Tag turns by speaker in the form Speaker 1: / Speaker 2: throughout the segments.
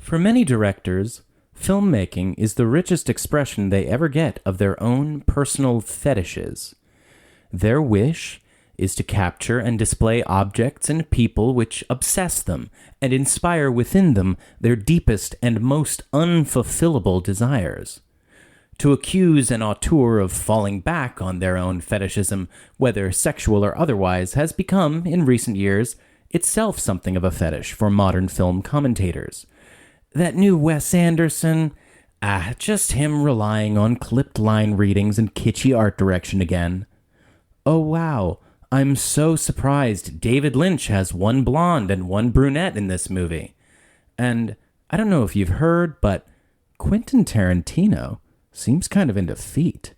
Speaker 1: For many directors, filmmaking is the richest expression they ever get of their own personal fetishes. Their wish is to capture and display objects and people which obsess them and inspire within them their deepest and most unfulfillable desires. To accuse an auteur of falling back on their own fetishism, whether sexual or otherwise, has become, in recent years, itself something of a fetish for modern film commentators. That new Wes Anderson, just him relying on clipped line readings and kitschy art direction again. Oh wow, I'm so surprised David Lynch has one blonde and one brunette in this movie. And I don't know if you've heard, but Quentin Tarantino seems kind of into feet.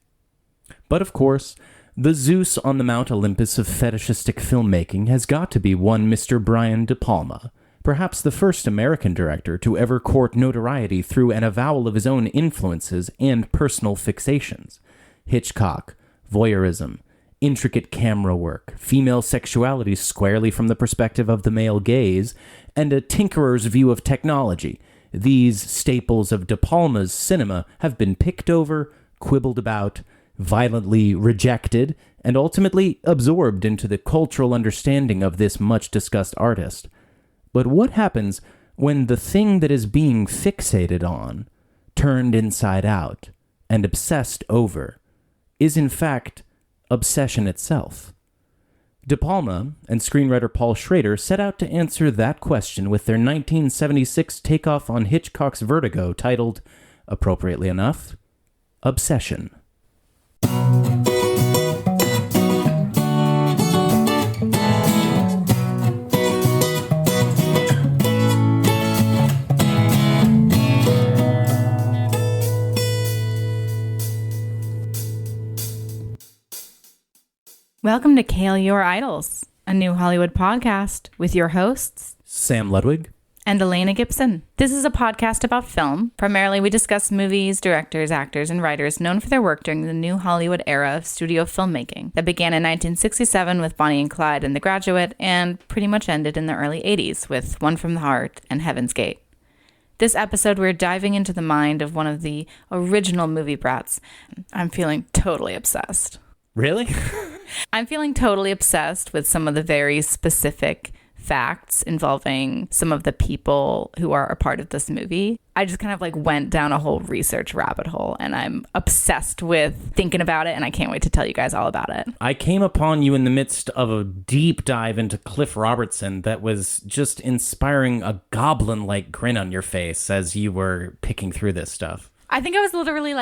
Speaker 1: But of course, the Zeus on the Mount Olympus of fetishistic filmmaking has got to be one Mr. Brian De Palma, perhaps the first American director to ever court notoriety through an avowal of his own influences and personal fixations. Hitchcock, voyeurism, intricate camera work, female sexuality squarely from the perspective of the male gaze, and a tinkerer's view of technology. These staples of De Palma's cinema have been picked over, quibbled about, violently rejected, and ultimately absorbed into the cultural understanding of this much-discussed artist. But what happens when the thing that is being fixated on, turned inside out, and obsessed over, is in fact obsession itself? De Palma and screenwriter Paul Schrader set out to answer that question with their 1976 takeoff on Hitchcock's Vertigo titled, appropriately enough, Obsession.
Speaker 2: Welcome to Kale Your Idols, a new Hollywood podcast with your hosts,
Speaker 1: Sam Ludwig
Speaker 2: and Elena Gibson. This is a podcast about film. Primarily, we discuss movies, directors, actors, and writers known for their work during the new Hollywood era of studio filmmaking that began in 1967 with Bonnie and Clyde and The Graduate and pretty much ended in the early 80s with One from the Heart and Heaven's Gate. This episode, we're diving into the mind of one of the original movie brats. I'm feeling totally obsessed.
Speaker 1: Really?
Speaker 2: I'm feeling totally obsessed with some of the very specific facts involving some of the people who are a part of this movie. I just kind of went down a whole research rabbit hole, and I'm obsessed with thinking about it, and I can't wait to tell you guys all about it.
Speaker 1: I came upon you in the midst of a deep dive into Cliff Robertson that was just inspiring a goblin-like grin on your face as you were picking through this stuff.
Speaker 2: I think I was literally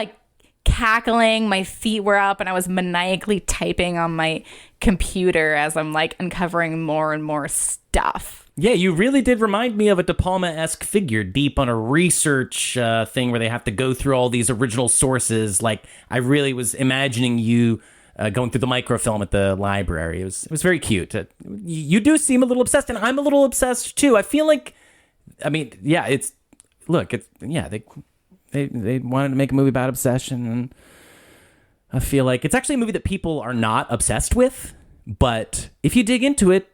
Speaker 2: cackling, my feet were up, and I was maniacally typing on my computer as I'm uncovering more and more stuff.
Speaker 1: Yeah, you really did remind me of a De Palma-esque figure deep on a research thing where they have to go through all these original sources. I really was imagining you going through the microfilm at the library. It was very cute. You do seem a little obsessed, and I'm a little obsessed too. I feel They wanted to make a movie about obsession, and I feel like it's actually a movie that people are not obsessed with, but if you dig into it,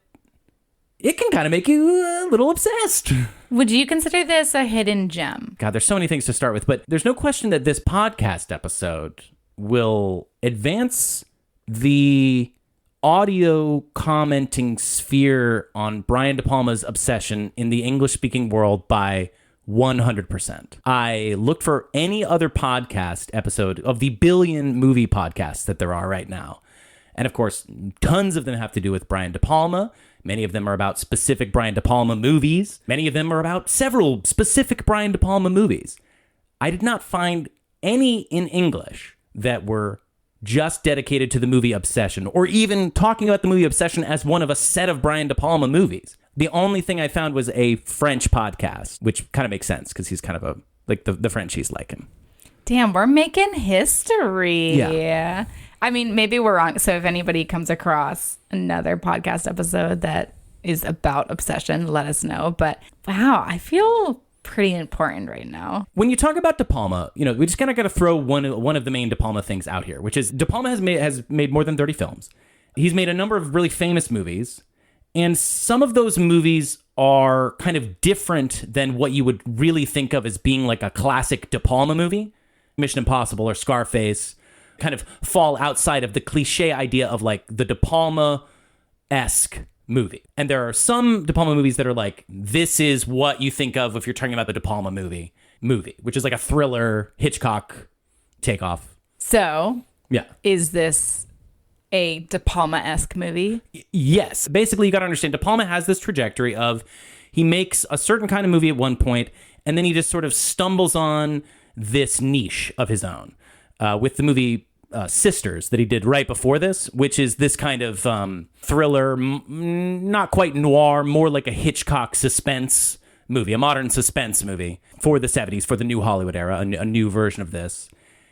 Speaker 1: it can kind of make you a little obsessed.
Speaker 2: Would you consider this a hidden gem?
Speaker 1: God, there's so many things to start with, but there's no question that this podcast episode will advance the audio commenting sphere on Brian De Palma's obsession in the English-speaking world by 100%. I looked for any other podcast episode of the billion movie podcasts that there are right now. And of course, tons of them have to do with Brian De Palma. Many of them are about specific Brian De Palma movies. Many of them are about several specific Brian De Palma movies. I did not find any in English that were just dedicated to the movie Obsession, or even talking about the movie Obsession as one of a set of Brian De Palma movies. The only thing I found was a French podcast, which kind of makes sense because he's kind of the Frenchies like him.
Speaker 2: Damn, we're making history.
Speaker 1: Yeah.
Speaker 2: I mean, maybe we're wrong. So if anybody comes across another podcast episode that is about obsession, let us know. But wow, I feel pretty important right now.
Speaker 1: When you talk about De Palma, we just kind of got to throw one of the main De Palma things out here, which is De Palma has made more than 30 films. He's made a number of really famous movies. And some of those movies are kind of different than what you would really think of as being like a classic De Palma movie. Mission Impossible or Scarface kind of fall outside of the cliche idea of like the De Palma-esque movie. And there are some De Palma movies that are like, this is what you think of if you're talking about the De Palma movie, which is like a thriller, Hitchcock takeoff.
Speaker 2: So,
Speaker 1: yeah.
Speaker 2: Is this a De Palma-esque movie?
Speaker 1: Yes. Basically, you got to understand, De Palma has this trajectory of he makes a certain kind of movie at one point, and then he just sort of stumbles on this niche of his own with the movie Sisters that he did right before this, which is this kind of thriller, not quite noir, more like a Hitchcock suspense movie, a modern suspense movie for the 70s, for the new Hollywood era, a new version of this.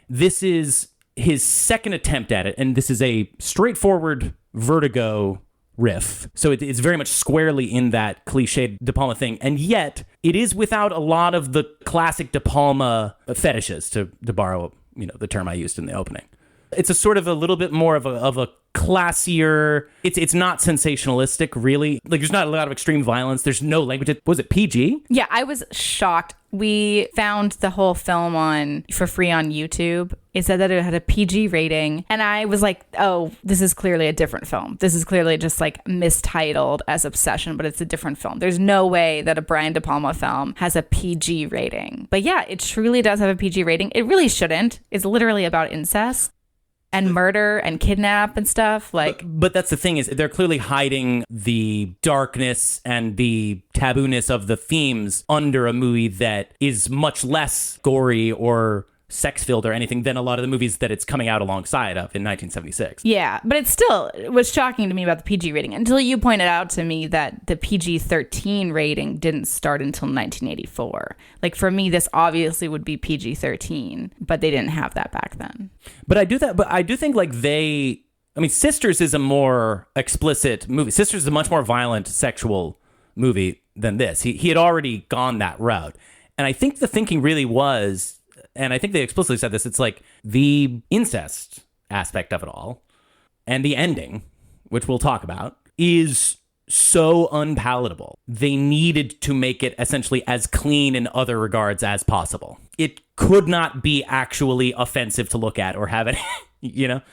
Speaker 1: This is his second attempt at it, and this is a straightforward Vertigo riff. So it's very much squarely in that cliched De Palma thing, and yet it is without a lot of the classic De Palma fetishes, to borrow the term I used in the opening. It's a sort of a little bit more of a classier. It's not sensationalistic, really. Like, there's not a lot of extreme violence. There's no language. Was it PG?
Speaker 2: Yeah, I was shocked. We found the whole film for free on YouTube. It said that it had a PG rating, and I was like, oh, this is clearly a different film. This is clearly just like mistitled as Obsession, but it's a different film. There's no way that a Brian De Palma film has a PG rating. But yeah, it truly does have a PG rating. It really shouldn't. It's literally about incest and murder and kidnap and stuff.
Speaker 1: But that's the thing, is they're clearly hiding the darkness and the tabooness of the themes under a movie that is much less gory or sex-filled or anything than a lot of the movies that it's coming out alongside of in 1976.
Speaker 2: Yeah, but it was shocking to me about the PG rating until you pointed out to me that the PG-13 rating didn't start until 1984. Like, for me, this obviously would be PG-13, but they didn't have that back then.
Speaker 1: But I do think like Sisters is a more explicit movie. Sisters is a much more violent sexual movie than this. He had already gone that route. And I think the thinking really was, and I think they explicitly said this, it's like the incest aspect of it all and the ending, which we'll talk about, is so unpalatable. They needed to make it essentially as clean in other regards as possible. It could not be actually offensive to look at or have any,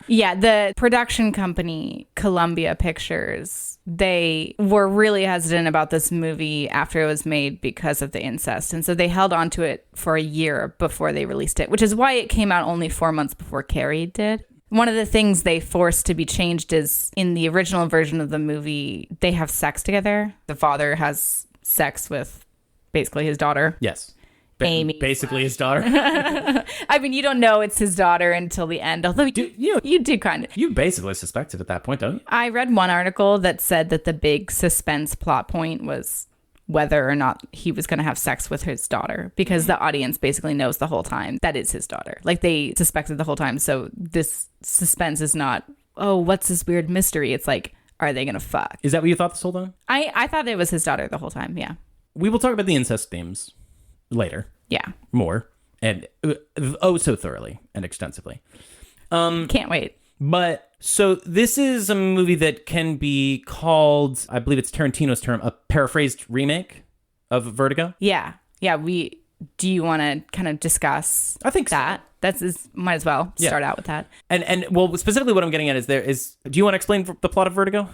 Speaker 1: Yeah, the production company, Columbia Pictures, they were really hesitant about this movie after it was made because of the incest. And so they held on to it for a year before they released it, which is why it came out only 4 months before Carrie did. One of the things they forced to be changed is in the original version of the movie, they have sex together. The father has sex with basically his daughter. Yes.
Speaker 2: Amy.
Speaker 1: Basically his daughter.
Speaker 2: I mean, you don't know it's his daughter until the end, although you do kind of.
Speaker 1: You basically suspect it at that point, don't you?
Speaker 2: I read one article that said that the big suspense plot point was whether or not he was going to have sex with his daughter, because the audience basically knows the whole time that it's his daughter. Like, they suspected the whole time. So this suspense is not, oh, what's this weird mystery? It's like, are they going to fuck?
Speaker 1: Is that what you thought this whole time?
Speaker 2: I thought it was his daughter the whole time, yeah.
Speaker 1: We will talk about the incest themes later.
Speaker 2: Yeah.
Speaker 1: More. And so thoroughly and extensively.
Speaker 2: Can't wait.
Speaker 1: But so this is a movie that can be called, I believe it's Tarantino's term, a paraphrased remake of Vertigo.
Speaker 2: Yeah. Yeah. Do you want to kind of discuss
Speaker 1: I think
Speaker 2: that?
Speaker 1: So.
Speaker 2: Might as well start out with that.
Speaker 1: And well, specifically what I'm getting at is do you want to explain the plot of Vertigo?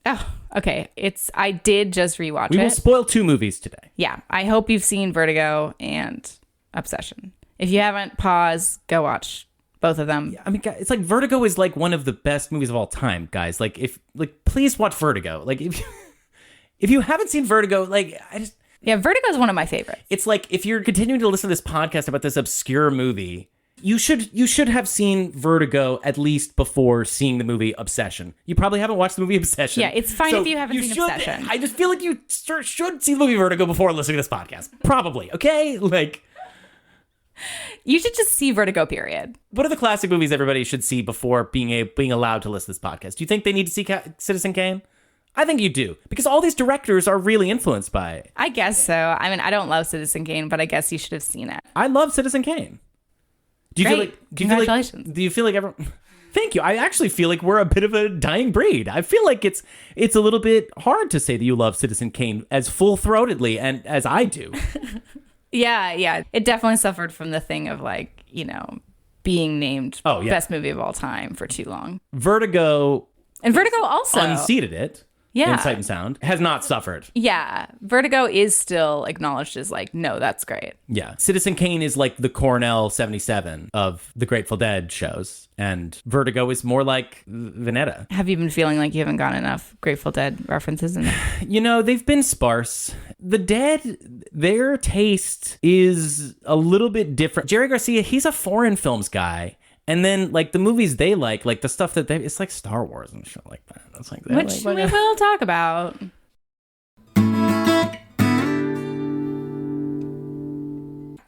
Speaker 2: Oh, okay. I did just rewatch it.
Speaker 1: We will spoil 2 movies today.
Speaker 2: Yeah. I hope you've seen Vertigo and Obsession. If you haven't, pause, go watch both of them.
Speaker 1: Yeah, I mean, it's like Vertigo is like one of the best movies of all time, guys. Please watch Vertigo. Like, if you haven't seen Vertigo,
Speaker 2: Yeah, Vertigo is one of my favorites.
Speaker 1: It's like, if you're continuing to listen to this podcast about this obscure movie, you should have seen Vertigo at least before seeing the movie Obsession. You probably haven't watched the movie Obsession.
Speaker 2: Yeah, it's fine if you haven't seen Obsession.
Speaker 1: I just feel like you should see the movie Vertigo before listening to this podcast. Probably, okay?
Speaker 2: You should just see Vertigo, period.
Speaker 1: What are the classic movies everybody should see before being allowed to listen to this podcast? Do you think they need to see Citizen Kane? I think you do, because all these directors are really influenced by it.
Speaker 2: I guess so. I mean, I don't love Citizen Kane, but I guess you should have seen it.
Speaker 1: I love Citizen Kane.
Speaker 2: Congratulations.
Speaker 1: Do you feel like everyone... Thank you. I actually feel like we're a bit of a dying breed. I feel like it's a little bit hard to say that you love Citizen Kane as full-throatedly and as I do.
Speaker 2: Yeah. It definitely suffered from the thing of like, being named best movie of all time for too long.
Speaker 1: Vertigo
Speaker 2: also
Speaker 1: unseated it.
Speaker 2: Yeah.
Speaker 1: In Sight and Sound, has not suffered.
Speaker 2: Yeah. Vertigo is still acknowledged as like, no, that's great.
Speaker 1: Yeah. Citizen Kane is like the Cornell 77 of the Grateful Dead shows. And Vertigo is more like Veneta.
Speaker 2: Have you been feeling like you haven't gotten enough Grateful Dead references in there?
Speaker 1: They've been sparse. The Dead, their taste is a little bit different. Jerry Garcia, he's a foreign films guy. And then, like, the movies they like the stuff that it's like Star Wars and shit like that. It's like that.
Speaker 2: Which we will talk about.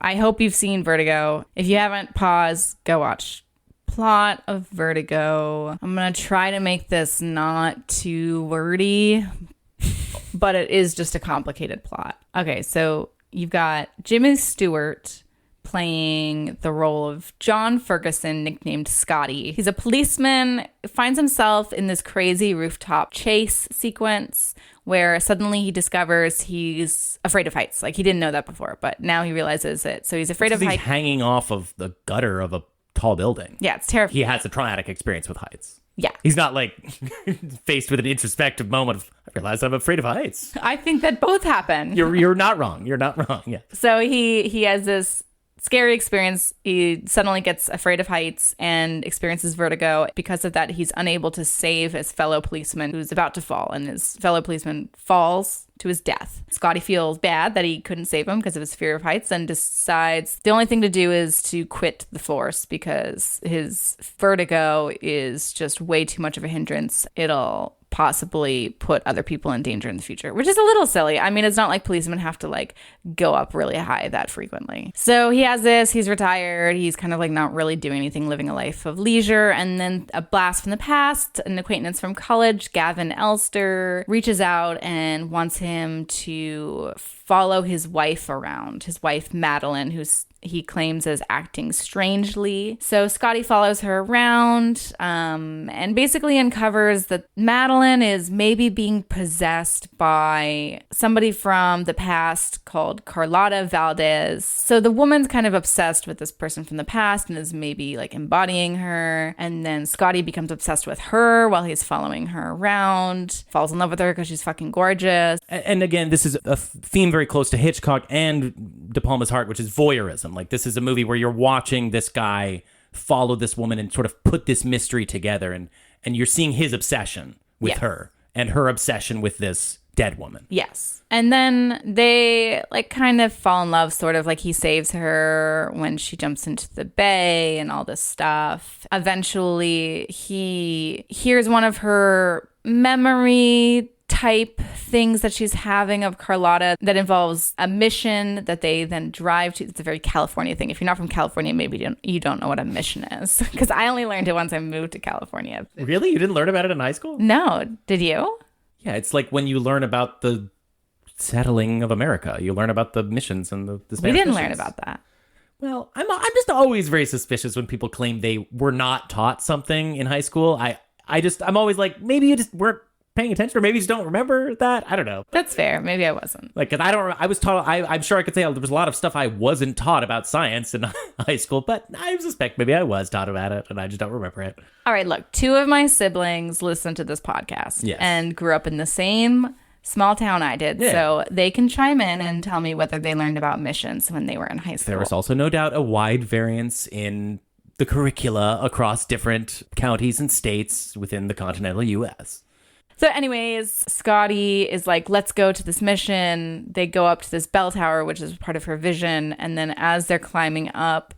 Speaker 2: I hope you've seen Vertigo. If you haven't, pause, go watch. Plot of Vertigo. I'm going to try to make this not too wordy, but it is just a complicated plot. Okay, so you've got Jimmy Stewart playing the role of John Ferguson, nicknamed Scotty. He's a policeman, finds himself in this crazy rooftop chase sequence where suddenly he discovers he's afraid of heights. Like, he didn't know that before, but now he realizes it. So he's afraid of heights.
Speaker 1: He's hanging off of the gutter of a tall building.
Speaker 2: Yeah, it's terrifying.
Speaker 1: He has a traumatic experience with heights.
Speaker 2: Yeah.
Speaker 1: He's not like faced with an introspective moment of, I realize I'm afraid of heights.
Speaker 2: I think that both happen.
Speaker 1: You're not wrong. You're not wrong. Yeah.
Speaker 2: So he has this scary experience. He suddenly gets afraid of heights and experiences vertigo. Because of that, he's unable to save his fellow policeman who's about to fall, and his fellow policeman falls to his death. Scotty feels bad that he couldn't save him because of his fear of heights and decides the only thing to do is to quit the force because his vertigo is just way too much of a hindrance. It'll possibly put other people in danger in the future, which is a little silly. I mean, it's not like policemen have to like go up really high that frequently. So he has this, he's retired, he's kind of like not really doing anything, living a life of leisure. And then a blast from the past, an acquaintance from college, Gavin Elster, reaches out and wants him to follow his wife around, his wife Madeline, who's he claims is acting strangely. So Scotty follows her around and basically uncovers that Madeline is maybe being possessed by somebody from the past called Carlotta Valdez. So the woman's kind of obsessed with this person from the past and is maybe like embodying her. And then Scotty becomes obsessed with her while he's following her around, falls in love with her because she's fucking gorgeous.
Speaker 1: And again, this is a theme very close to Hitchcock and De Palma's Heart, which is voyeurism. Like, this is a movie where you're watching this guy follow this woman and sort of put this mystery together, and you're seeing his obsession with her and her obsession with this dead woman.
Speaker 2: Yes. And then they like kind of fall in love, sort of like he saves her when she jumps into the bay and all this stuff. Eventually, he hears one of her memory type things that she's having of Carlotta that involves a mission that they then drive to. It's a very California thing. If you're not from California, maybe you don't know what a mission is, because I only learned it once I moved to California.
Speaker 1: Really? You didn't learn about it in high school?
Speaker 2: No. Did you?
Speaker 1: Yeah, it's like when you learn about the settling of America. You learn about the missions and the Spanish
Speaker 2: We didn't
Speaker 1: missions.
Speaker 2: learn about that.
Speaker 1: Well, I'm just always very suspicious when people claim they were not taught something in high school. I'm always like, maybe you just weren't paying attention, or maybe you just don't remember that. I don't know.
Speaker 2: That's fair. Maybe I wasn't.
Speaker 1: Like, 'cause I was taught, I'm sure I could say there was a lot of stuff I wasn't taught about science in high school, but I suspect maybe I was taught about it and I just don't remember it.
Speaker 2: All right, look, 2 of my siblings listen to this podcast and grew up in the same small town I did. Yeah. So they can chime in and tell me whether they learned about missions when they were in high school.
Speaker 1: There was also no doubt a wide variance in the curricula across different counties and states within the continental U.S.
Speaker 2: So anyways, Scotty is like, let's go to this mission. They go up to this bell tower, which is part of her vision. And then as they're climbing up,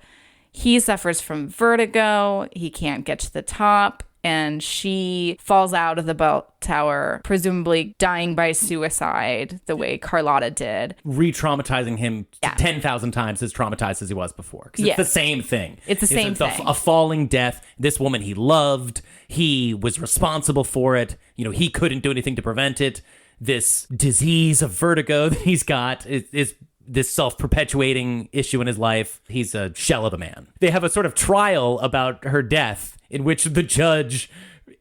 Speaker 2: he suffers from vertigo. He can't get to the top. And she falls out of the bell tower, presumably dying by suicide the way Carlotta did.
Speaker 1: Re-traumatizing him 10,000 times as traumatized as he was before. Because it's the same thing.
Speaker 2: It's the same thing.
Speaker 1: A falling death. This woman he loved. He was responsible for it. You know, he couldn't do anything to prevent it. This disease of vertigo that he's got is this self-perpetuating issue in his life. He's a shell of a man. They have a sort of trial about her death in which the judge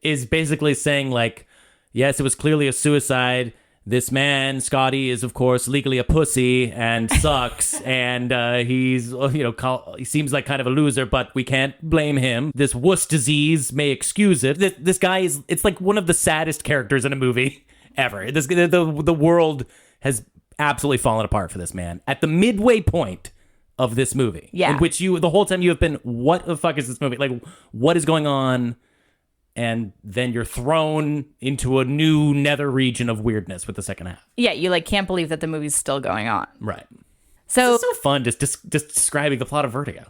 Speaker 1: is basically saying, like, yes, it was clearly a suicide. This man, Scotty, is, of course, legally a pussy and sucks. And he's, he seems like kind of a loser, but we can't blame him. This wuss disease may excuse it. This guy it's like one of the saddest characters in a movie ever. The world has absolutely fallen apart for this man at the midway point of this movie.
Speaker 2: Yeah.
Speaker 1: In which the whole time you have been, what the fuck is this movie? Like, what is going on? And then you're thrown into a new nether region of weirdness with the second half.
Speaker 2: Yeah, you like can't believe that the movie's still going on.
Speaker 1: Right.
Speaker 2: So
Speaker 1: it's so fun just describing the plot of Vertigo.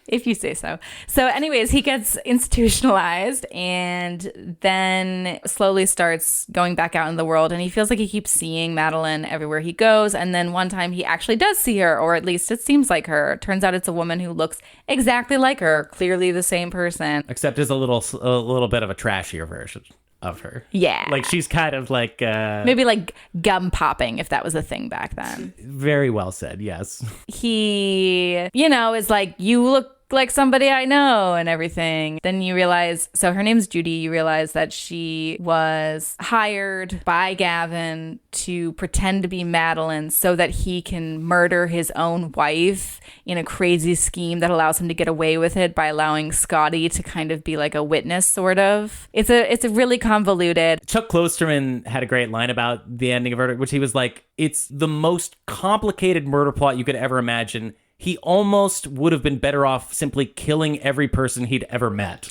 Speaker 2: If you say so. So anyways, he gets institutionalized and then slowly starts going back out in the world. And he feels like he keeps seeing Madeline everywhere he goes. And then one time he actually does see her, or at least it seems like her. Turns out it's a woman who looks exactly like her, clearly the same person.
Speaker 1: Except is a little bit of a trashier version of her.
Speaker 2: Yeah.
Speaker 1: Like she's kind of like...
Speaker 2: maybe like gum popping, if that was a thing back then.
Speaker 1: Very well said, yes.
Speaker 2: He, is like, you look like somebody I know and everything. Then you realize, so her name's Judy. You realize that she was hired by Gavin to pretend to be Madeline so that he can murder his own wife in a crazy scheme that allows him to get away with it by allowing Scotty to kind of be like a witness, sort of. It's a really convoluted.
Speaker 1: Chuck Klosterman had a great line about the ending of Vertigo, which he was like, it's the most complicated murder plot you could ever imagine. He almost would have been better off simply killing every person he'd ever met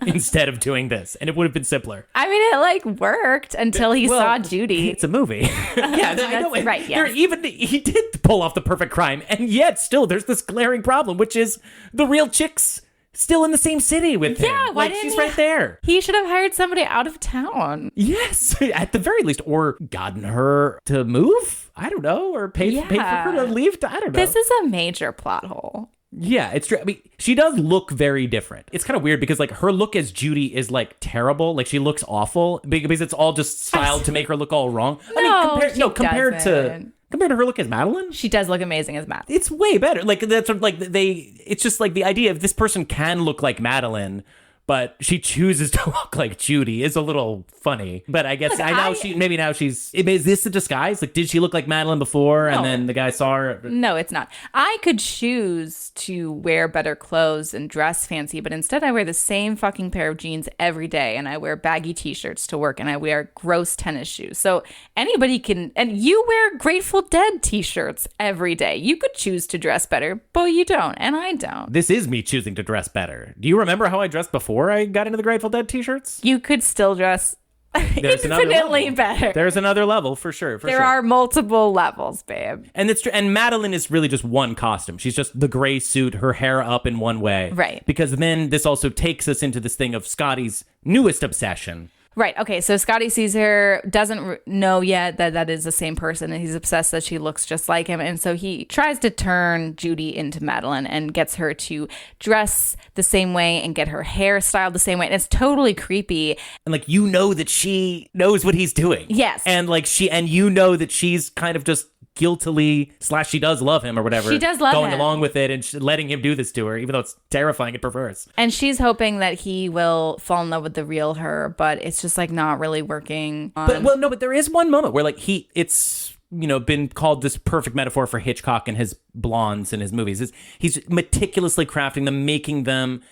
Speaker 1: instead of doing this. And it would have been simpler.
Speaker 2: I mean, it worked until he saw Judy.
Speaker 1: It's a movie. Yeah, I know.
Speaker 2: Right, yes.
Speaker 1: He did pull off the perfect crime. And yet still there's this glaring problem, which is the real chick's still in the same city with him.
Speaker 2: Yeah, why didn't
Speaker 1: she's right there.
Speaker 2: He should have hired somebody out of town.
Speaker 1: Yes, at the very least. Or gotten her to move. I don't know, or pay for her to leave. I don't know.
Speaker 2: This is a major plot hole.
Speaker 1: Yeah, it's true. I mean, she does look very different. It's kind of weird because like her look as Judy is like terrible. Like she looks awful because it's all just styled to make her look all wrong. Compared to her look as Madeline,
Speaker 2: she does look amazing as Madeline.
Speaker 1: It's way better. Like that's sort of like it's just like the idea of this person can look like Madeline, but she chooses to look like Judy is a little funny. But I guess is this a disguise? Like, did she look like Madeline before and then the guy saw her?
Speaker 2: No, it's not. I could choose to wear better clothes and dress fancy, but instead I wear the same fucking pair of jeans every day, and I wear baggy t-shirts to work, and I wear gross tennis shoes. So anybody can, and you wear Grateful Dead t-shirts every day. You could choose to dress better, but you don't, and I don't.
Speaker 1: This is me choosing to dress better. Do you remember how I dressed before I got into the Grateful Dead t-shirts?
Speaker 2: You could still dress infinitely better.
Speaker 1: There's another level for sure.
Speaker 2: There are multiple levels, babe.
Speaker 1: And it's true. And Madeline is really just one costume. She's just the gray suit, her hair up in one way.
Speaker 2: Right.
Speaker 1: Because then this also takes us into this thing of Scotty's newest obsession.
Speaker 2: Right. Okay. So Scotty sees her, doesn't know yet that is the same person, and he's obsessed that she looks just like him. And so he tries to turn Judy into Madeline and gets her to dress the same way and get her hair styled the same way. And it's totally creepy.
Speaker 1: And like, that she knows what he's doing.
Speaker 2: Yes.
Speaker 1: And like that she's kind of just guiltily / she does love him or whatever.
Speaker 2: She does love
Speaker 1: going
Speaker 2: him.
Speaker 1: along with it and letting him do this to her, even though it's terrifying and perverse.
Speaker 2: And she's hoping that he will fall in love with the real her, but it's just like not really working.
Speaker 1: But there is one moment where like it's been called this perfect metaphor for Hitchcock and his blondes in his movies. He's meticulously crafting them, making them.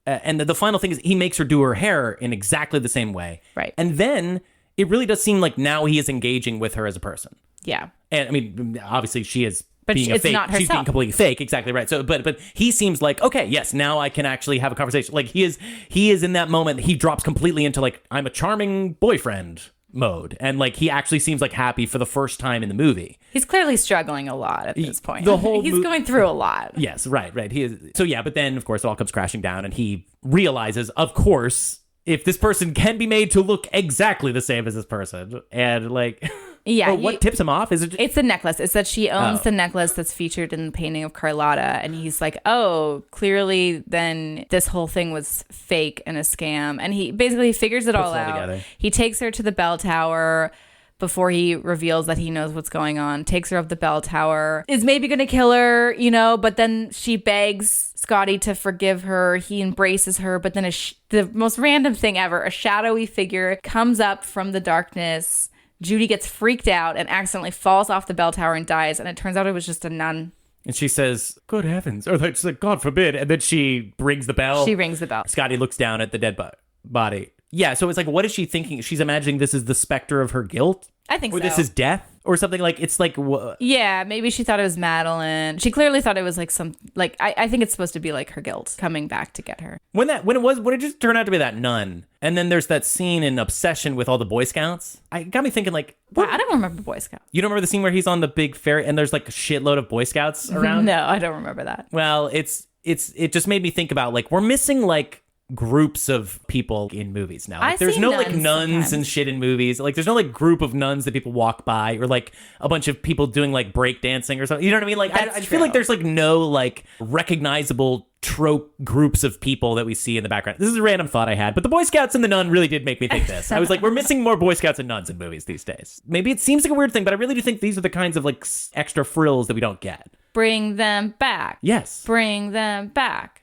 Speaker 1: And the final thing is he makes her do her hair in exactly the same way.
Speaker 2: Right.
Speaker 1: And then it really does seem like now he is engaging with her as a person.
Speaker 2: Yeah.
Speaker 1: And I mean, obviously she is
Speaker 2: but
Speaker 1: being a fake.
Speaker 2: Not herself.
Speaker 1: She's being completely fake. Exactly right. So, but he seems like, okay, yes, now I can actually have a conversation. Like he is in that moment. He drops completely into like, I'm a charming boyfriend mode. And like, he actually seems like happy for the first time in the movie.
Speaker 2: He's clearly struggling a lot at this point.
Speaker 1: He's
Speaker 2: going through a lot.
Speaker 1: Yes. Right. He is. So yeah, but then of course it all comes crashing down and he realizes, of course, if this person can be made to look exactly the same as this person and like...
Speaker 2: Yeah.
Speaker 1: What tips him off?
Speaker 2: It's the necklace. It's that she owns the necklace that's featured in the painting of Carlotta. And he's like, oh, clearly then this whole thing was fake and a scam. And he basically figures it all out. Together. He takes her to the bell tower, before he reveals that he knows what's going on, takes her up the bell tower, is maybe going to kill her, but then she begs Scotty to forgive her. He embraces her, but then the most random thing ever, a shadowy figure comes up from the darkness. Judy gets freaked out and accidentally falls off the bell tower and dies, and it turns out it was just a nun.
Speaker 1: And she says, "Good heavens," or she's like, "God forbid," and then she rings the bell.
Speaker 2: She rings the bell.
Speaker 1: Scotty looks down at the dead body. Yeah, so it's like, what is she thinking? She's imagining this is the specter of her guilt?
Speaker 2: I think so.
Speaker 1: Or this is death? Or something like, it's like...
Speaker 2: Yeah, maybe she thought it was Madeline. She clearly thought it was like some... Like, I think it's supposed to be like her guilt coming back to get her.
Speaker 1: When it just turned out to be that nun, and then there's that scene in Obsession with all the Boy Scouts, it got me thinking like...
Speaker 2: I don't remember Boy Scouts.
Speaker 1: You don't remember the scene where he's on the big ferry and there's like a shitload of Boy Scouts around?
Speaker 2: No, I don't remember that.
Speaker 1: Well, it just made me think about like, we're missing like groups of people in movies now. Like, there's no like nuns sometimes. And shit in movies. Like there's no like group of nuns that people walk by, or like a bunch of people doing like break dancing or something. You know what I mean? Like I feel like there's like no like recognizable trope groups of people that we see in the background. This is a random thought I had, but the Boy Scouts and the nun really did make me think this. I was like, we're missing more Boy Scouts and nuns in movies these days. Maybe it seems like a weird thing, but I really do think these are the kinds of like extra frills that we don't get.
Speaker 2: Bring them back.
Speaker 1: Yes.
Speaker 2: Bring them back.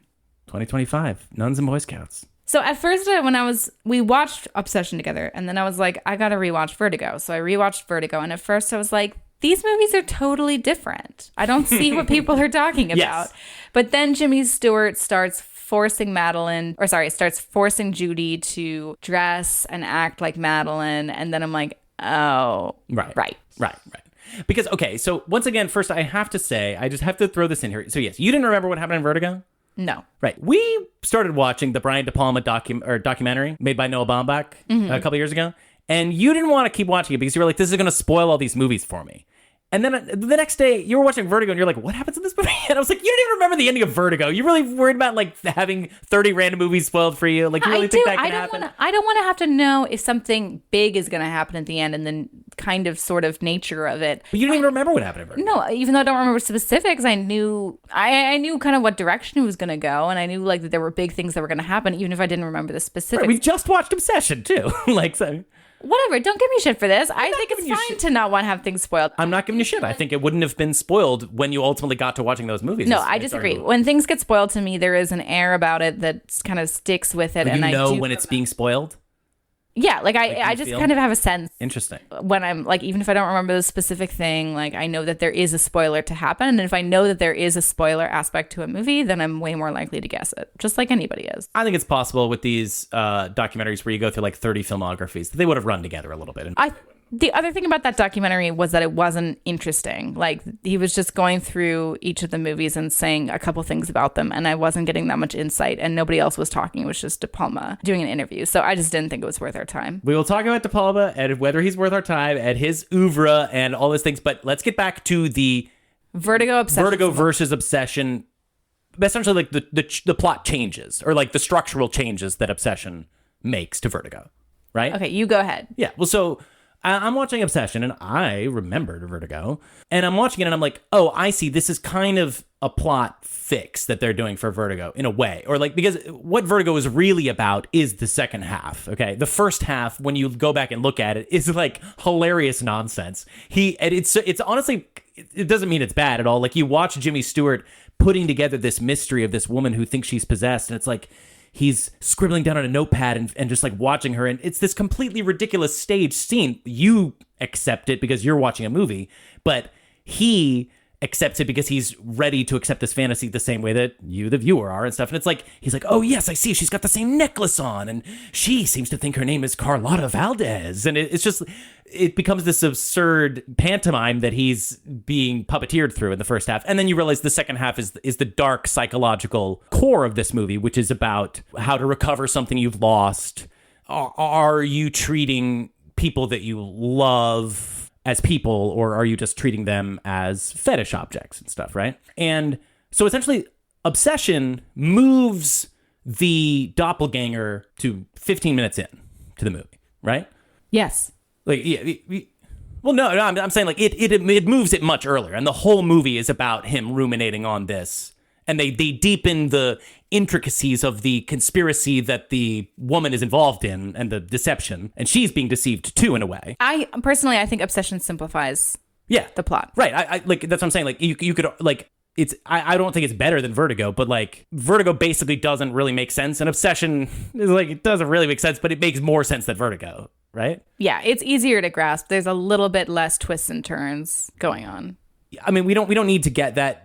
Speaker 1: 2025, nuns and Boy Scouts.
Speaker 2: So at first, we watched Obsession together, and then I was like, I gotta rewatch Vertigo. So I rewatched Vertigo, and at first I was like, these movies are totally different. I don't see what people are talking about. Yes. But then Jimmy Stewart starts forcing Judy to dress and act like Madeline, and then I'm like, oh, right.
Speaker 1: Because, okay, so once again, first I have to say, I just have to throw this in here. So yes, you didn't remember what happened in Vertigo?
Speaker 2: No.
Speaker 1: Right. We started watching the Brian De Palma documentary made by Noah Baumbach a couple years ago. And you didn't want to keep watching it because you were like, this is going to spoil all these movies for me. And then the next day, you were watching Vertigo, and you're like, what happens in this movie? And I was like, you didn't even remember the ending of Vertigo. You're really worried about, like, having 30 random movies spoiled for you? Like, you really think that can happen?
Speaker 2: I don't want to have to know if something big is going to happen at the end and then kind of sort of nature of it.
Speaker 1: But you don't even remember what happened in Vertigo.
Speaker 2: No, even though I don't remember specifics, I knew kind of what direction it was going to go, and I knew, like, that there were big things that were going to happen, even if I didn't remember the specifics.
Speaker 1: Right, we just watched Obsession, too.
Speaker 2: Whatever, don't give me shit for this. I think it's fine to not want to have things spoiled.
Speaker 1: I'm not giving you shit. I think it wouldn't have been spoiled when you ultimately got to watching those movies.
Speaker 2: No, I disagree. When things get spoiled to me, there is an air about it that kind of sticks with it.
Speaker 1: And I know when it's being spoiled?
Speaker 2: Yeah, like I just kind of have a sense.
Speaker 1: Interesting.
Speaker 2: When I'm like, even if I don't remember the specific thing, like I know that there is a spoiler to happen. And if I know that there is a spoiler aspect to a movie, then I'm way more likely to guess it, just like anybody is.
Speaker 1: I think it's possible with these documentaries where you go through like 30 filmographies that they would have run together a little bit.
Speaker 2: The other thing about that documentary was that it wasn't interesting. Like, he was just going through each of the movies and saying a couple things about them, and I wasn't getting that much insight, and nobody else was talking. It was just De Palma doing an interview. So I just didn't think it was worth our time.
Speaker 1: We will talk about De Palma and whether he's worth our time and his oeuvre and all those things, but let's get back to the
Speaker 2: Vertigo
Speaker 1: versus Obsession. Essentially, like the plot changes, or like the structural changes that Obsession makes to Vertigo, right?
Speaker 2: Okay, you go ahead.
Speaker 1: Yeah, well, so I'm watching Obsession, and I remembered Vertigo, and I'm watching it, and I'm like, oh, I see. This is kind of a plot fix that they're doing for Vertigo, in a way. Or like, because what Vertigo is really about is the second half, okay? The first half, when you go back and look at it, is like hilarious nonsense. It's honestly, it doesn't mean it's bad at all. Like, you watch Jimmy Stewart putting together this mystery of this woman who thinks she's possessed, and it's like, he's scribbling down on a notepad and just like watching her. And it's this completely ridiculous stage scene. You accept it because you're watching a movie, but he accepts it because he's ready to accept this fantasy the same way that you, the viewer, are and stuff. And it's like, he's like, oh yes, I see. She's got the same necklace on. And she seems to think her name is Carlotta Valdez. And it becomes this absurd pantomime that he's being puppeteered through in the first half. And then you realize the second half is the dark psychological core of this movie, which is about how to recover something you've lost. Are you treating people that you love as people, or are you just treating them as fetish objects and stuff, right? And so essentially, Obsession moves the doppelganger to 15 minutes in to the movie, right?
Speaker 2: Yes.
Speaker 1: Like, yeah, well, no, I'm saying like it moves it much earlier, and the whole movie is about him ruminating on this And they deepen the intricacies of the conspiracy that the woman is involved in and the deception. And she's being deceived too, in a way.
Speaker 2: I think Obsession simplifies the plot.
Speaker 1: Right. I like, that's what I'm saying. Like, you could, like, I don't think it's better than Vertigo, but like Vertigo basically doesn't really make sense. And Obsession is like, it doesn't really make sense, but it makes more sense than Vertigo, right?
Speaker 2: Yeah, it's easier to grasp. There's a little bit less twists and turns going on.
Speaker 1: I mean, we don't need to get that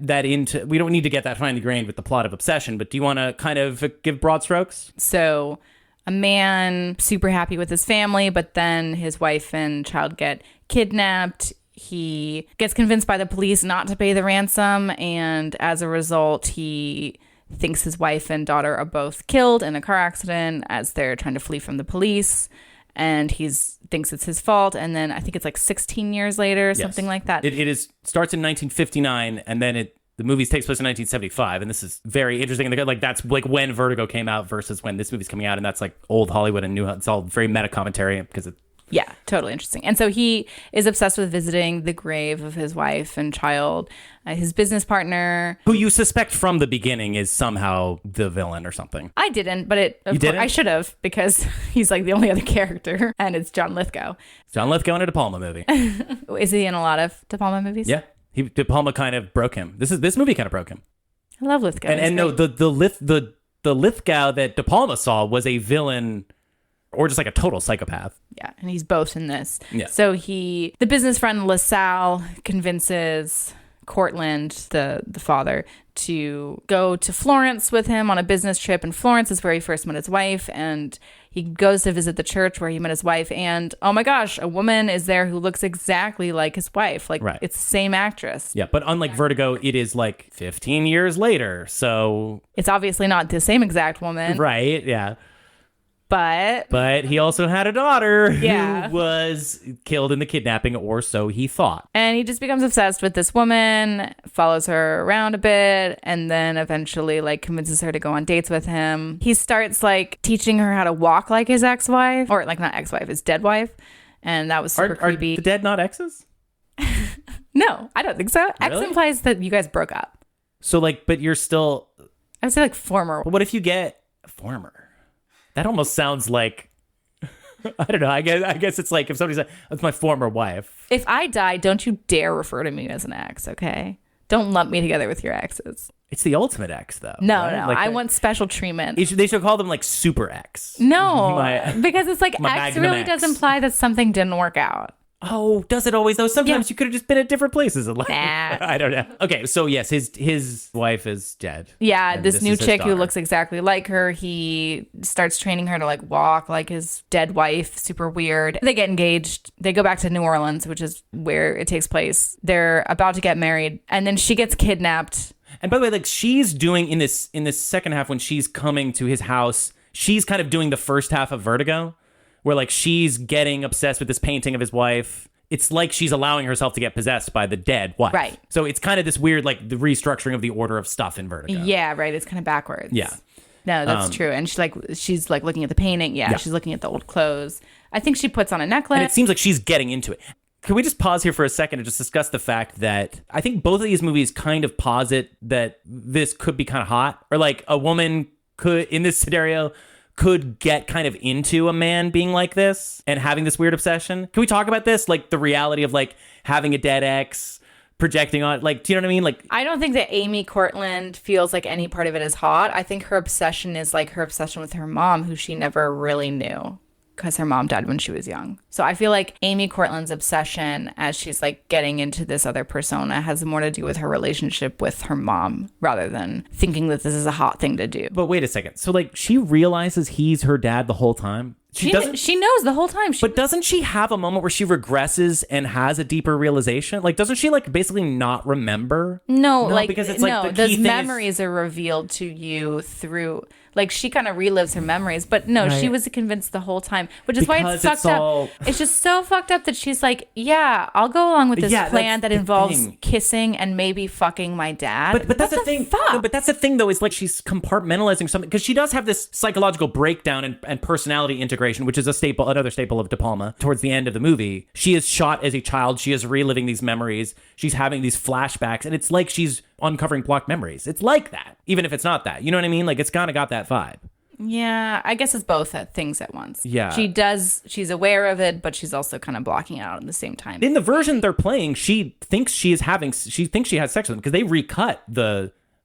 Speaker 1: finely grained with the plot of Obsession, but do you want to kind of give broad strokes?
Speaker 2: So a man super happy with his family, but then his wife and child get kidnapped. He gets convinced by the police not to pay the ransom, and as a result, he thinks his wife and daughter are both killed in a car accident as they're trying to flee from the police, and he thinks it's his fault. And then I think it's like 16 years later, something like that.
Speaker 1: It starts in 1959, and then the movie takes place in 1975, and this is very interesting. Like, that's like when Vertigo came out versus when this movie's coming out, and that's like old Hollywood and new. It's all very meta commentary because it.
Speaker 2: Yeah, totally interesting. And so he is obsessed with visiting the grave of his wife and child. His business partner,
Speaker 1: who you suspect from the beginning is somehow the villain or something.
Speaker 2: I didn't, but I should have, because he's like the only other character, and it's John Lithgow.
Speaker 1: John Lithgow in a De Palma movie.
Speaker 2: Is he in a lot of De Palma movies?
Speaker 1: Yeah, De Palma kind of broke him. This movie kind of broke him.
Speaker 2: I love Lithgow.
Speaker 1: And no, the Lithgow that De Palma saw was a villain. Or just like a total psychopath.
Speaker 2: Yeah, and he's both in this.
Speaker 1: Yeah.
Speaker 2: So the business friend LaSalle convinces Cortland, the father, to go to Florence with him on a business trip. And Florence is where he first met his wife. And he goes to visit the church where he met his wife. And oh my gosh, a woman is there who looks exactly like his wife. Like, right. It's the same actress.
Speaker 1: Yeah, but unlike Vertigo, it is like 15 years later. So
Speaker 2: it's obviously not the same exact woman.
Speaker 1: Right, yeah.
Speaker 2: But
Speaker 1: he also had a daughter who was killed in the kidnapping, or so he thought.
Speaker 2: And he just becomes obsessed with this woman, follows her around a bit, and then eventually like convinces her to go on dates with him. He starts like teaching her how to walk like his ex-wife, or like not ex-wife, his dead wife. And that was super creepy.
Speaker 1: Are the dead not exes?
Speaker 2: No, I don't think so. Really? Ex implies that you guys broke up.
Speaker 1: So like, but you're still...
Speaker 2: I would say like former.
Speaker 1: But what if you get former? That almost sounds like, I don't know. I guess it's like if somebody said, "That's my former wife."
Speaker 2: If I die, don't you dare refer to me as an ex, okay? Don't lump me together with your exes.
Speaker 1: It's the ultimate ex, though.
Speaker 2: No,
Speaker 1: right?
Speaker 2: no.
Speaker 1: Like
Speaker 2: I want special treatment.
Speaker 1: They should call them like super ex.
Speaker 2: No, because it's like ex really does imply that something didn't work out.
Speaker 1: Oh, does it always though? Sometimes you could have just been at different places in life.
Speaker 2: Nah.
Speaker 1: I don't know. Okay, so yes, his wife is dead.
Speaker 2: Yeah, this new chick who looks exactly like her. He starts training her to like walk like his dead wife. Super weird. They get engaged. They go back to New Orleans, which is where it takes place. They're about to get married, and then she gets kidnapped.
Speaker 1: And by the way, like she's doing in this second half when she's coming to his house, she's kind of doing the first half of Vertigo. Where like she's getting obsessed with this painting of his wife. It's like she's allowing herself to get possessed by the dead wife.
Speaker 2: Right.
Speaker 1: So it's kind of this weird like the restructuring of the order of stuff in Vertigo.
Speaker 2: Yeah, right. It's kind of backwards.
Speaker 1: Yeah.
Speaker 2: No, that's true. And she's like looking at the painting. Yeah, she's looking at the old clothes. I think she puts on a necklace.
Speaker 1: And it seems like she's getting into it. Can we just pause here for a second and just discuss the fact that I think both of these movies kind of posit that this could be kind of hot, or like a woman could, in this scenario, could get kind of into a man being like this and having this weird obsession. Can we talk about this? Like the reality of like having a dead ex, projecting on, like, do you know what I mean? Like,
Speaker 2: I don't think that Amy Cortland feels like any part of it is hot. I think her obsession is like her obsession with her mom, who she never really knew because her mom died when she was young. So I feel like Amy Cortland's obsession as she's like getting into this other persona has more to do with her relationship with her mom rather than thinking that this is a hot thing to do.
Speaker 1: But wait a second. So like she realizes he's her dad the whole time?
Speaker 2: She knows the whole time.
Speaker 1: But doesn't she have a moment where she regresses and has a deeper realization? Like, doesn't she like basically not remember?
Speaker 2: No, like
Speaker 1: because it's like the
Speaker 2: those
Speaker 1: key
Speaker 2: memories are revealed to you through, like, she kind of relives her memories. But no, she was convinced the whole time, which is why it's fucked up. It's just so fucked up that she's like, yeah, I'll go along with this plan that involves kissing and maybe fucking my dad.
Speaker 1: But that's the thing. No, but that's the thing, though, is like she's compartmentalizing something, because she does have this psychological breakdown and personality integration Disintegration, which is another staple of De Palma, towards the end of the movie, she is shot as a child. She is reliving these memories. She's having these flashbacks, and it's like she's uncovering blocked memories. It's like that, even if it's not that. You know what I mean? Like, it's kind of got that vibe.
Speaker 2: Yeah, I guess it's both things at once.
Speaker 1: Yeah.
Speaker 2: She's aware of it, but she's also kind of blocking it out at the same time.
Speaker 1: In the version they're playing, she thinks she has sex with him because they recut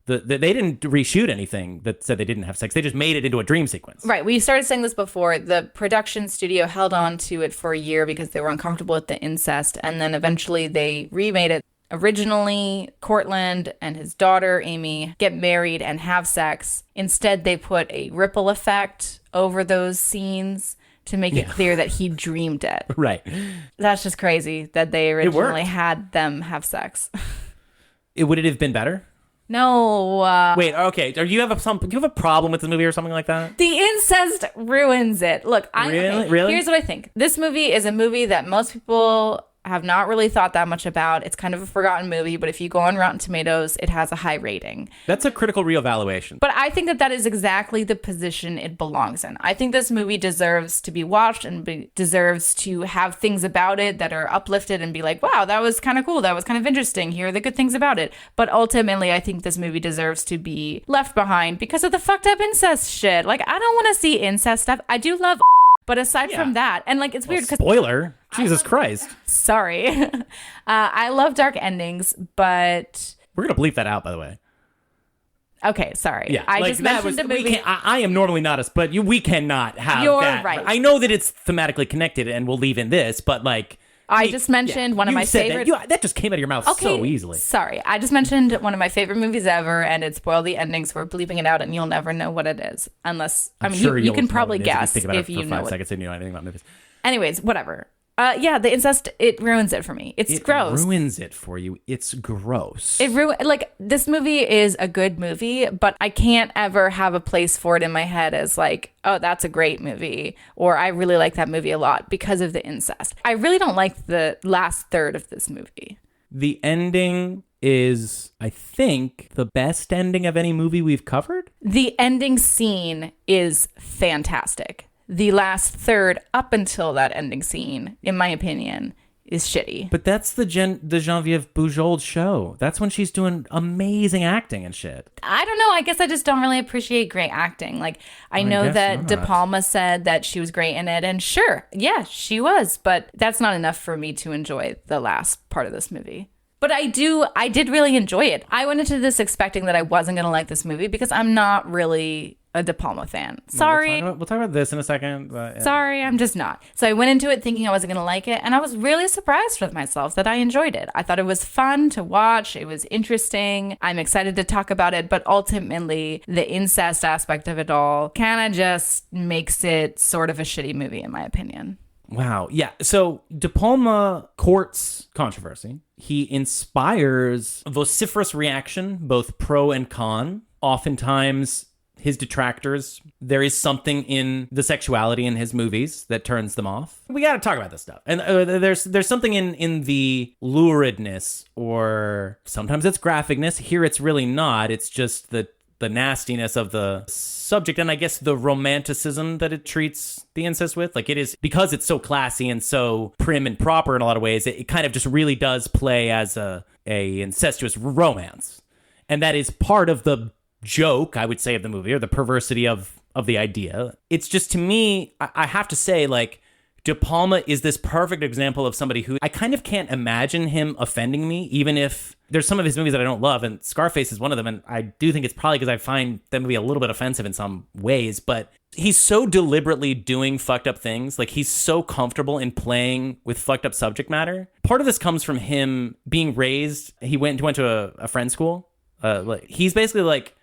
Speaker 1: they didn't reshoot anything that said they didn't have sex. They just made it into a dream sequence.
Speaker 2: Right. We started saying this before. The production studio held on to it for a year because they were uncomfortable with the incest, and then eventually they remade it. Originally, Cortland and his daughter, Amy, get married and have sex. Instead, they put a ripple effect over those scenes to make it clear that he dreamed it.
Speaker 1: Right.
Speaker 2: That's just crazy that they originally had them have sex.
Speaker 1: Would it have been better?
Speaker 2: No.
Speaker 1: Wait, okay. Do you have a problem with the movie or something like that?
Speaker 2: The incest ruins it. Look,
Speaker 1: Really?
Speaker 2: Here's what I think. This movie is a movie that most people have not really thought that much about. It's kind of a forgotten movie, but if you go on Rotten Tomatoes, it has a high rating.
Speaker 1: That's a critical reevaluation.
Speaker 2: But I think that is exactly the position it belongs in. I think this movie deserves to be watched and deserves to have things about it that are uplifted and be like, wow, that was kind of cool. That was kind of interesting. Here are the good things about it. But ultimately, I think this movie deserves to be left behind because of the fucked up incest shit. Like, I don't want to see incest stuff. I do love but aside from that, and like, it's weird because
Speaker 1: spoiler, Jesus Christ.
Speaker 2: Sorry. I love dark endings, but
Speaker 1: we're going to bleep that out, by the way.
Speaker 2: Okay, sorry.
Speaker 1: Yeah,
Speaker 2: I just mentioned the movie.
Speaker 1: I am normally not but we cannot have
Speaker 2: You're
Speaker 1: that.
Speaker 2: right.
Speaker 1: I know that it's thematically connected and we'll leave in this, but like,
Speaker 2: I just mentioned one of my favorite...
Speaker 1: That just came out of your mouth so easily.
Speaker 2: Sorry. I just mentioned one of my favorite movies ever, and it spoiled the endings. We're bleeping it out, and you'll never know what it is. Unless... you can probably guess if you know
Speaker 1: 5 seconds and you know anything about movies.
Speaker 2: Anyways, whatever. Yeah, the incest, it ruins it for me. It's gross.
Speaker 1: It ruins it for you. It's gross.
Speaker 2: This movie is a good movie, but I can't ever have a place for it in my head as like, oh, that's a great movie, or I really like that movie a lot because of the incest. I really don't like the last third of this movie.
Speaker 1: The ending is, I think, the best ending of any movie we've covered.
Speaker 2: The ending scene is fantastic. The last third up until that ending scene, in my opinion, is shitty.
Speaker 1: But that's the Geneviève Bujold show. That's when she's doing amazing acting and shit.
Speaker 2: I don't know. I guess I just don't really appreciate great acting. Like, I know that De Palma said that she was great in it, and sure, yeah, she was. But that's not enough for me to enjoy the last part of this movie. But I did really enjoy it. I went into this expecting that I wasn't going to like this movie because I'm not really a De Palma fan. Sorry.
Speaker 1: We'll talk about this in a second. But yeah.
Speaker 2: Sorry, I'm just not. So I went into it thinking I wasn't going to like it, and I was really surprised with myself that I enjoyed it. I thought it was fun to watch. It was interesting. I'm excited to talk about it, but ultimately, the incest aspect of it all kind of just makes it sort of a shitty movie, in my opinion.
Speaker 1: Wow. Yeah. So De Palma courts controversy. He inspires vociferous reaction, both pro and con. Oftentimes, his detractors, there is something in the sexuality in his movies that turns them off. We got to talk about this stuff. And there's something in the luridness, or sometimes it's graphicness. Here it's really not. It's just the nastiness of the subject, and I guess the romanticism that it treats the incest with. Like, it is, because it's so classy and so prim and proper in a lot of ways, it kind of just really does play as a incestuous romance. And that is part of the joke, I would say, of the movie, or the perversity of the idea. It's just, to me, I have to say, like, De Palma is this perfect example of somebody who I kind of can't imagine him offending me, even if there's some of his movies that I don't love, and Scarface is one of them, and I do think it's probably because I find that movie a little bit offensive in some ways, but he's so deliberately doing fucked up things. Like, he's so comfortable in playing with fucked up subject matter. Part of this comes from him being raised. He went to a friend's school. He's basically like,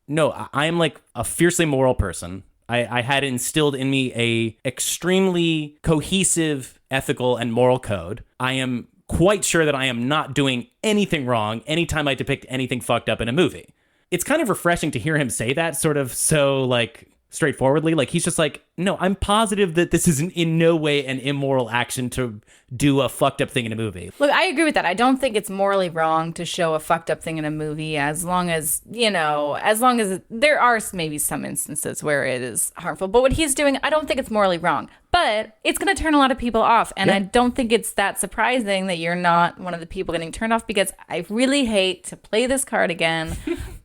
Speaker 1: no, I am like a fiercely moral person. I had instilled in me a extremely cohesive ethical and moral code. I am quite sure that I am not doing anything wrong anytime I depict anything fucked up in a movie. It's kind of refreshing to hear him say that, sort of so straightforwardly. Like, he's just like, no, I'm positive that this is in no way an immoral action to do a fucked up thing in a movie.
Speaker 2: Look, I agree with that. I don't think it's morally wrong to show a fucked up thing in a movie as long as, as long as there are maybe some instances where it is harmful. But what he's doing, I don't think it's morally wrong. But it's going to turn a lot of people off. And I don't think it's that surprising that you're not one of the people getting turned off, because I really hate to play this card again.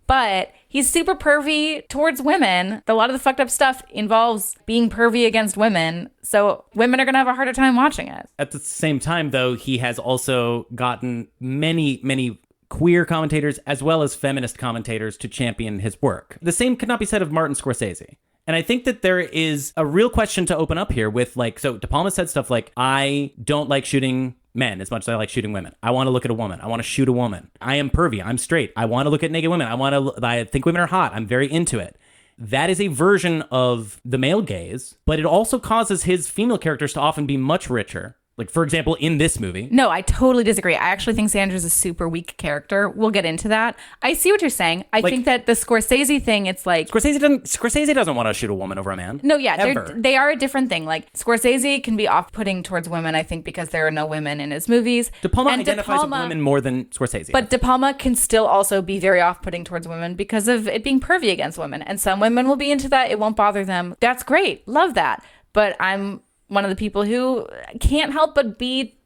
Speaker 2: But he's super pervy towards women. A lot of the fucked up stuff involves being pervy against women. So women are going to have a harder time watching it.
Speaker 1: At the same time, though, he has also gotten many, many queer commentators as well as feminist commentators to champion his work. The same could not be said of Martin Scorsese. And I think that there is a real question to open up here with, like, so De Palma said stuff like, I don't like shooting men as much as I like shooting women. I want to look at a woman. I want to shoot a woman. I am pervy. I'm straight. I want to look at naked women. I think women are hot. I'm very into it. That is a version of the male gaze, but it also causes his female characters to often be much richer. Like, for example, in this movie.
Speaker 2: No, I totally disagree. I actually think Sandra's a super weak character. We'll get into that. I see what you're saying. I think that the Scorsese thing, it's like...
Speaker 1: Scorsese doesn't want to shoot a woman over a man.
Speaker 2: No, yeah, they are a different thing. Like, Scorsese can be off-putting towards women, I think, because there are no women in his movies.
Speaker 1: De Palma identifies with women more than Scorsese.
Speaker 2: But De Palma can still also be very off-putting towards women because of it being pervy against women. And some women will be into that. It won't bother them. That's great. Love that. But I'm one of the people who can't help but be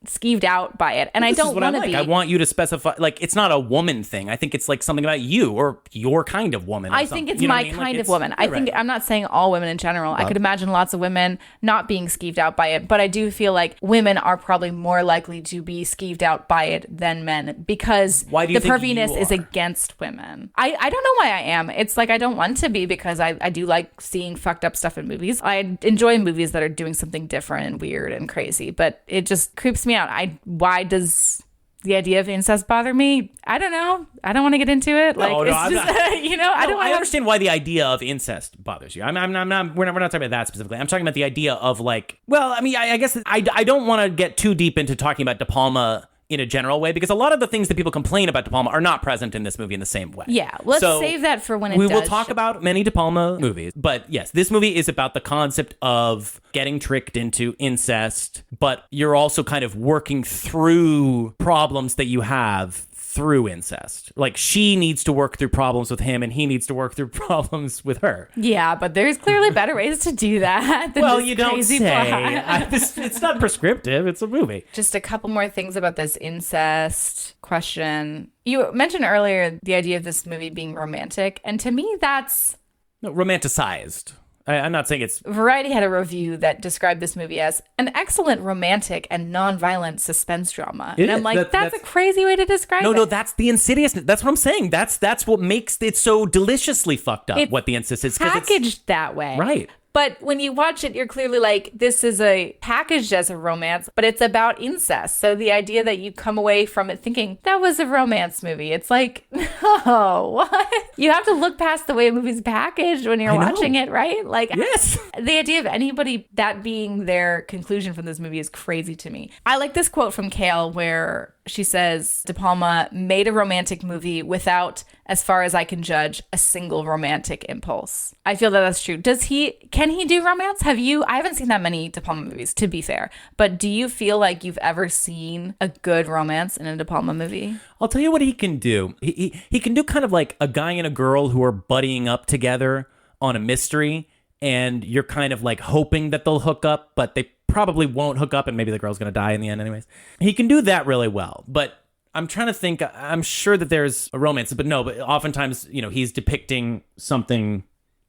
Speaker 2: skeeved out by it. And I don't want to be.
Speaker 1: I want you to specify, like, it's not a woman thing. I think it's like something about you or your kind of woman.
Speaker 2: I think it's my kind of woman. I think I'm not saying all women in general. I could imagine lots of women not being skeeved out by it, but I do feel like women are probably more likely to be skeeved out by it than men, because the perviness is against women. I don't know why I am. It's like I don't want to be, because I do like seeing fucked up stuff in movies. I enjoy movies that are doing something different and weird and crazy, but it just creeps me out. Why does the idea of incest bother me? I don't know. I don't want to get into it. Like,
Speaker 1: I understand why the idea of incest bothers you. We're not talking about that specifically. I'm talking about the idea of, like, well, I mean, I guess I don't want to get too deep into talking about De Palma in a general way, because a lot of the things that people complain about De Palma are not present in this movie in the same way.
Speaker 2: Yeah, let's save that for when
Speaker 1: we will talk about many De Palma movies. But yes, this movie is about the concept of getting tricked into incest, but you're also kind of working through problems that you have through incest. Like, she needs to work through problems with him, and he needs to work through problems with her.
Speaker 2: Yeah, but there's clearly better ways to do that than
Speaker 1: well,
Speaker 2: this
Speaker 1: you don't
Speaker 2: crazy
Speaker 1: say.
Speaker 2: plot.
Speaker 1: It's not prescriptive. It's a movie.
Speaker 2: Just a couple more things about this incest question. You mentioned earlier the idea of this movie being romantic, and to me, that's...
Speaker 1: No, romanticized. I'm not saying it's...
Speaker 2: Variety had a review that described this movie as an excellent romantic and non-violent suspense drama. And I'm like, that's a crazy way to describe it.
Speaker 1: No, that's the insidiousness. That's what I'm saying. That's what makes it so deliciously fucked up, what the incest is.
Speaker 2: Packaged that way.
Speaker 1: Right.
Speaker 2: But when you watch it, you're clearly like, this is packaged as a romance, but it's about incest. So the idea that you come away from it thinking, that was a romance movie. It's like, no, what? You have to look past the way a movie's packaged when you're watching it, right? Like,
Speaker 1: yes.
Speaker 2: The idea of anybody, that being their conclusion from this movie is crazy to me. I like this quote from Kale where she says, De Palma made a romantic movie without, as far as I can judge, a single romantic impulse. I feel that that's true. Can he do romance? I haven't seen that many De Palma movies, to be fair, but do you feel like you've ever seen a good romance in a De Palma movie?
Speaker 1: I'll tell you what he can do. He can do kind of like a guy and a girl who are buddying up together on a mystery, and you're kind of like hoping that they'll hook up, but they probably won't hook up, and maybe the girl's going to die in the end anyways. He can do that really well, but I'm trying to think. I'm sure that there's a romance, but oftentimes, he's depicting something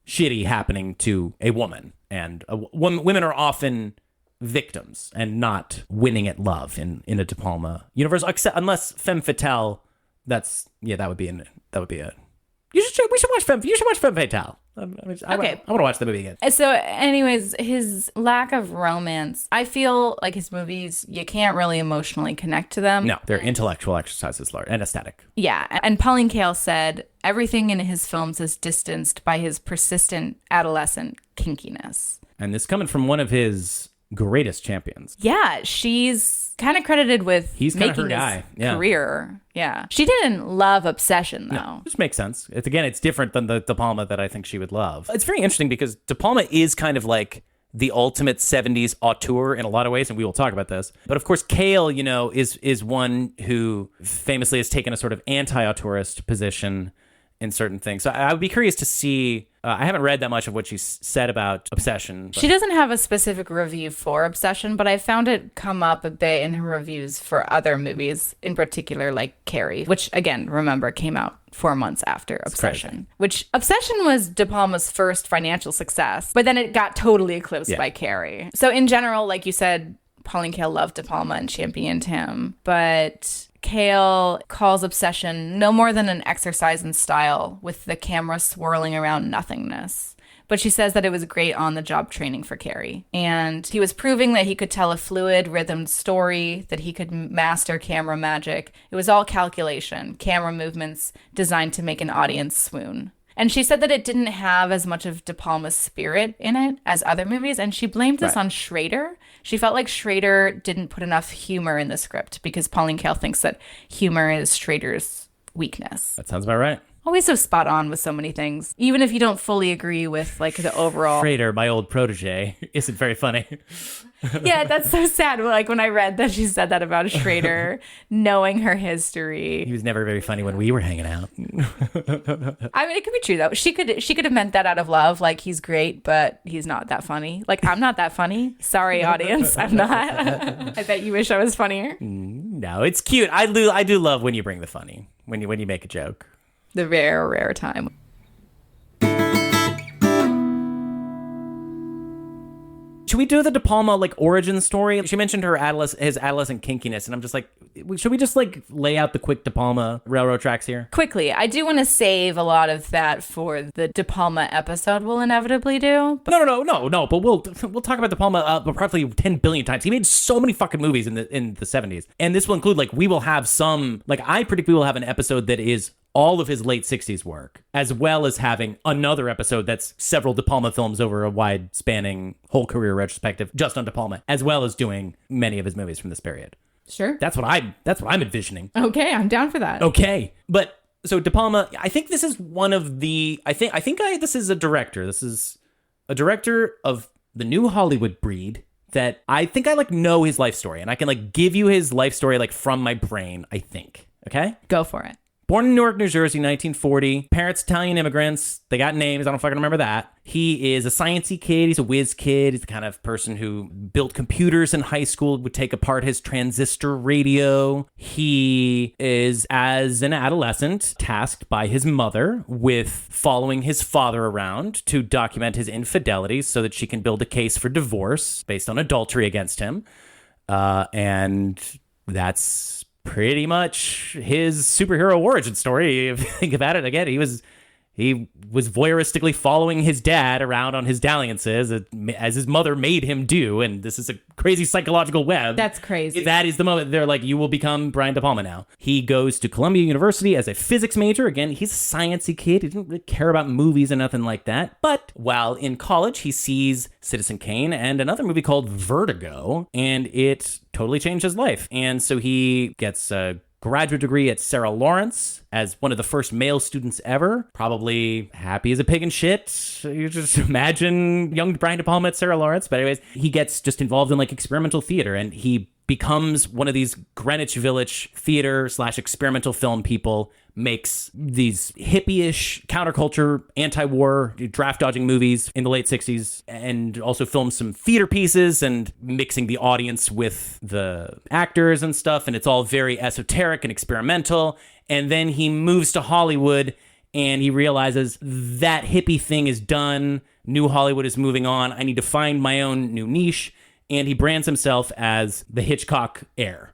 Speaker 1: shitty happening to a woman, and women are often victims and not winning at love in a De Palma universe, unless femme fatale. That would be a. We should watch Femme Fatale. Okay. I want to watch the movie again.
Speaker 2: So anyways, his lack of romance, I feel like his movies, you can't really emotionally connect to them.
Speaker 1: No, they're intellectual exercises and aesthetic.
Speaker 2: Yeah. And Pauline Kael said, everything in his films is distanced by his persistent adolescent kinkiness.
Speaker 1: And this coming from one of his greatest champions.
Speaker 2: Yeah, she's kind of credited with
Speaker 1: He's kind of her
Speaker 2: making
Speaker 1: guy.
Speaker 2: his career. Yeah. She didn't love Obsession, though.
Speaker 1: No, which makes sense. It's different than the De Palma that I think she would love. It's very interesting because De Palma is kind of like the ultimate 70s auteur in a lot of ways, and we will talk about this. But of course, Cale, is one who famously has taken a sort of anti-auteurist position in certain things. So I would be curious to see. I haven't read that much of what she said about Obsession.
Speaker 2: She doesn't have a specific review for Obsession, but I found it come up a bit in her reviews for other movies, in particular like Carrie, which again, remember, came out 4 months after Obsession. Which Obsession was De Palma's first financial success, but then it got totally eclipsed by Carrie. So in general, like you said, Pauline Kael loved De Palma and championed him, but Kael calls Obsession no more than an exercise in style with the camera swirling around nothingness. But she says that it was great on-the-job training for Carrie. And he was proving that he could tell a fluid, rhythmed story, that he could master camera magic. It was all calculation, camera movements designed to make an audience swoon. And she said that it didn't have as much of De Palma's spirit in it as other movies, and she blamed this on Schrader. She felt like Schrader didn't put enough humor in the script because Pauline Kael thinks that humor is Schrader's weakness.
Speaker 1: That sounds about right.
Speaker 2: Always so spot on with so many things, even if you don't fully agree with like the overall.
Speaker 1: Schrader, my old protege, isn't very funny.
Speaker 2: Yeah, that's so sad. Like when I read that she said that about Schrader, knowing her history.
Speaker 1: He was never very funny when we were hanging out.
Speaker 2: I mean, it could be true though. She could have meant that out of love. Like he's great, but he's not that funny. Like I'm not that funny. Sorry, audience, I'm not. I bet you wish I was funnier.
Speaker 1: No, it's cute. I do love when you bring the funny when you make a joke.
Speaker 2: The rare time.
Speaker 1: Should we do the De Palma like origin story? She mentioned his adolescent kinkiness, and I'm just like, should we just like lay out the quick De Palma railroad tracks here?
Speaker 2: Quickly, I do want to save a lot of that for the De Palma episode we'll inevitably do.
Speaker 1: No. But we'll talk about De Palma probably 10 billion times. He made so many fucking movies in the 70s, and this will include like we will have some like I predict we will have an episode that is all of his late 60s work, as well as having another episode that's several De Palma films over a wide spanning whole career retrospective just on De Palma, as well as doing many of his movies from this period.
Speaker 2: Sure.
Speaker 1: That's what I'm envisioning.
Speaker 2: Okay, I'm down for that.
Speaker 1: Okay. But so De Palma, I think this is one of the this is a director. This is a director of the new Hollywood breed that I think I like know his life story, and I can like give you his life story like from my brain, I think. Okay?
Speaker 2: Go for it.
Speaker 1: Born in Newark, New Jersey, 1940. Parents, Italian immigrants. They got names. I don't fucking remember that. He is a sciencey kid. He's a whiz kid. He's the kind of person who built computers in high school, would take apart his transistor radio. He is, as an adolescent, tasked by his mother with following his father around to document his infidelities so that she can build a case for divorce based on adultery against him. And that's pretty much his superhero origin story. If you think about it, again, he was voyeuristically following his dad around on his dalliances as his mother made him do, and this is a crazy psychological web.
Speaker 2: That's crazy.
Speaker 1: That is the moment they're like, you will become Brian De Palma now. He goes to Columbia University as a physics major. Again, he's a sciencey kid. He didn't really care about movies and nothing like that. But while in college, he sees Citizen Kane and another movie called Vertigo, and it totally changed his life. And so he gets a graduate degree at Sarah Lawrence as one of the first male students ever. Probably happy as a pig in shit. You just imagine young Brian De Palma at Sarah Lawrence. But anyways, he gets just involved in like experimental theater, and he becomes one of these Greenwich Village theater / experimental film people, makes these hippie-ish counterculture, anti-war, draft-dodging movies in the late 60s, and also films some theater pieces and mixing the audience with the actors and stuff, and it's all very esoteric and experimental. And then he moves to Hollywood, and he realizes that hippie thing is done. New Hollywood is moving on. I need to find my own new niche. And he brands himself as the Hitchcock heir.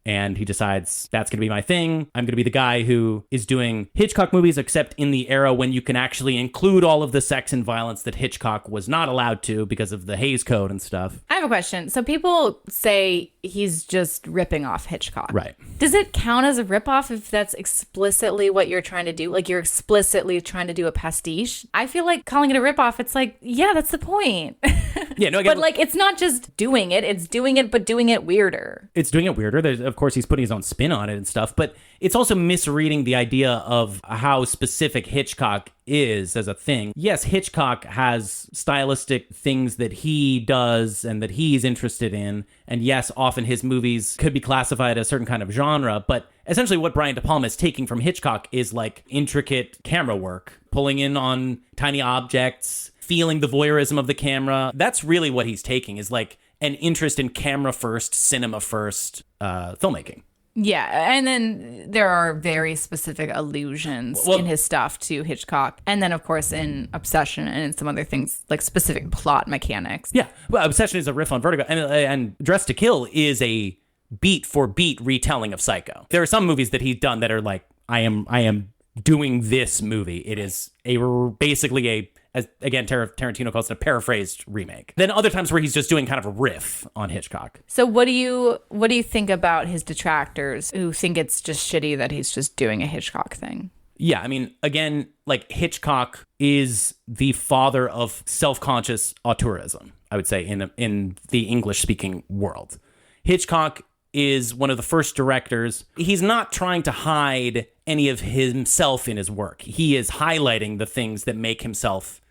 Speaker 1: And he decides that's going to be my thing. I'm going to be the guy who is doing Hitchcock movies, except in the era when you can actually include all of the sex and violence that Hitchcock was not allowed to because of the Hays Code and stuff.
Speaker 2: I have a question. So people say he's just ripping off Hitchcock.
Speaker 1: Right.
Speaker 2: Does it count as a ripoff if that's explicitly what you're trying to do? Like you're explicitly trying to do a pastiche? I feel like calling it a ripoff, it's like, yeah, that's the point.
Speaker 1: Yeah, no, again,
Speaker 2: but like it's not just doing it, it's doing it, but doing it weirder.
Speaker 1: It's doing it weirder. Of course, he's putting his own spin on it and stuff, but it's also misreading the idea of how specific Hitchcock is as a thing. Yes, Hitchcock has stylistic things that he does and that he's interested in. And yes, often his movies could be classified as a certain kind of genre, but essentially what Brian De Palma is taking from Hitchcock is like intricate camera work, pulling in on tiny objects, feeling the voyeurism of the camera. That's really what he's taking, is like an interest in camera first, cinema first filmmaking.
Speaker 2: Yeah, and then there are very specific allusions in his stuff to Hitchcock. And then, of course, in Obsession and in some other things, like specific plot mechanics.
Speaker 1: Yeah, well, Obsession is a riff on Vertigo, and Dress to Kill is a beat-for-beat retelling of Psycho. There are some movies that he's done that are like, I am doing this movie. It is basically a, as again, Tarantino calls it, a paraphrased remake. Then other times where he's just doing kind of a riff on Hitchcock.
Speaker 2: So what do you think about his detractors who think it's just shitty that he's just doing a Hitchcock thing?
Speaker 1: Yeah, I mean, again, like Hitchcock is the father of self-conscious auteurism, I would say, in the English-speaking world. Hitchcock is one of the first directors. He's not trying to hide any of himself in his work. He is highlighting the things that make himself.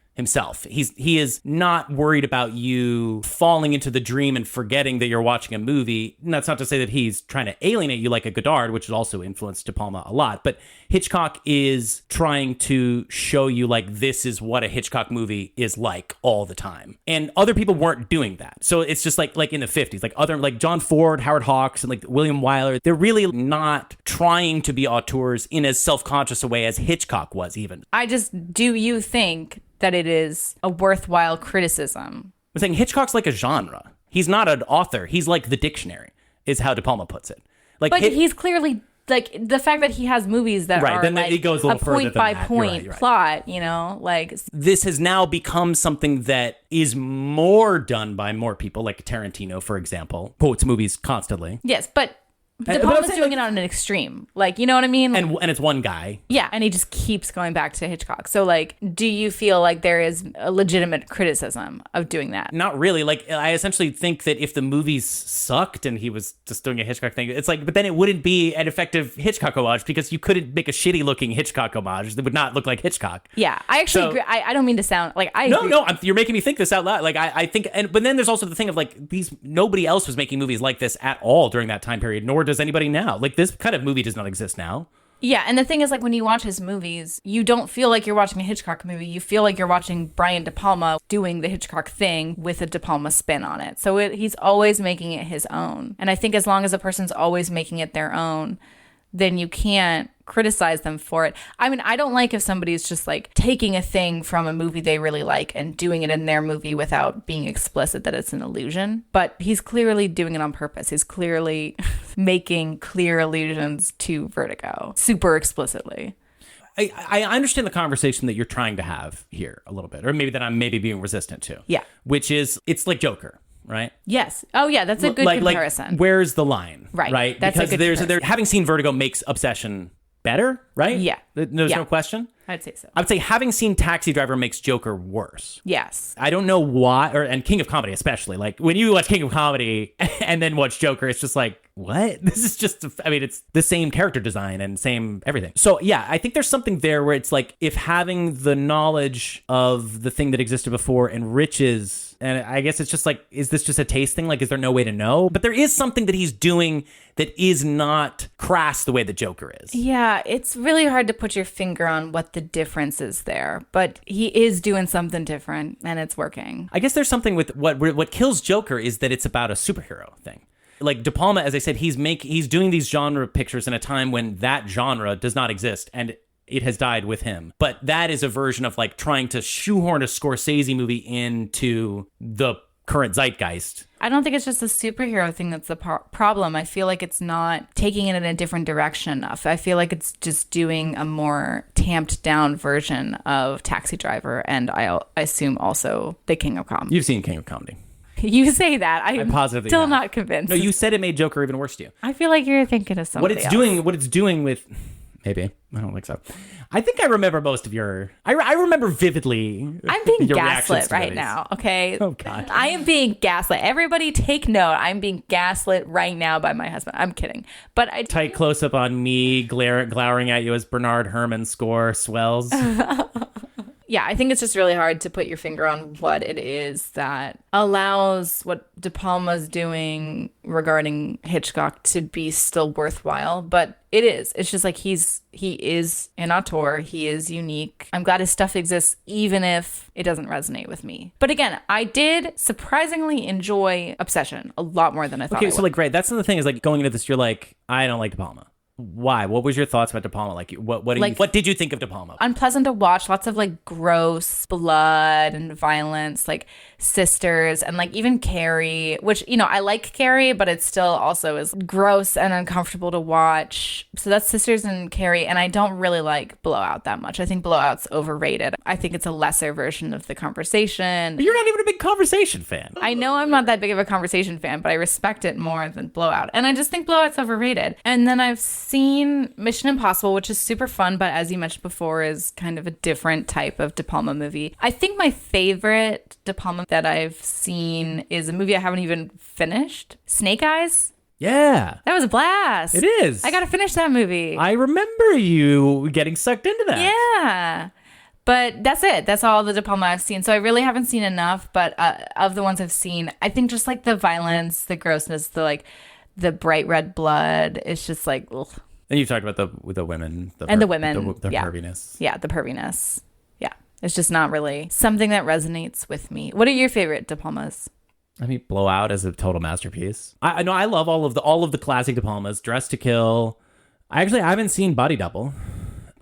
Speaker 1: He is not worried about you falling into the dream and forgetting that you're watching a movie. And that's not to say that he's trying to alienate you like a Godard, which has also influenced De Palma a lot. But Hitchcock is trying to show you like this is what a Hitchcock movie is like all the time. And other people weren't doing that. So it's just like in the 50s, like John Ford, Howard Hawks, and like William Wyler, they're really not trying to be auteurs in as self-conscious a way as Hitchcock was even.
Speaker 2: Do you think that it is a worthwhile criticism?
Speaker 1: I'm saying Hitchcock's like a genre. He's not an author. He's like the dictionary, is how De Palma puts it. Like,
Speaker 2: but he's clearly like the fact that he has movies that are
Speaker 1: then
Speaker 2: like
Speaker 1: it goes a little further
Speaker 2: point
Speaker 1: than
Speaker 2: by
Speaker 1: that.
Speaker 2: point
Speaker 1: You're right.
Speaker 2: plot, you know, like
Speaker 1: this has now become something that is more done by more people, like Tarantino, for example, quotes movies constantly.
Speaker 2: Yes, but De Palma's doing it on an extreme. Like, you know what I mean?
Speaker 1: And it's one guy.
Speaker 2: Yeah, and he just keeps going back to Hitchcock. So, like, do you feel like there is a legitimate criticism of doing that?
Speaker 1: Not really. Like, I essentially think that if the movies sucked and he was just doing a Hitchcock thing, it's like, but then it wouldn't be an effective Hitchcock homage because you couldn't make a shitty looking Hitchcock homage that would not look like Hitchcock.
Speaker 2: Yeah, I actually agree. I don't mean to sound like I agree.
Speaker 1: No, you're making me think this out loud. Like, I think, but then there's also the thing of like, nobody else was making movies like this at all during that time period, nor does anybody now. Like, this kind of movie does not exist now.
Speaker 2: Yeah, and the thing is, like, when you watch his movies, you don't feel like you're watching a Hitchcock movie. You feel like you're watching Brian De Palma doing the Hitchcock thing with a De Palma spin on it. So he's always making it his own. And I think as long as a person's always making it their own, then you can't criticize them for it. I mean, I don't like if somebody's just like taking a thing from a movie they really like and doing it in their movie without being explicit that it's an illusion. But he's clearly doing it on purpose. He's clearly making clear allusions to Vertigo super explicitly.
Speaker 1: I understand the conversation that you're trying to have here a little bit, or maybe that I'm being resistant to.
Speaker 2: Yeah.
Speaker 1: Which is, it's like Joker. Right?
Speaker 2: Yes. Oh, yeah. That's a good comparison.
Speaker 1: Like, where's the line?
Speaker 2: Right.
Speaker 1: That's because having seen Vertigo makes Obsession better, right?
Speaker 2: Yeah.
Speaker 1: There's no question.
Speaker 2: I'd say so.
Speaker 1: I would say having seen Taxi Driver makes Joker worse.
Speaker 2: Yes.
Speaker 1: I don't know why, and King of Comedy especially. Like, when you watch King of Comedy and then watch Joker, it's just like, what? This is just, it's the same character design and same everything. So, yeah, I think there's something there where it's like, if having the knowledge of the thing that existed before enriches, and I guess it's just like, is this just a taste thing? Like, is there no way to know? But there is something that he's doing that is not crass the way the Joker is.
Speaker 2: Yeah, it's really hard to put your finger on what the difference is there, but he is doing something different and it's working.
Speaker 1: I guess there's something with what kills Joker is that it's about a superhero thing. Like De Palma, as I said, he's doing these genre pictures in a time when that genre does not exist and it has died with him. But that is a version of like trying to shoehorn a Scorsese movie into the current zeitgeist.
Speaker 2: I don't think it's just a superhero thing that's the problem. I feel like it's not taking it in a different direction enough. I feel like it's just doing a more tamped down version of Taxi Driver, and I assume also The King of Comedy.
Speaker 1: You've seen King of Comedy.
Speaker 2: You say that. I'm
Speaker 1: positively
Speaker 2: still
Speaker 1: have.
Speaker 2: not convinced.
Speaker 1: No, you said it made Joker even worse to you.
Speaker 2: I feel like you're thinking of something
Speaker 1: What it's doing with... Maybe. I don't think so. I think I remember most of your... I remember vividly.
Speaker 2: I'm being
Speaker 1: your
Speaker 2: gaslit right
Speaker 1: movies.
Speaker 2: now, okay?
Speaker 1: Oh, God.
Speaker 2: I am being gaslit. Everybody take note. I'm being gaslit right now by my husband. I'm kidding. But
Speaker 1: Tight close-up on me glowering at you as Bernard Herrmann's score swells.
Speaker 2: Yeah, I think it's just really hard to put your finger on what it is that allows what De Palma's doing regarding Hitchcock to be still worthwhile. But it is. It's just like he is an auteur. He is unique. I'm glad his stuff exists, even if it doesn't resonate with me. But again, I did surprisingly enjoy Obsession a lot more than I thought.
Speaker 1: Okay, so like, right, that's the thing is like going into this, you're like, I don't like De Palma. Why? What was your thoughts about De Palma? Like, what did you think of De Palma?
Speaker 2: Unpleasant to watch. Lots of like gross blood and violence, like Sisters and like even Carrie, which, you know, I like Carrie, but it still also is gross and uncomfortable to watch. So that's Sisters and Carrie. And I don't really like Blowout that much. I think Blowout's overrated. I think it's a lesser version of The Conversation.
Speaker 1: But you're not even a big Conversation fan.
Speaker 2: I know I'm not that big of a Conversation fan, but I respect it more than Blowout. And I just think Blowout's overrated. And then I've seen Mission Impossible, which is super fun, but as you mentioned before, is kind of a different type of De Palma movie. I think my favorite De Palma that I've seen is a movie I haven't even finished, Snake Eyes.
Speaker 1: Yeah.
Speaker 2: That was a blast.
Speaker 1: It is.
Speaker 2: I gotta finish that movie.
Speaker 1: I remember you getting sucked into that.
Speaker 2: Yeah. But that's it. That's all the De Palma I've seen. So I really haven't seen enough, but of the ones I've seen, I think just like the violence, the grossness, the bright red blood, it's just like, ugh.
Speaker 1: And you talked about the women.
Speaker 2: The
Speaker 1: yeah.
Speaker 2: perviness. Yeah, the perviness. Yeah. It's just not really something that resonates with me. What are your favorite De Palmas?
Speaker 1: I mean, Blowout is a total masterpiece. I know I love all of the classic De Palmas. Dressed to Kill. I haven't seen Body Double.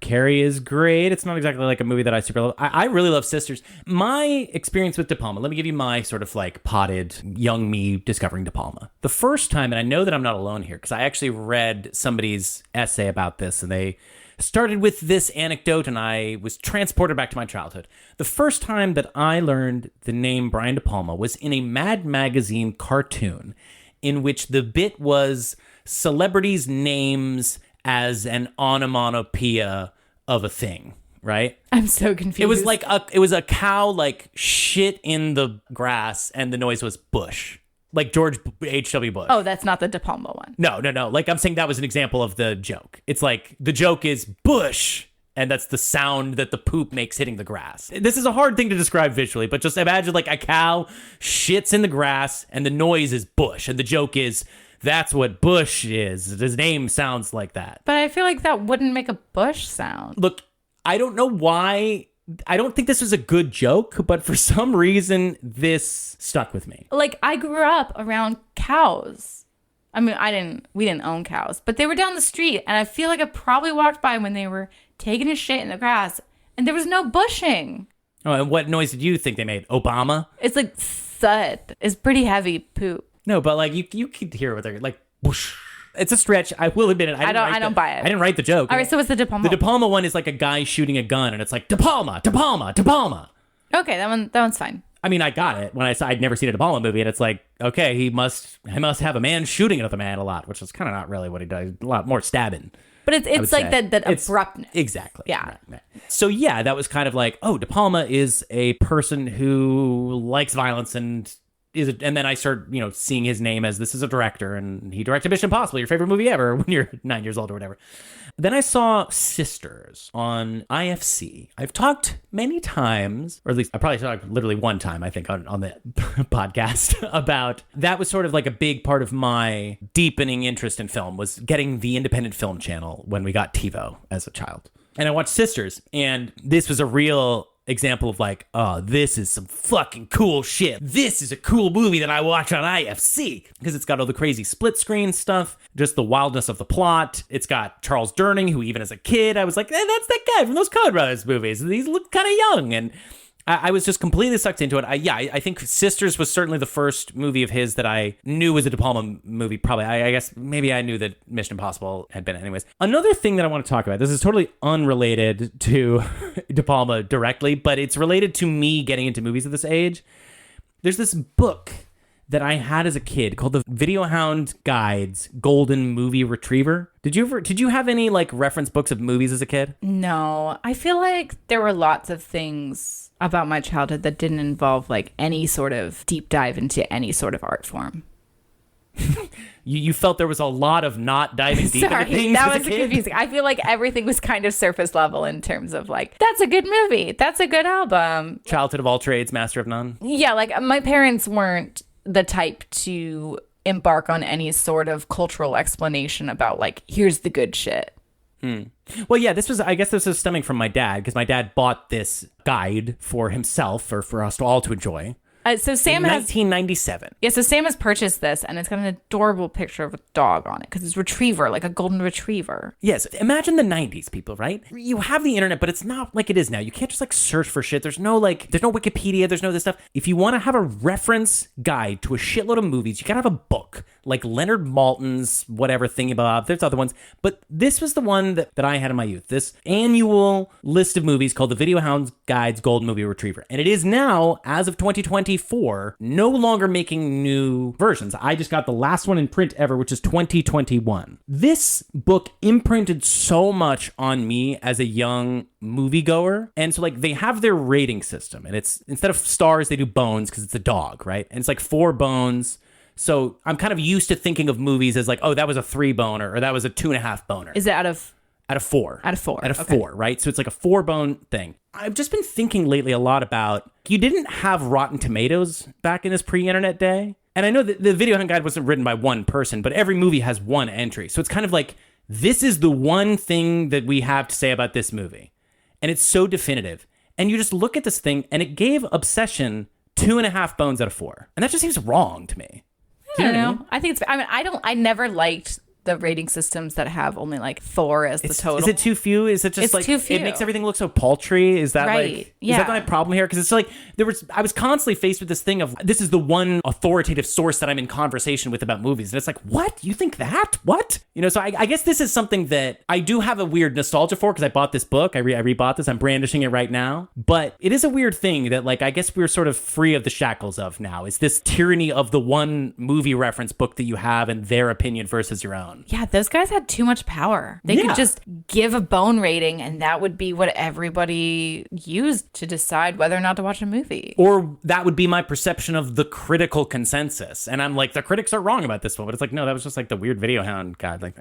Speaker 1: Carrie is great. It's not exactly like a movie that I super love. I really love Sisters. My experience with De Palma, let me give you my sort of like potted young me discovering De Palma. The first time, and I know that I'm not alone here because I actually read somebody's essay about this and they started with this anecdote and I was transported back to my childhood. The first time that I learned the name Brian De Palma was in a Mad Magazine cartoon in which the bit was celebrities' names as an onomatopoeia of a thing, right?
Speaker 2: I'm so confused.
Speaker 1: It was a cow like shit in the grass and the noise was Bush. Like George H.W. Bush.
Speaker 2: Oh, that's not the De Palma one.
Speaker 1: No. Like I'm saying that was an example of the joke. It's like the joke is Bush and that's the sound that the poop makes hitting the grass. This is a hard thing to describe visually, but just imagine like a cow shits in the grass and the noise is Bush and the joke is that's what Bush is. His name sounds like that.
Speaker 2: But I feel like that wouldn't make a Bush sound.
Speaker 1: Look, I don't know why. I don't think this was a good joke, but for some reason, this stuck with me.
Speaker 2: Like, I grew up around cows. I mean, we didn't own cows, but they were down the street, and I feel like I probably walked by when they were taking a shit in the grass, and there was no bushing.
Speaker 1: Oh, and what noise did you think they made? Obama?
Speaker 2: It's like thud. It's pretty heavy poop.
Speaker 1: No, but like you could hear what they're like. Whoosh. It's a stretch. I will admit it.
Speaker 2: I don't buy it.
Speaker 1: I didn't write the joke.
Speaker 2: All right, so what's the De Palma?
Speaker 1: The De Palma one is like a guy shooting a gun, and it's like De Palma, De Palma, De Palma.
Speaker 2: Okay, that one's fine.
Speaker 1: I mean, I got it when I saw I'd never seen a De Palma movie, and it's like, okay, he must have a man shooting another man a lot, which is kind of not really what he does. A lot more stabbing.
Speaker 2: But it's like that abruptness.
Speaker 1: Exactly.
Speaker 2: Yeah.
Speaker 1: Right. So yeah, that was kind of like, oh, De Palma is a person who likes violence and then I started, seeing his name as this is a director, and he directed Mission Impossible, your favorite movie ever, when you're 9 years old or whatever. Then I saw Sisters on IFC. I've talked many times, or at least I probably talked literally one time, I think, on the podcast about that was sort of like a big part of my deepening interest in film was getting the independent film channel when we got TiVo as a child. And I watched Sisters, and this was a real example of like, oh, this is some fucking cool shit. This is a cool movie that I watch on IFC because it's got all the crazy split screen stuff, just the wildness of the plot. It's got Charles Durning, who even as a kid, I was like, that's that guy from those Coen Brothers movies. These look kind of young. And I was just completely sucked into it. I think Sisters was certainly the first movie of his that I knew was a De Palma movie. Probably, I guess maybe I knew that Mission Impossible had been. Anyways, another thing that I want to talk about, this is totally unrelated to De Palma directly, but it's related to me getting into movies at this age. There's this book that I had as a kid called the Video Hound Guide's Golden Movie Retriever. Did you have any like reference books of movies as a kid?
Speaker 2: No, I feel like there were lots of things about my childhood that didn't involve like any sort of deep dive into any sort of art form.
Speaker 1: You felt there was a lot of not diving deep into things
Speaker 2: that
Speaker 1: as
Speaker 2: was
Speaker 1: a kid?
Speaker 2: confusing. I feel like everything was kind of surface level in terms of like, that's a good movie, that's a good album.
Speaker 1: Childhood of all trades, master of none.
Speaker 2: Yeah, like my parents weren't the type to embark on any sort of cultural explanation about like, here's the good shit.
Speaker 1: Well, yeah, I guess this was stemming from my dad, because my dad bought this guide for himself or for us all to enjoy.
Speaker 2: So Sam
Speaker 1: in
Speaker 2: has
Speaker 1: 1997.
Speaker 2: Yeah, so Sam has purchased this, and it's got an adorable picture of a dog on it because it's retriever, like a golden retriever.
Speaker 1: Yes, imagine the 90s, people, right? You have the internet, but it's not like it is now. You can't just like search for shit. There's no Wikipedia. There's no this stuff. If you want to have a reference guide to a shitload of movies, you gotta have a book like Leonard Maltin's whatever thingy. There's other ones, but this was the one that I had in my youth. This annual list of movies called the Video Hound Guide's Golden Movie Retriever, and it is now, as of 2024, no longer making new versions. I just got the last one in print ever, which is 2021. This book imprinted so much on me as a young moviegoer. And so like they have their rating system, and it's instead of stars, they do bones because it's a dog, right? And it's like 4 bones. So I'm kind of used to thinking of movies as like, oh, that was a 3 boner or that was a 2.5 boner.
Speaker 2: Is it out of
Speaker 1: 4?
Speaker 2: Out of 4.
Speaker 1: Out of 4, right? So it's like a 4 bone thing. I've just been thinking lately a lot about, you didn't have Rotten Tomatoes back in this pre-internet day. And I know that the Video Hunt Guide wasn't written by one person, but every movie has one entry. So it's kind of like, this is the one thing that we have to say about this movie. And it's so definitive. And you just look at this thing, and it gave Obsession 2.5 bones out of 4. And that just seems wrong to me.
Speaker 2: I don't know. I never liked the rating systems that have only like 4 as the total.
Speaker 1: Is it too few? Is it just
Speaker 2: it's
Speaker 1: like
Speaker 2: too few.
Speaker 1: It makes everything look so paltry? Is that
Speaker 2: right.
Speaker 1: like
Speaker 2: yeah.
Speaker 1: Is that my problem here? Because it's like I was constantly faced with this thing of, this is the one authoritative source that I'm in conversation with about movies, and it's like, what? You think that? What? So I guess this is something that I do have a weird nostalgia for, because I bought this book. I rebought this. I'm brandishing it right now, but it is a weird thing that like I guess we're sort of free of the shackles of now. Is this tyranny of the one movie reference book that you have and their opinion versus your own?
Speaker 2: Yeah, those guys had too much power. They could just give a bone rating, and that would be what everybody used to decide whether or not to watch a movie.
Speaker 1: Or that would be my perception of the critical consensus. And I'm like, the critics are wrong about this one. But it's like, no, that was just like the weird Video Hound guide. Like,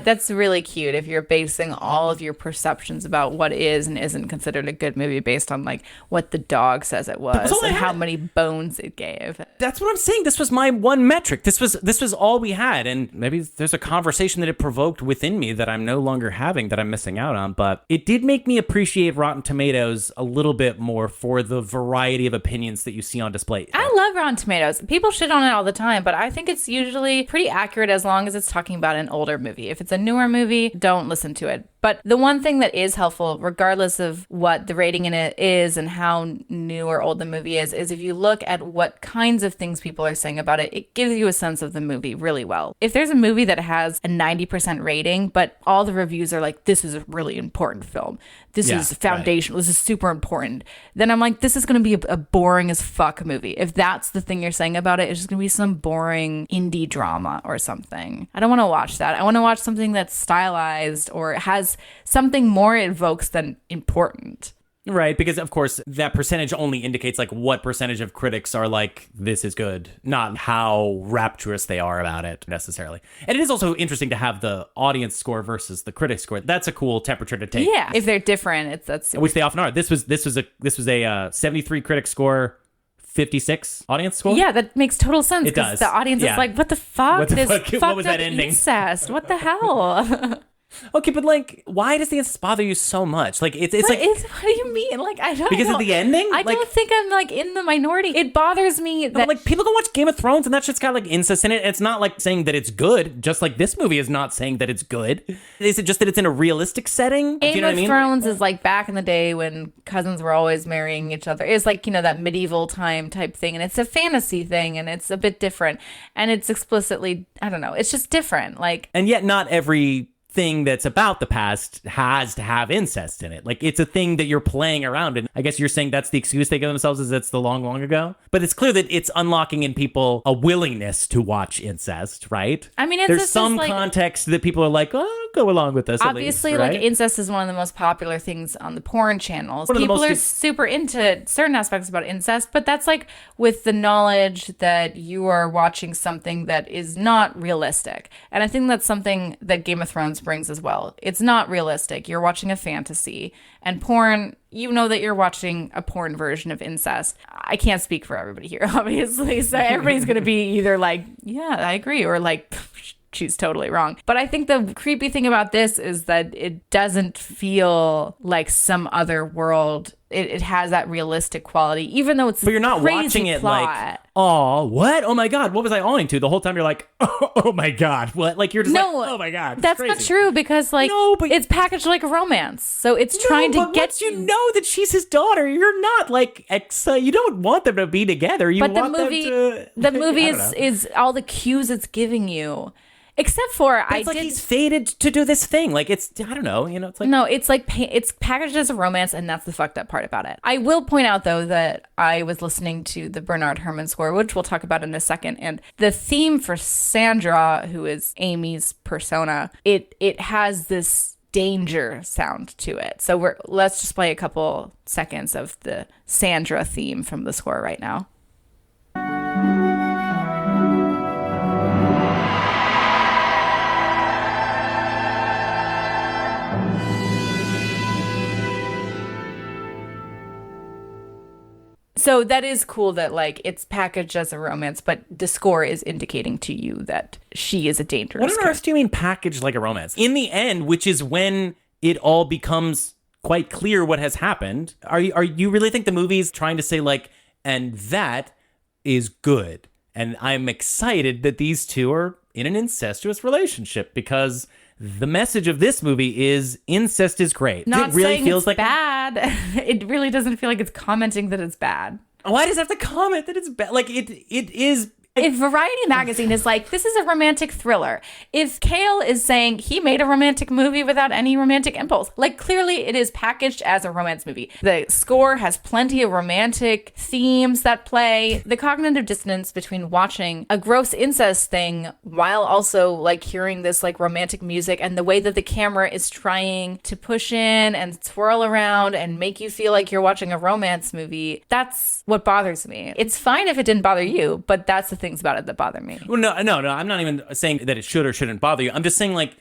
Speaker 2: that's really cute if you're basing all of your perceptions about what is and isn't considered a good movie based on like what the dog says it was and how many bones it gave.
Speaker 1: That's what I'm saying. This was my one metric. This was all we had. And maybe there's a conversation that it provoked within me that I'm no longer having, that I'm missing out on. But it did make me appreciate Rotten Tomatoes a little bit more for the variety of opinions that you see on display.
Speaker 2: I love Rotten Tomatoes. People shit on it all the time, but I think it's usually pretty accurate as long as it's talking about an older movie. If it's a newer movie, don't listen to it. But the one thing that is helpful, regardless of what the rating in it is and how new or old the movie is if you look at what kinds of things people are saying about it, it gives you a sense of the movie really well. If there's a movie that has a 90% rating, but all the reviews are like, this is a really important film, this is foundational, this is super important, then I'm like, this is going to be a boring as fuck movie. If that's the thing you're saying about it, it's just going to be some boring indie drama or something. I don't want to watch that. I want to watch something that's stylized or has something more it evokes than important.
Speaker 1: Right, because of course that percentage only indicates like what percentage of critics are like, this is good, not how rapturous they are about it necessarily. And it is also interesting to have the audience score versus the critic score. That's a cool temperature to take.
Speaker 2: Yeah, if they're different, that's
Speaker 1: which they often are. This was a 73 critic score, 56 audience score.
Speaker 2: Yeah, that makes total sense.
Speaker 1: It does.
Speaker 2: The audience is like, what the fuck?
Speaker 1: What was that ending?
Speaker 2: Incest. What the hell?
Speaker 1: Okay, but like, why does the incest bother you so much? Like, it's like,
Speaker 2: What do you mean? Like, I don't
Speaker 1: because
Speaker 2: know.
Speaker 1: of the ending?
Speaker 2: I
Speaker 1: Like,
Speaker 2: don't think I'm like in the minority. It bothers me that
Speaker 1: like, people go watch Game of Thrones and that shit's got like incest in it. It's not like saying that it's good, just like this movie is not saying that it's good. Is it just that it's in a realistic setting? Do you
Speaker 2: Game
Speaker 1: know
Speaker 2: of
Speaker 1: what I mean?
Speaker 2: Thrones is like back in the day when cousins were always marrying each other. It's like, that medieval time type thing. And it's a fantasy thing and it's a bit different. And it's explicitly, I don't know, it's just different. Like,
Speaker 1: And yet not every thing that's about the past has to have incest in it. Like, it's a thing that you're playing around in. I guess you're saying that's the excuse they give themselves, is it's the long ago. But it's clear that it's unlocking in people a willingness to watch incest, right?
Speaker 2: I mean,
Speaker 1: there's some context that people are like, oh, I'll go along with this.
Speaker 2: Obviously,
Speaker 1: at least, right?
Speaker 2: like, incest is one of the most popular things on the porn channels.
Speaker 1: One of the
Speaker 2: People
Speaker 1: most
Speaker 2: are super into certain aspects about incest, but that's like with the knowledge that you are watching something that is not realistic. And I think that's something that Game of Thrones brings as well. It's not realistic. You're watching a fantasy, and porn, you know that you're watching a porn version of incest. I can't speak for everybody here, obviously. So everybody's going to be either like, yeah, I agree, or like, she's totally wrong. But I think the creepy thing about this is that it doesn't feel like some other world. It has that realistic quality, even though it's
Speaker 1: But you're not watching it like, oh, what? Oh my God, what was I owing to? The whole time you're like, oh my God, what? Like, you're just like, oh my God.
Speaker 2: That's
Speaker 1: crazy.
Speaker 2: not true, because like,
Speaker 1: No, but
Speaker 2: it's packaged like a romance. So it's trying to get
Speaker 1: once you know that she's his daughter, you're not like, you don't want them to be together. You
Speaker 2: but
Speaker 1: want
Speaker 2: the movie,
Speaker 1: them to...
Speaker 2: the movie is all the cues it's giving you. Except for
Speaker 1: he's fated to do this thing. Like, it's, I don't know, it's like...
Speaker 2: No, it's like it's packaged as a romance, and that's the fucked up part about it. I will point out, though, that I was listening to the Bernard Herrmann score, which we'll talk about in a second, and the theme for Sandra, who is Amy's persona, it has this danger sound to it. So let's just play a couple seconds of the Sandra theme from the score right now. So that is cool that like it's packaged as a romance, but the score is indicating to you that she is a dangerous
Speaker 1: What on earth do you mean packaged like a romance? In the end, which is when it all becomes quite clear what has happened, are you really think the movie's trying to say like, and that is good? And I'm excited that these two are in an incestuous relationship, because the message of this movie is incest is great.
Speaker 2: Not
Speaker 1: it really
Speaker 2: saying
Speaker 1: feels
Speaker 2: it's
Speaker 1: like
Speaker 2: bad. It really doesn't feel like it's commenting that it's bad.
Speaker 1: Why does it have to comment that it's bad? Like, it is...
Speaker 2: If Variety Magazine is like, this is a romantic thriller. If Kale is saying he made a romantic movie without any romantic impulse, like clearly it is packaged as a romance movie. The score has plenty of romantic themes that play. The cognitive dissonance between watching a gross incest thing while also like hearing this like romantic music, and the way that the camera is trying to push in and swirl around and make you feel like you're watching a romance movie. That's what bothers me. It's fine if it didn't bother you, but that's the things about it that bother me.
Speaker 1: Well, no. I'm not even saying that it should or shouldn't bother you. I'm just saying like,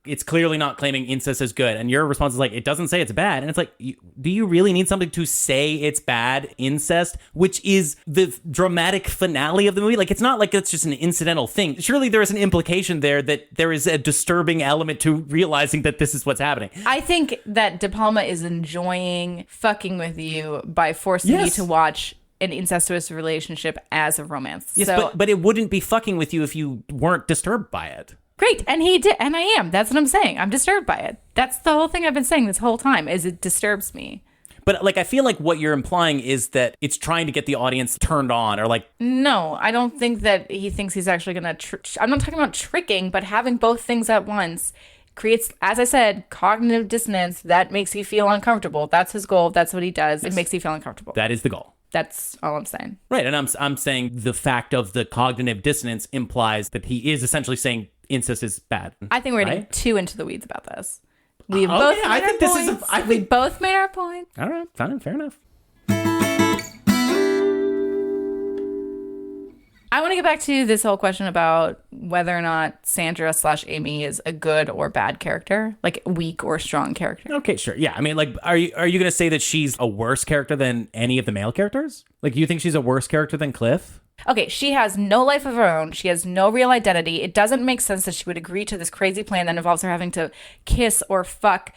Speaker 1: it's clearly not claiming incest is good. And your response is like, it doesn't say it's bad. And it's like, do you really need something to say it's bad incest, which is the dramatic finale of the movie? Like, it's not like it's just an incidental thing. Surely there is an implication there that there is a disturbing element to realizing that this is what's happening.
Speaker 2: I think that De Palma is enjoying fucking with you by forcing you to watch an incestuous relationship as a romance.
Speaker 1: Yes, but it wouldn't be fucking with you if you weren't disturbed by it.
Speaker 2: Great, and he did, and I am. That's what I'm saying. I'm disturbed by it. That's the whole thing I've been saying this whole time, is it disturbs me.
Speaker 1: But like, I feel like what you're implying is that it's trying to get the audience turned on, or like...
Speaker 2: No, I don't think that he thinks he's actually going to... I'm not talking about tricking, but having both things at once creates, as I said, cognitive dissonance that makes you feel uncomfortable. That's his goal. That's what he does. It makes you feel uncomfortable.
Speaker 1: That is the goal.
Speaker 2: That's all I'm saying.
Speaker 1: Right, and I'm saying the fact of the cognitive dissonance implies that he is essentially saying incest is bad.
Speaker 2: I think we're getting too into the weeds about this. We
Speaker 1: We
Speaker 2: both made our point.
Speaker 1: All right, fine, fair enough.
Speaker 2: I want to get back to this whole question about whether or not Sandra/Amy is a good or bad character, like weak or strong character.
Speaker 1: Okay, sure. Yeah, I mean, like, are you going to say that she's a worse character than any of the male characters? Like, you think she's a worse character than Cliff?
Speaker 2: Okay, she has no life of her own. She has no real identity. It doesn't make sense that she would agree to this crazy plan that involves her having to kiss or fuck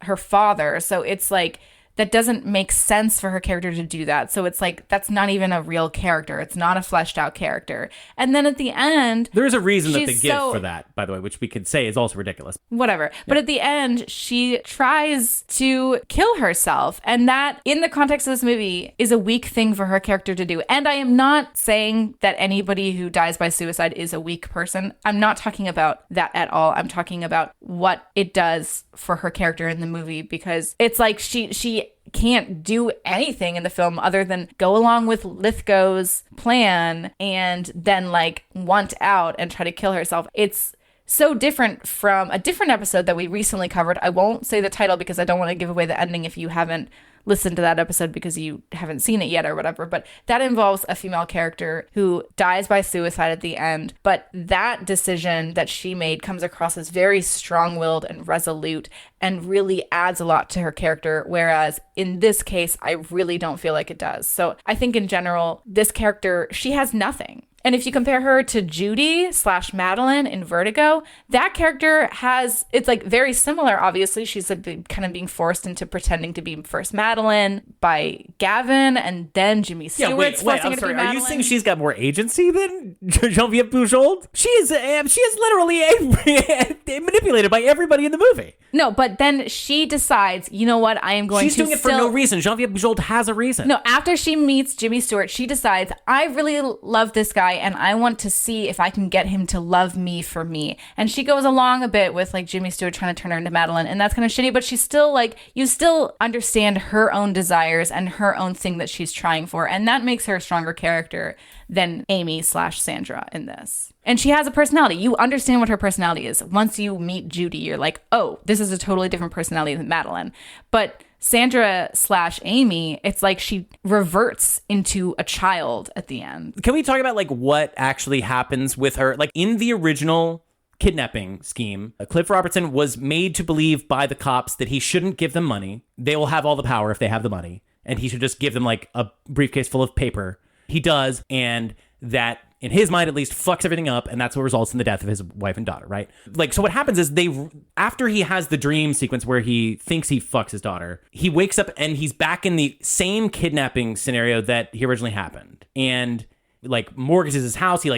Speaker 2: her father. So it's like, that doesn't make sense for her character to do that. So it's like, that's not even a real character. It's not a fleshed out character. And then at the end,
Speaker 1: there is a reason that they give for that, by the way, which we could say is also ridiculous.
Speaker 2: Whatever. Yeah. But at the end, she tries to kill herself. And that, in the context of this movie, is a weak thing for her character to do. And I am not saying that anybody who dies by suicide is a weak person. I'm not talking about that at all. I'm talking about what it does for her character in the movie, because it's like she can't do anything in the film other than go along with Lithgow's plan and then like want out and try to kill herself. It's so different from a different episode that we recently covered. I won't say the title because I don't want to give away the ending if you haven't listened to that episode because you haven't seen it yet or whatever, but that involves a female character who dies by suicide at the end. But that decision that she made comes across as very strong-willed and resolute and really adds a lot to her character, whereas in this case, I really don't feel like it does. So I think in general, this character, she has nothing. And if you compare her to Judy/Madeline in Vertigo, that character has, it's like very similar, obviously. She's like kind of being forced into pretending to be first Madeline by Gavin, and then Jimmy Stewart's forcing her to be Madeline.
Speaker 1: Are you saying she's got more agency than Geneviève Bujold? She is literally manipulated by everybody in the movie.
Speaker 2: No, but then she decides, you know what, I am going to
Speaker 1: She's doing it for no reason. Geneviève Bujold has a reason.
Speaker 2: No, after she meets Jimmy Stewart, she decides, I really love this guy and I want to see if I can get him to love me for me. And she goes along a bit with like Jimmy Stewart trying to turn her into Madeline, and that's kind of shitty, but she's still like, you still understand her own desires and her own thing that she's trying for. And that makes her a stronger character than Amy/Sandra in this. And she has a personality. You understand what her personality is. Once you meet Judy, you're like, oh, this is a totally different personality than Madeline. But Sandra/Amy, it's like she reverts into a child at the end.
Speaker 1: Can we talk about like what actually happens with her? Like in the original kidnapping scheme, Cliff Robertson was made to believe by the cops that he shouldn't give them money. They will have all the power if they have the money. And he should just give them like a briefcase full of paper. He does, and that, in his mind at least, fucks everything up, and that's what results in the death of his wife and daughter, right? Like, so what happens is after he has the dream sequence where he thinks he fucks his daughter, he wakes up and he's back in the same kidnapping scenario that he originally happened. And like mortgages his house. He's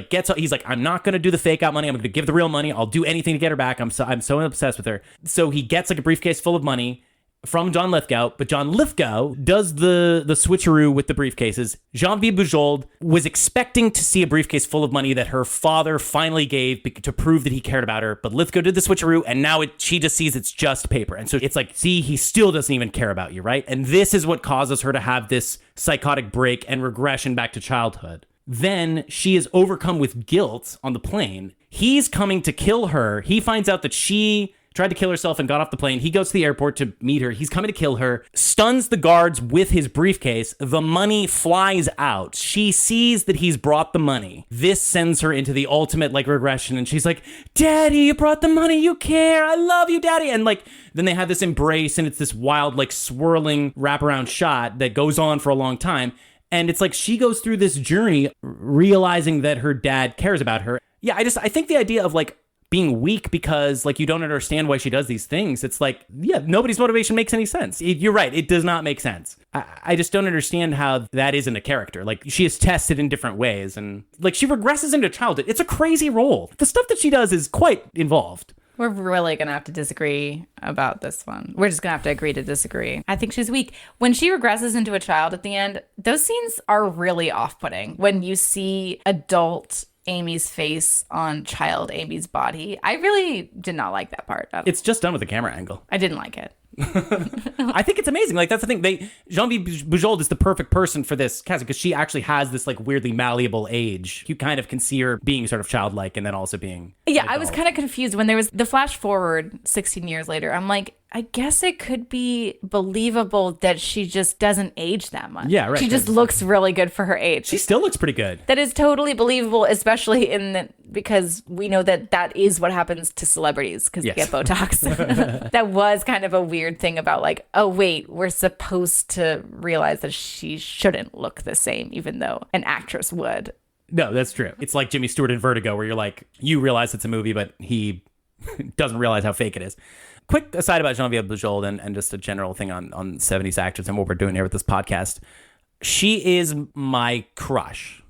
Speaker 1: like, I'm not going to do the fake out money. I'm going to give the real money. I'll do anything to get her back. I'm so obsessed with her. So he gets like a briefcase full of money from John Lithgow, but John Lithgow does the switcheroo with the briefcases. Geneviève Bujold was expecting to see a briefcase full of money that her father finally gave to prove that he cared about her, but Lithgow did the switcheroo, and now she just sees it's just paper. And so it's like, see, he still doesn't even care about you, right? And this is what causes her to have this psychotic break and regression back to childhood. Then she is overcome with guilt on the plane. He's coming to kill her. He finds out that she tried to kill herself and got off the plane. He goes to the airport to meet her. He's coming to kill her, stuns the guards with his briefcase. The money flies out. She sees that he's brought the money. This sends her into the ultimate like regression. And she's like, Daddy, you brought the money. You care. I love you, Daddy. And like, then they have this embrace, and it's this wild, like swirling wraparound shot that goes on for a long time. And it's like she goes through this journey realizing that her dad cares about her. Yeah, I think the idea of like being weak because like you don't understand why she does these things, it's like, yeah, nobody's motivation makes any sense. You're right, it does not make sense. I just don't understand how that isn't a character. Like, she is tested in different ways, and like she regresses into childhood. It's a crazy role. The stuff that she does is quite involved.
Speaker 2: We're really going to have to disagree about this one. We're just going to have to agree to disagree. I think she's weak. When she regresses into a child at the end, those scenes are really off-putting. When you see adult Amy's face on child Amy's body, I really did not like that part.
Speaker 1: It's just done with the camera angle.
Speaker 2: I didn't like it.
Speaker 1: I think it's amazing. Like, that's the thing. Geneviève Bujold is the perfect person for this casting because she actually has this like weirdly malleable age. You kind of can see her being sort of childlike and then also being
Speaker 2: I was kind of confused when there was the flash forward 16 years later. I'm like, I guess it could be believable that she just doesn't age that much.
Speaker 1: Yeah, right.
Speaker 2: She just looks really good for her age.
Speaker 1: She still looks pretty good.
Speaker 2: That is totally believable, especially because we know that is what happens to celebrities because they get Botox. That was kind of a weird thing about like, oh, wait, we're supposed to realize that she shouldn't look the same, even though an actress would.
Speaker 1: No, that's true. It's like Jimmy Stewart in Vertigo, where you're like, you realize it's a movie, but he doesn't realize how fake it is. Quick aside about Geneviève Bujold and just a general thing on 70s actors and what we're doing here with this podcast. She is my crush.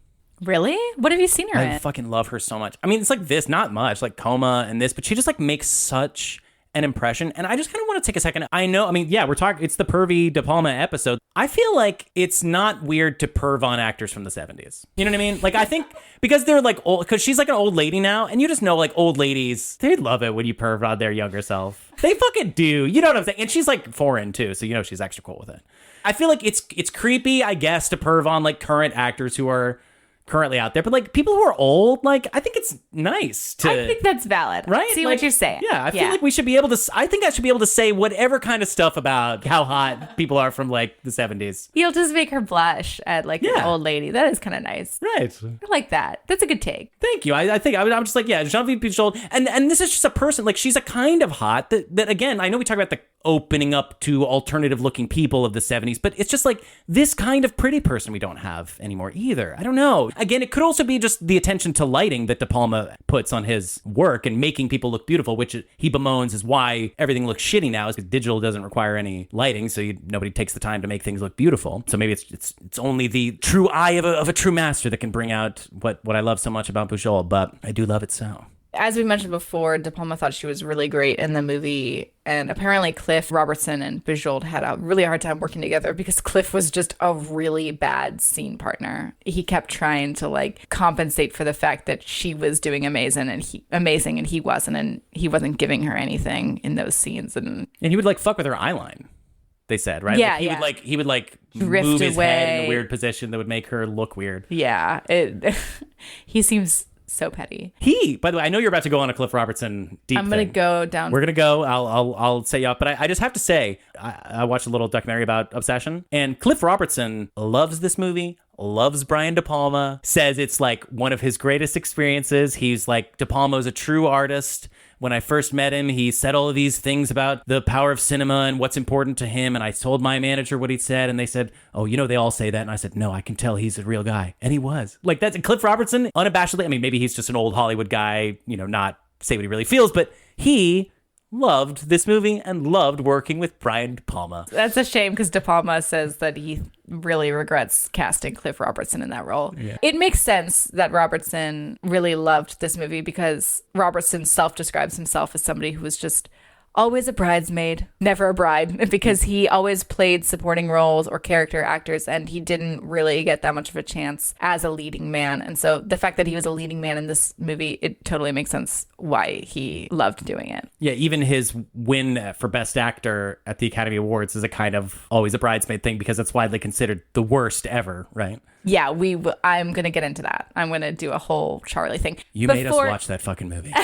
Speaker 2: Really? What have you seen her in?
Speaker 1: I fucking love her so much. I mean, it's like this, not much, like Coma and this, but she just like makes such an impression. And I just kind of want to take a second. I know, I mean, yeah, we're talking, it's the pervy De Palma episode. I feel like it's not weird to perv on actors from the 70s. You know what I mean? Like, I think because they're like old, because she's like an old lady now, and you just know like old ladies, they love it when you perv on their younger self. They fucking do. You know what I'm saying? And she's like foreign too, so you know she's extra cool with it. I feel like it's creepy, I guess, to perv on like current actors who are currently out there, but like people who are old, like I think it's nice to.
Speaker 2: I think that's valid.
Speaker 1: Right?
Speaker 2: See
Speaker 1: like,
Speaker 2: what you're saying.
Speaker 1: Yeah, I feel like we should be able to. I think I should be able to say whatever kind of stuff about how hot people are from like the 70s.
Speaker 2: You'll just make her blush at like an old lady. That is kind of nice.
Speaker 1: Right.
Speaker 2: I like that. That's a good take.
Speaker 1: Thank you. I think I'm just like, yeah, Geneviève Bujold, and this is just a person, like she's a kind of hot that again, I know we talk about the opening up to alternative looking people of the 70s, but it's just like this kind of pretty person we don't have anymore either. I don't know. Again, it could also be just the attention to lighting that De Palma puts on his work and making people look beautiful, which he bemoans is why everything looks shitty now, is because digital doesn't require any lighting, so nobody takes the time to make things look beautiful. So maybe it's only the true eye of a true master that can bring out what I love so much about Bujold, but I do love it so.
Speaker 2: As we mentioned before, De Palma thought she was really great in the movie, and apparently Cliff Robertson and Bujold had a really hard time working together because Cliff was just a really bad scene partner. He kept trying to like compensate for the fact that she was doing amazing and he wasn't, and he wasn't giving her anything in those scenes. And
Speaker 1: he would like fuck with her eyeline. They said, right?
Speaker 2: Yeah,
Speaker 1: he would like
Speaker 2: drift
Speaker 1: move his
Speaker 2: away.
Speaker 1: head in a weird position that would make her look weird.
Speaker 2: Yeah, he seems so petty.
Speaker 1: By the way, I know you're about to go on a Cliff Robertson deep
Speaker 2: I'm going to go down.
Speaker 1: We're going to go. I'll set you up. But I just have to say, I watched a little documentary about Obsession, and Cliff Robertson loves this movie, loves Brian De Palma, says it's like one of his greatest experiences. He's like, De Palma's a true artist. When I first met him, he said all of these things about the power of cinema and what's important to him. And I told my manager what he'd said, and they said, oh, you know, they all say that. And I said, no, I can tell he's a real guy. And he was. Like, that's Cliff Robertson, unabashedly. I mean, maybe he's just an old Hollywood guy, you know, not say what he really feels, but he loved this movie and loved working with Brian De Palma.
Speaker 2: That's a shame because De Palma says that he really regrets casting Cliff Robertson in that role. Yeah. It makes sense that Robertson really loved this movie because Robertson self-describes himself as somebody who was just always a bridesmaid, never a bride, because he always played supporting roles or character actors, and he didn't really get that much of a chance as a leading man. And so the fact that he was a leading man in this movie, it totally makes sense why he loved doing it.
Speaker 1: Yeah, even his win for Best Actor at the Academy Awards is a kind of always a bridesmaid thing because it's widely considered the worst ever, right?
Speaker 2: Yeah, I'm going to get into that. I'm going to do a whole Charlie thing.
Speaker 1: You made us watch that fucking movie.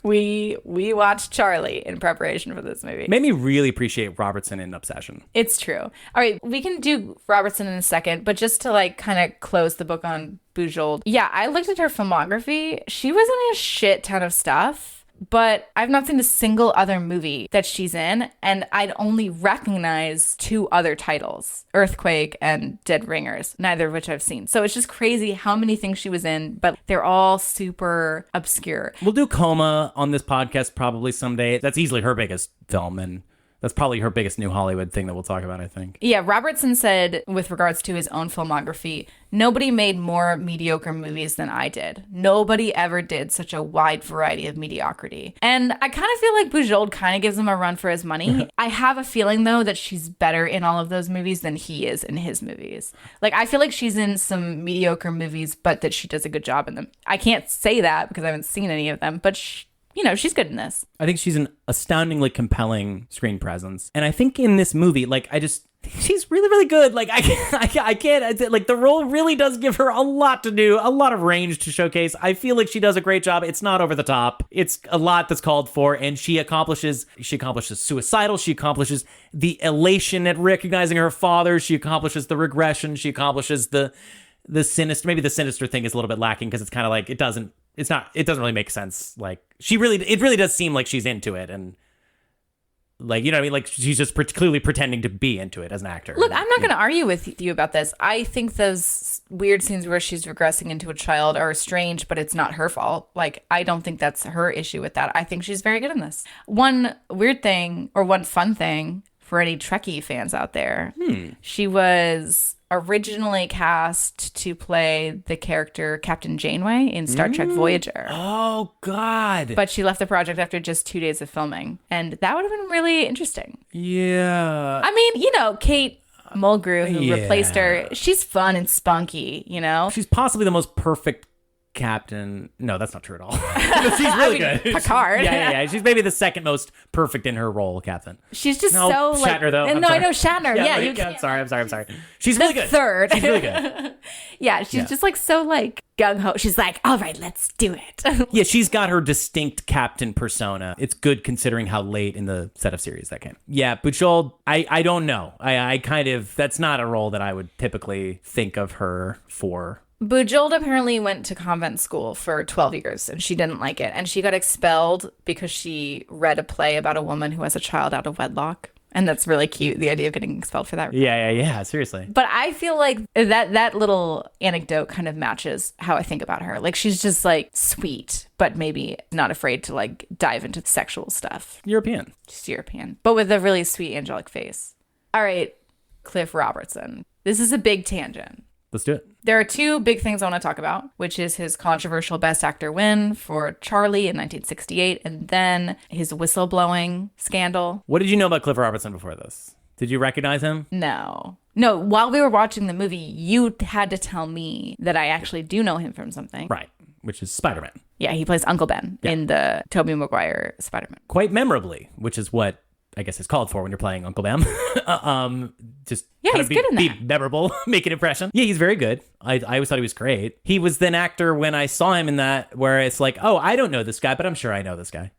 Speaker 2: We watched Charlie in preparation for this movie.
Speaker 1: Made me really appreciate Robertson in Obsession.
Speaker 2: It's true. All right, we can do Robertson in a second, but just to like kind of close the book on Bujold. Yeah, I looked at her filmography. She was in a shit ton of stuff, but I've not seen a single other movie that she's in, and I'd only recognize 2 other titles, Earthquake and Dead Ringers, neither of which I've seen. So it's just crazy how many things she was in, but they're all super obscure.
Speaker 1: We'll do Coma on this podcast probably someday. That's easily her biggest film, and that's probably her biggest new Hollywood thing that we'll talk about, I think.
Speaker 2: Yeah, Robertson said, with regards to his own filmography, nobody made more mediocre movies than I did. Nobody ever did such a wide variety of mediocrity. And I kind of feel like Bujold kind of gives him a run for his money. I have a feeling, though, that she's better in all of those movies than he is in his movies. Like, I feel like she's in some mediocre movies, but that she does a good job in them. I can't say that because I haven't seen any of them, but she's good in this.
Speaker 1: I think she's an astoundingly compelling screen presence. And I think in this movie, like, she's really, really good. Like, I can't, like, the role really does give her a lot to do, a lot of range to showcase. I feel like she does a great job. It's not over the top. It's a lot that's called for, and she accomplishes suicidal. She accomplishes the elation at recognizing her father. She accomplishes the regression. She accomplishes the sinister. Maybe the sinister thing is a little bit lacking because it's kind of like, it doesn't really make sense. Like, it really does seem like she's into it, and like, you know what I mean? Like, she's just clearly pretending to be into it as an actor.
Speaker 2: Look, I'm not going to argue with you about this. I think those weird scenes where she's regressing into a child are strange, but it's not her fault. Like, I don't think that's her issue with that. I think she's very good in this. One weird thing, or one fun thing for any Trekkie fans out there, she was originally cast to play the character Captain Janeway in Star Trek Voyager.
Speaker 1: Oh, God.
Speaker 2: But she left the project after just 2 days of filming. And that would have been really interesting.
Speaker 1: Yeah.
Speaker 2: I mean, you know, Kate Mulgrew, who replaced her, she's fun and spunky, you know?
Speaker 1: She's possibly the most perfect captain. No, that's not true at all. She's really good.
Speaker 2: Picard.
Speaker 1: Yeah. She's maybe the second most perfect in her role, captain.
Speaker 2: She's just so like...
Speaker 1: Shatner, though.
Speaker 2: I know Shatner. Yeah, you can't...
Speaker 1: I'm sorry. She's really good.
Speaker 2: Third.
Speaker 1: She's really good.
Speaker 2: She's just like so like gung-ho. She's like, all right, let's do it.
Speaker 1: Yeah, she's got her distinct captain persona. It's good considering how late in the set of series that came. Yeah, Bujold, I don't know. I kind of, that's not a role that I would typically think of her for.
Speaker 2: Bujold apparently went to convent school for 12 years and she didn't like it. And she got expelled because she read a play about a woman who has a child out of wedlock. And that's really cute, the idea of getting expelled for that.
Speaker 1: Yeah, seriously.
Speaker 2: But I feel like that little anecdote kind of matches how I think about her. Like, she's just like sweet, but maybe not afraid to like dive into sexual stuff.
Speaker 1: European.
Speaker 2: Just European, but with a really sweet angelic face. All right, Cliff Robertson. This is a big tangent.
Speaker 1: Let's do it.
Speaker 2: There are two big things I want to talk about, which is his controversial Best Actor win for Charlie in 1968, and then his whistleblowing scandal.
Speaker 1: What did you know about Cliff Robertson before this? Did you recognize him?
Speaker 2: No, while we were watching the movie, you had to tell me that I actually do know him from something.
Speaker 1: Right, which is Spider-Man.
Speaker 2: Yeah, he plays Uncle Ben in the Tobey Maguire Spider-Man.
Speaker 1: Quite memorably, which is what I guess it's called for when you're playing Uncle Ben. Just
Speaker 2: he's good in that.
Speaker 1: Be memorable, make an impression. Yeah, he's very good. I always thought he was great. He was an actor when I saw him in that, where it's like, oh, I don't know this guy, but I'm sure I know this guy.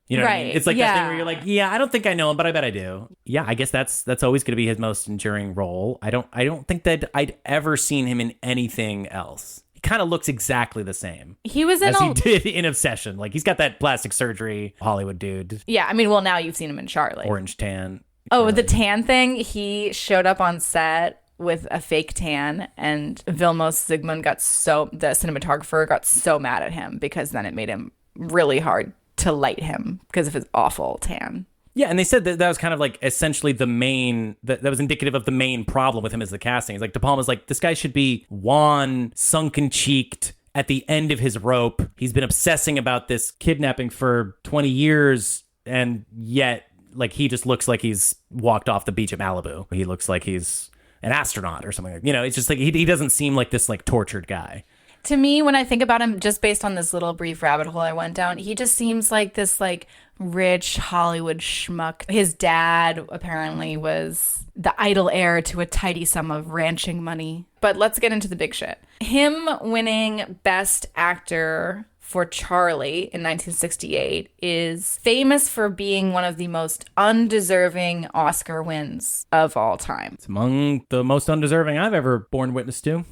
Speaker 1: You know what I mean? It's like that thing where you're like, yeah, I don't think I know him, but I bet I do. Yeah, I guess that's always going to be his most enduring role. I don't think that I'd ever seen him in anything else. Kind of looks exactly the same.
Speaker 2: He was in
Speaker 1: he did in Obsession. Like, he's got that plastic surgery Hollywood dude.
Speaker 2: Yeah, I mean, well, now you've seen him in Charlie.
Speaker 1: Orange tan.
Speaker 2: Oh, the tan thing. He showed up on set with a fake tan, and Vilmos Zsigmond the cinematographer got so mad at him because then it made him really hard to light him because of his awful tan.
Speaker 1: Yeah, and they said that was kind of like essentially the main, that was indicative of the main problem with him as the casting. It's like De Palma's like, this guy should be wan, sunken-cheeked, at the end of his rope. He's been obsessing about this kidnapping for 20 years, and yet, like, he just looks like he's walked off the beach at Malibu. He looks like he's an astronaut or something. You know, it's just like, he doesn't seem like this, like, tortured guy.
Speaker 2: To me, when I think about him, just based on this little brief rabbit hole I went down, he just seems like this, like, rich Hollywood schmuck. His dad apparently was the idle heir to a tidy sum of ranching money. But let's get into the big shit. Him winning Best Actor for Charlie in 1968 is famous for being one of the most undeserving Oscar wins of all time.
Speaker 1: It's among the most undeserving I've ever borne witness to.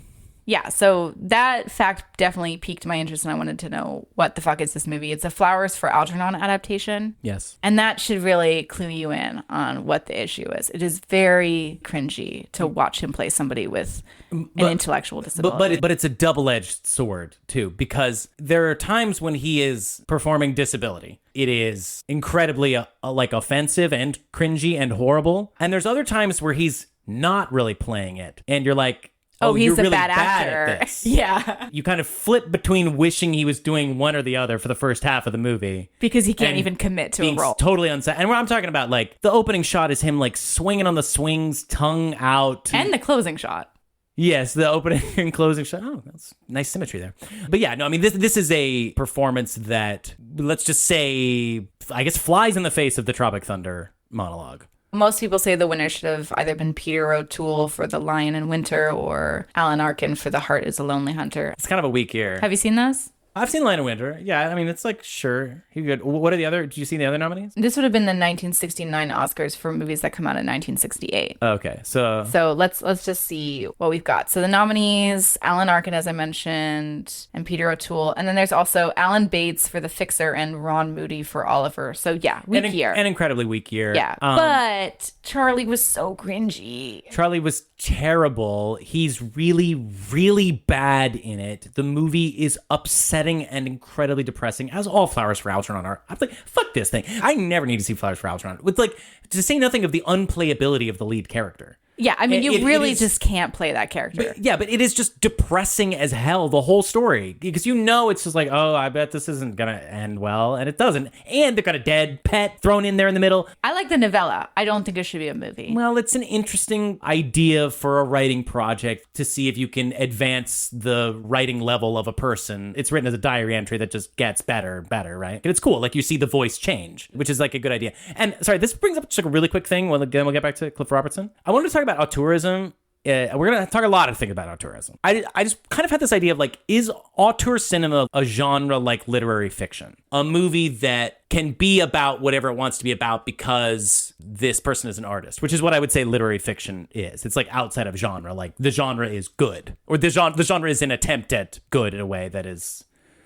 Speaker 2: Yeah, so that fact definitely piqued my interest, and I wanted to know what the fuck is this movie. It's a Flowers for Algernon adaptation.
Speaker 1: Yes.
Speaker 2: And that should really clue you in on what the issue is. It is very cringy to watch him play somebody with an intellectual disability.
Speaker 1: But it's a double-edged sword, too, because there are times when he is performing disability. It is incredibly like offensive and cringy and horrible. And there's other times where he's not really playing it. And you're like,
Speaker 2: oh, he's
Speaker 1: you're
Speaker 2: a
Speaker 1: really
Speaker 2: bad
Speaker 1: actor.
Speaker 2: At this. Yeah.
Speaker 1: You kind of flip between wishing he was doing one or the other for the first half of the movie.
Speaker 2: Because he can't even commit to a role.
Speaker 1: Totally unset. And what I'm talking about, like, the opening shot is him, like, swinging on the swings, tongue out.
Speaker 2: And the closing shot.
Speaker 1: Yes, the opening and closing shot. Oh, that's nice symmetry there. But yeah, no, I mean, this is a performance that, let's just say, I guess, flies in the face of the Tropic Thunder monologue.
Speaker 2: Most people say the winner should have either been Peter O'Toole for The Lion in Winter or Alan Arkin for The Heart is a Lonely Hunter.
Speaker 1: It's kind of a weak year.
Speaker 2: Have you seen those?
Speaker 1: I've seen Lion in Winter. Yeah, I mean, it's like, sure. He good. What are the other? Did you see the other nominees?
Speaker 2: This would have been the 1969 Oscars for movies that come out in 1968.
Speaker 1: Okay, so
Speaker 2: let's just see what we've got. So the nominees, Alan Arkin, as I mentioned, and Peter O'Toole. And then there's also Alan Bates for The Fixer and Ron Moody for Oliver. So yeah, weak year.
Speaker 1: An incredibly weak year.
Speaker 2: Yeah, but Charlie was so cringy.
Speaker 1: Charlie was terrible. He's really, really bad in it. The movie is upsetting and incredibly depressing, as all Flowers for Algernon are. I'm like, fuck this thing. I never need to see Flowers for Algernon. With like, to say nothing of the unplayability of the lead character.
Speaker 2: Yeah, I mean, you really
Speaker 1: is,
Speaker 2: just can't play that character.
Speaker 1: But it is just depressing as hell, the whole story. Because it's just like, oh, I bet this isn't going to end well. And it doesn't. And they've got a dead pet thrown in there in the middle.
Speaker 2: I like the novella. I don't think it should be a movie.
Speaker 1: Well, it's an interesting idea for a writing project to see if you can advance the writing level of a person. It's written as a diary entry that just gets better and better, right? And it's cool. Like, you see the voice change, which is like a good idea. And sorry, this brings up just like a really quick thing. Then we'll get back to Cliff Robertson. I wanted to talk about auteurism. We're going to talk a lot of things about auteurism. I just kind of had this idea of like, is auteur cinema a genre like literary fiction? A movie that can be about whatever it wants to be about because this person is an artist, which is what I would say literary fiction is. It's like outside of genre, like the genre is good, or the genre is an attempt at good in a way that is...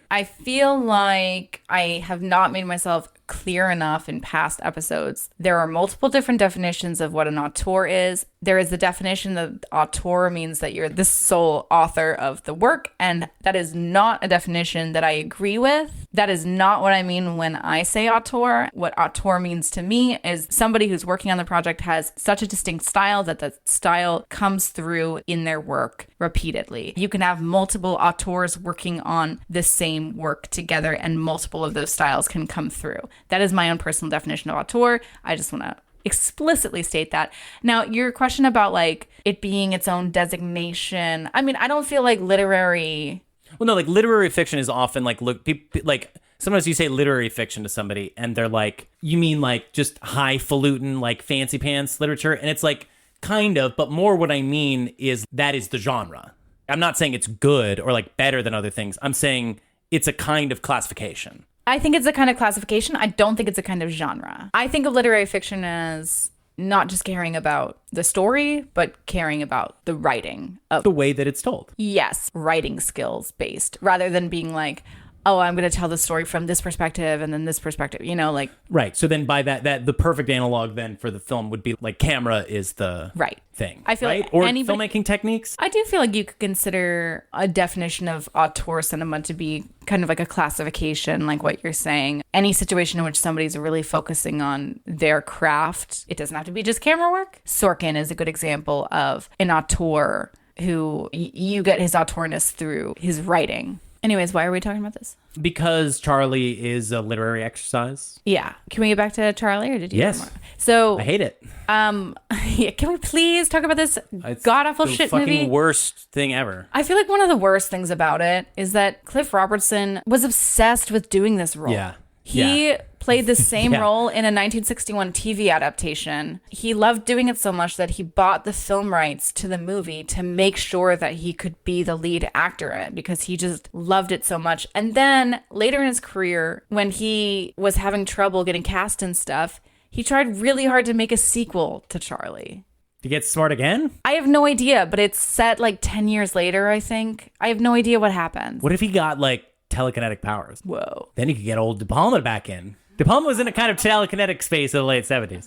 Speaker 2: I feel like I have not made myself clear enough in past episodes. There are multiple different definitions of what an auteur is. There is the definition that auteur means that you're the sole author of the work, and that is not a definition that I agree with. That is not what I mean when I say auteur. What auteur means to me is somebody who's working on the project has such a distinct style that the style comes through in their work repeatedly. You can have multiple auteurs working on the same work together, and multiple of those styles can come through. That is my own personal definition of auteur. I just want to explicitly state that. Now, your question about like it being its own designation, I mean, I don't feel like literary...
Speaker 1: Well, no, like literary fiction is often like, look, like sometimes you say literary fiction to somebody and they're like, you mean like just highfalutin, like fancy pants literature? And it's like, kind of, but more what I mean is that is the genre. I'm not saying it's good or like better than other things. I'm saying it's a kind of classification.
Speaker 2: I think it's a kind of classification. I don't think it's a kind of genre. I think of literary fiction as not just caring about the story, but caring about the writing of
Speaker 1: the way that it's told.
Speaker 2: Yes, writing skills based, rather than being like, oh, I'm going to tell the story from this perspective and then this perspective, like...
Speaker 1: Right. So then by that the perfect analog then for the film would be like camera is the thing.
Speaker 2: I feel like
Speaker 1: or filmmaking techniques.
Speaker 2: I do feel like you could consider a definition of auteur cinema to be kind of like a classification, like what you're saying. Any situation in which somebody's really focusing on their craft, it doesn't have to be just camera work. Sorkin is a good example of an auteur who you get his auteurness through his writing. Anyways, why are we talking about this?
Speaker 1: Because Charlie is a literary exercise.
Speaker 2: Yeah. Can we get back to Charlie, or did you?
Speaker 1: Yes.
Speaker 2: More? So
Speaker 1: I hate it.
Speaker 2: Yeah, can we please talk about this god-awful shit movie?
Speaker 1: It's the fucking worst thing ever.
Speaker 2: I feel like one of the worst things about it is that Cliff Robertson was obsessed with doing this role.
Speaker 1: Yeah.
Speaker 2: He played the same role in a 1961 TV adaptation. He loved doing it so much that he bought the film rights to the movie to make sure that he could be the lead actor in it, because he just loved it so much. And then later in his career, when he was having trouble getting cast and stuff, he tried really hard to make a sequel to Charlie.
Speaker 1: To get smart again?
Speaker 2: I have no idea, but it's set like 10 years later, I think. I have no idea what happened.
Speaker 1: What if he got like telekinetic powers?
Speaker 2: Whoa.
Speaker 1: Then you could get old De Palma back in. De Palma was in a kind of telekinetic space in the late 70s.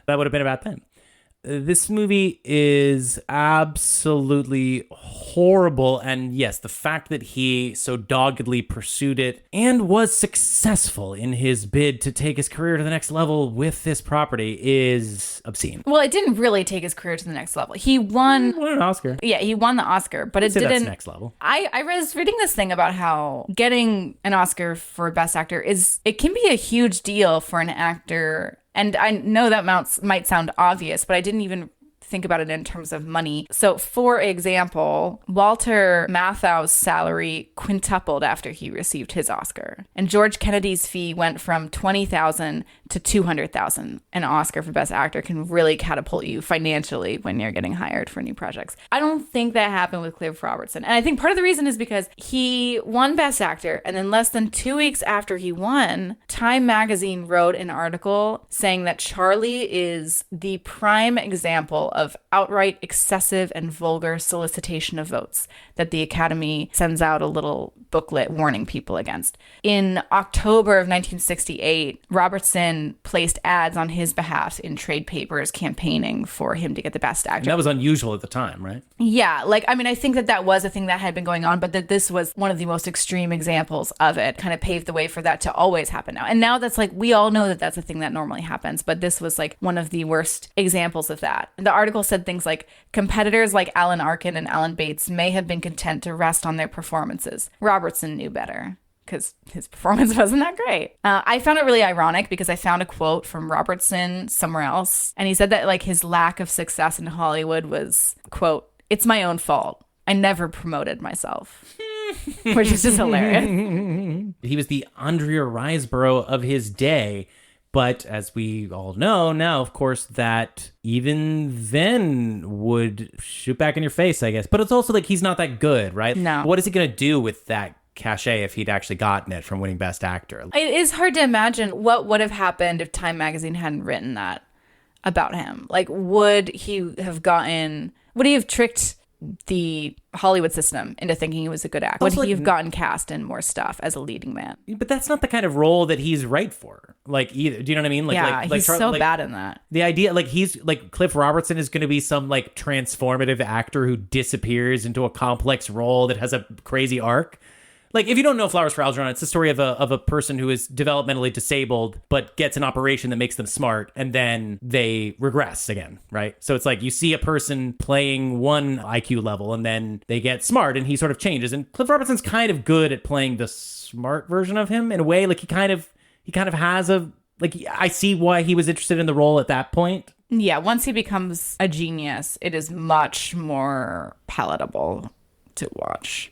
Speaker 1: That would have been about then. This movie is absolutely horrible. And yes, the fact that he so doggedly pursued it and was successful in his bid to take his career to the next level with this property is obscene.
Speaker 2: Well, it didn't really take his career to the next level. He won
Speaker 1: an Oscar.
Speaker 2: Yeah, he won the Oscar, but it didn't.
Speaker 1: That's next level.
Speaker 2: I was reading this thing about how getting an Oscar for Best Actor it can be a huge deal for an actor. And I know that might sound obvious, but I didn't even think about it in terms of money. So, for example, Walter Matthau's salary quintupled after he received his Oscar. And George Kennedy's fee went from $20,000 to $200,000. An Oscar for Best Actor can really catapult you financially when you're getting hired for new projects. I don't think that happened with Cliff Robertson. And I think part of the reason is because he won Best Actor, and then less than 2 weeks after he won, Time magazine wrote an article saying that Charlie is the prime example of outright excessive and vulgar solicitation of votes that the Academy sends out a little booklet warning people against. In October of 1968, Robertson even placed ads on his behalf in trade papers campaigning for him to get the Best Actor.
Speaker 1: And that was unusual at the time, right?
Speaker 2: Yeah, like, I mean, I think that was a thing that had been going on, but that this was one of the most extreme examples of it, kind of paved the way for that to always happen now. And now that's like, we all know that that's a thing that normally happens, but this was like one of the worst examples of that. The article said things like, competitors like Alan Arkin and Alan Bates may have been content to rest on their performances. Robertson knew better, because his performance wasn't that great. I found it really ironic because I found a quote from Robertson somewhere else, and he said that like his lack of success in Hollywood was, quote, "It's my own fault. I never promoted myself." Which is just hilarious.
Speaker 1: He was the Andrea Riseborough of his day. But as we all know now, of course, that even then would shoot back in your face, I guess. But it's also like he's not that good, right?
Speaker 2: No.
Speaker 1: What is he going to do with that cachet if he'd actually gotten it from winning Best Actor?
Speaker 2: It is hard to imagine what would have happened if Time Magazine hadn't written that about him. Like, would he have tricked the Hollywood system into thinking he was a good actor? Would he have gotten cast in more stuff as a leading man?
Speaker 1: But that's not the kind of role that he's right for. Like, either. Do you know what I mean? Like,
Speaker 2: yeah, he's so bad in that.
Speaker 1: The idea, like, he's like Cliff Robertson is going to be some like transformative actor who disappears into a complex role that has a crazy arc. Like, if you don't know Flowers for Algernon, it's the story of a person who is developmentally disabled, but gets an operation that makes them smart, and then they regress again, right? So it's like you see a person playing one IQ level, and then they get smart, and he sort of changes. And Cliff Robertson's kind of good at playing the smart version of him in a way. Like, he kind of has a, like, I see why he was interested in the role at that point.
Speaker 2: Yeah, once he becomes a genius, it is much more palatable to watch.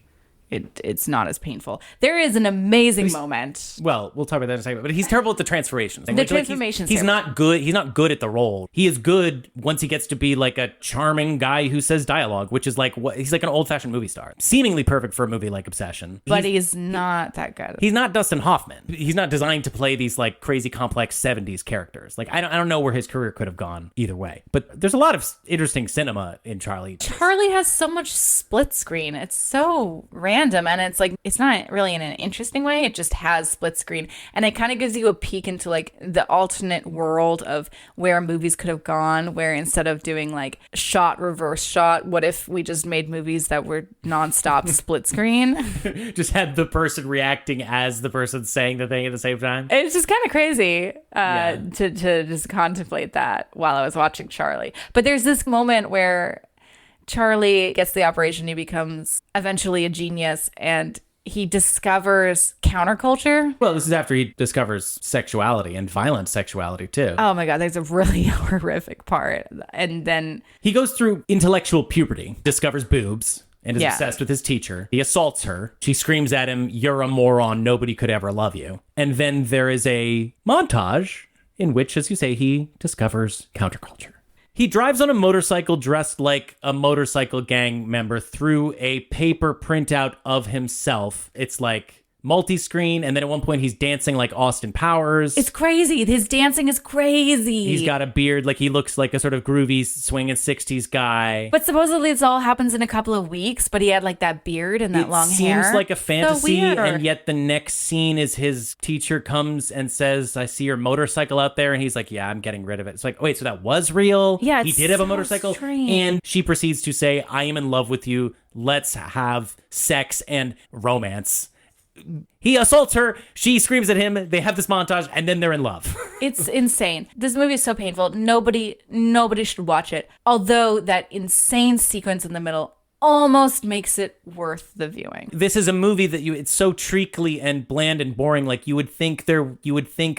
Speaker 2: It's not as painful. There is an amazing moment.
Speaker 1: Well, we'll talk about that in a second. But he's terrible at the transformations.
Speaker 2: The transformations.
Speaker 1: He's not good. He's not good at the role. He is good once he gets to be like a charming guy who says dialogue, which is like what he's like an old-fashioned movie star, seemingly perfect for a movie like Obsession.
Speaker 2: But he's not that good.
Speaker 1: He's not Dustin Hoffman. He's not designed to play these like crazy complex 70s characters. Like I don't know where his career could have gone either way. But there's a lot of interesting cinema in Charlie.
Speaker 2: Charlie has so much split screen. It's so random, and it's like it's not really in an interesting way. It just has split screen, and it kind of gives you a peek into like the alternate world of where movies could have gone, where instead of doing like shot reverse shot, what if we just made movies that were nonstop split screen?
Speaker 1: Just had the person reacting as the person saying the thing at the same time.
Speaker 2: It's just kind of crazy to just contemplate that while I was watching Charlie. But there's this moment where Charlie gets the operation. He becomes eventually a genius, and he discovers counterculture.
Speaker 1: Well, this is after he discovers sexuality and violent sexuality too.
Speaker 2: Oh my God, there's a really horrific part. And then
Speaker 1: he goes through intellectual puberty, discovers boobs, and is obsessed with his teacher. He assaults her. She screams at him, "You're a moron. Nobody could ever love you." And then there is a montage in which, as you say, he discovers counterculture. He drives on a motorcycle dressed like a motorcycle gang member through a paper printout of himself. It's like multi-screen, and then at one point he's dancing like Austin Powers.
Speaker 2: It's crazy. His dancing is crazy.
Speaker 1: He's got a beard, like he looks like a sort of groovy swinging 60s guy.
Speaker 2: But supposedly this all happens in a couple of weeks, but he had like that beard and that long hair.
Speaker 1: It seems like a fantasy,
Speaker 2: so
Speaker 1: and yet the next scene is his teacher comes and says, "I see your motorcycle out there," and he's like, "Yeah, I'm getting rid of it." It's like, oh, wait, so that was real?
Speaker 2: Yeah,
Speaker 1: he did have a motorcycle?
Speaker 2: strange.
Speaker 1: And she proceeds to say, "I am in love with you. Let's have sex and romance." He assaults her, she screams at him, they have this montage, and then they're in love.
Speaker 2: It's insane. This movie is so painful. Nobody should watch it. Although that insane sequence in the middle almost makes it worth the viewing.
Speaker 1: This is a movie that it's so treacly and bland and boring. Like you would think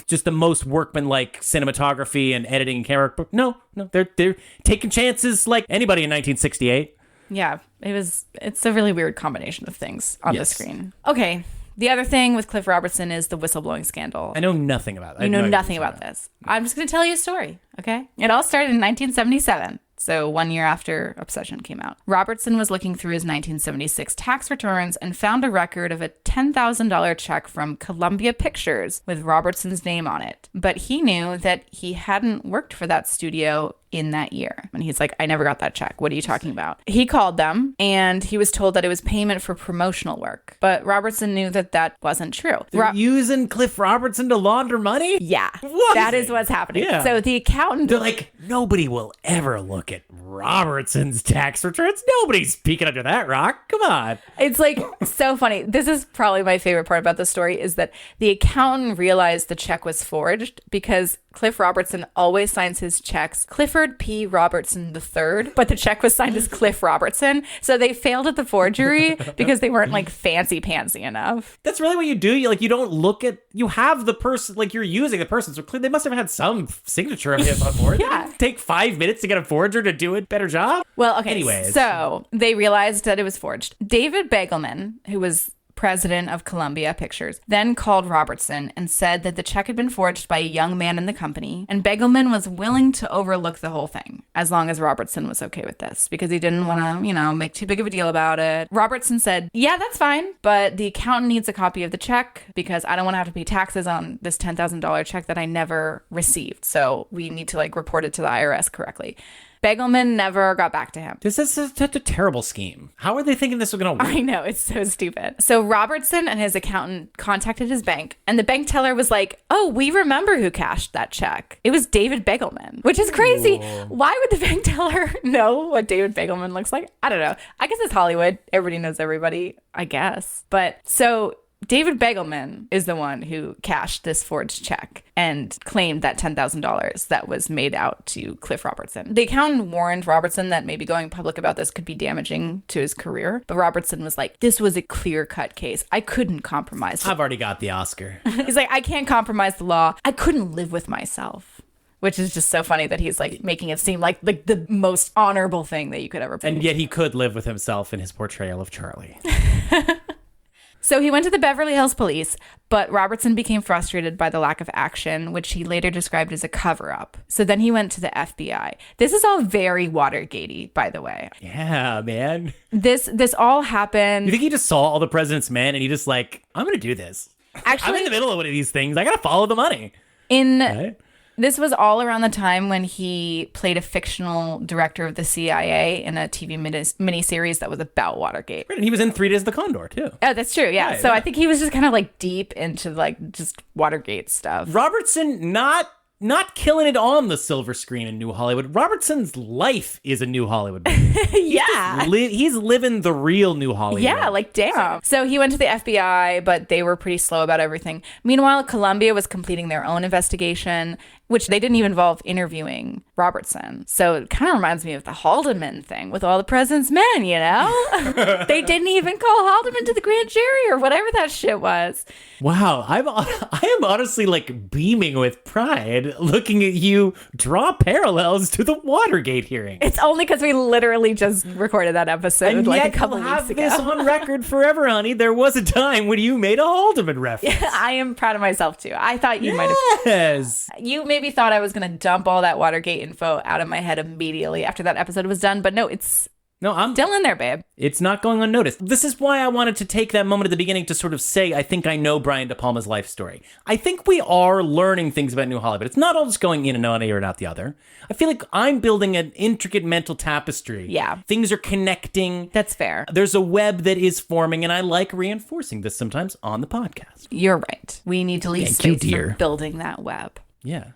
Speaker 1: just the most workmanlike cinematography and editing and camera. But no, they're taking chances like anybody in 1968.
Speaker 2: Yeah, it's a really weird combination of things on the screen. Okay. The other thing with Cliff Robertson is the whistleblowing scandal.
Speaker 1: I know nothing about it.
Speaker 2: You know nothing about this. I'm just going to tell you a story, okay? It all started in 1977, so 1 year after Obsession came out. Robertson was looking through his 1976 tax returns and found a record of a $10,000 check from Columbia Pictures with Robertson's name on it. But he knew that he hadn't worked for that studio in that year. And he's like, I never got that check. What are you talking about? He called them and he was told that it was payment for promotional work. But Robertson knew that that wasn't true.
Speaker 1: They're using Cliff Robertson to launder money?
Speaker 2: Yeah.
Speaker 1: What?
Speaker 2: That is what's happening.
Speaker 1: Yeah.
Speaker 2: So the accountant...
Speaker 1: They're like, nobody will ever look at Robertson's tax returns. Nobody's peeking under that rock. Come on.
Speaker 2: It's like so funny. This is probably my favorite part about the story is that the accountant realized the check was forged because Cliff Robertson always signs his checks Clifford P. Robertson III, but the check was signed as Cliff Robertson. So they failed at the forgery because they weren't like fancy-pantsy enough.
Speaker 1: That's really what you do. You don't look at, you have the person, like you're using the person. So they must have had some signature of him on board.
Speaker 2: Yeah.
Speaker 1: Did it take 5 minutes to get a forger to do a better job?
Speaker 2: Well, okay.
Speaker 1: Anyways.
Speaker 2: So they realized that it was forged. David Begelman, who was president of Columbia Pictures, then called Robertson and said that the check had been forged by a young man in the company, and Begelman was willing to overlook the whole thing as long as Robertson was okay with this because he didn't want to, make too big of a deal about it. Robertson said, yeah, that's fine, but the accountant needs a copy of the check because I don't want to have to pay taxes on this $10,000 check that I never received. So we need to report it to the IRS correctly. Begelman never got back to him.
Speaker 1: This is such a terrible scheme. How are they thinking this was going to work?
Speaker 2: I know, it's so stupid. So Robertson and his accountant contacted his bank, and the bank teller was like, oh, we remember who cashed that check. It was David Begelman, which is crazy.
Speaker 1: Ooh.
Speaker 2: Why would the bank teller know what David Begelman looks like? I don't know. I guess it's Hollywood. Everybody knows everybody, I guess. But so David Begelman is the one who cashed this forged check and claimed that $10,000 that was made out to Cliff Robertson. The accountant warned Robertson that maybe going public about this could be damaging to his career. But Robertson was like, this was a clear-cut case. I couldn't compromise.
Speaker 1: I've already got the Oscar.
Speaker 2: He's like, I can't compromise the law. I couldn't live with myself. Which is just so funny that he's making it seem like the most honorable thing that you could ever be.
Speaker 1: And yet he could live with himself in his portrayal of Charlie.
Speaker 2: So he went to the Beverly Hills Police, but Robertson became frustrated by the lack of action, which he later described as a cover-up. So then he went to the FBI. This is all very Watergate-y, by the way.
Speaker 1: Yeah, man.
Speaker 2: This all happened...
Speaker 1: You think he just saw all the president's men and he just I'm going to do this.
Speaker 2: Actually,
Speaker 1: I'm in the middle of one of these things. I got to follow the money.
Speaker 2: Right? This was all around the time when he played a fictional director of the CIA in a TV miniseries that was about Watergate.
Speaker 1: Right, and he was in 3 Days of the Condor, too.
Speaker 2: Oh, that's true, yeah.
Speaker 1: Right,
Speaker 2: so
Speaker 1: yeah.
Speaker 2: I think he was just kind of deep into just Watergate stuff.
Speaker 1: Robertson not killing it on the silver screen in New Hollywood. Robertson's life is a New Hollywood movie.
Speaker 2: Yeah.
Speaker 1: He's living the real New Hollywood.
Speaker 2: Yeah, damn. So he went to the FBI, but they were pretty slow about everything. Meanwhile, Columbia was completing their own investigation, which they didn't even involve interviewing Robertson. So it kind of reminds me of the Haldeman thing with all the president's men, They didn't even call Haldeman to the grand jury or whatever that shit was.
Speaker 1: Wow, I am honestly beaming with pride looking at you draw parallels to the Watergate hearing.
Speaker 2: It's only because we literally just recorded that episode
Speaker 1: and
Speaker 2: a
Speaker 1: yet
Speaker 2: couple
Speaker 1: you'll
Speaker 2: weeks
Speaker 1: have
Speaker 2: ago.
Speaker 1: this on record forever, honey. There was a time when you made a Haldeman reference.
Speaker 2: I am proud of myself too. I thought you might have.
Speaker 1: Yes.
Speaker 2: You maybe thought I was going to dump all that Watergate info out of my head immediately after that episode was done, but no, it's
Speaker 1: I'm
Speaker 2: still in there, babe.
Speaker 1: It's not going unnoticed. This is why I wanted to take that moment at the beginning to sort of say, I think I know Brian De Palma's life story. I think we are learning things about New Hollywood. It's not all just going in and one ear and out the other. I feel like I'm building an intricate mental tapestry.
Speaker 2: Yeah.
Speaker 1: Things are connecting.
Speaker 2: That's fair.
Speaker 1: There's a web that is forming, and I like reinforcing this sometimes on the podcast.
Speaker 2: You're right. We need to leave
Speaker 1: Thank
Speaker 2: space
Speaker 1: you,
Speaker 2: for
Speaker 1: dear.
Speaker 2: building that web.
Speaker 1: Yeah.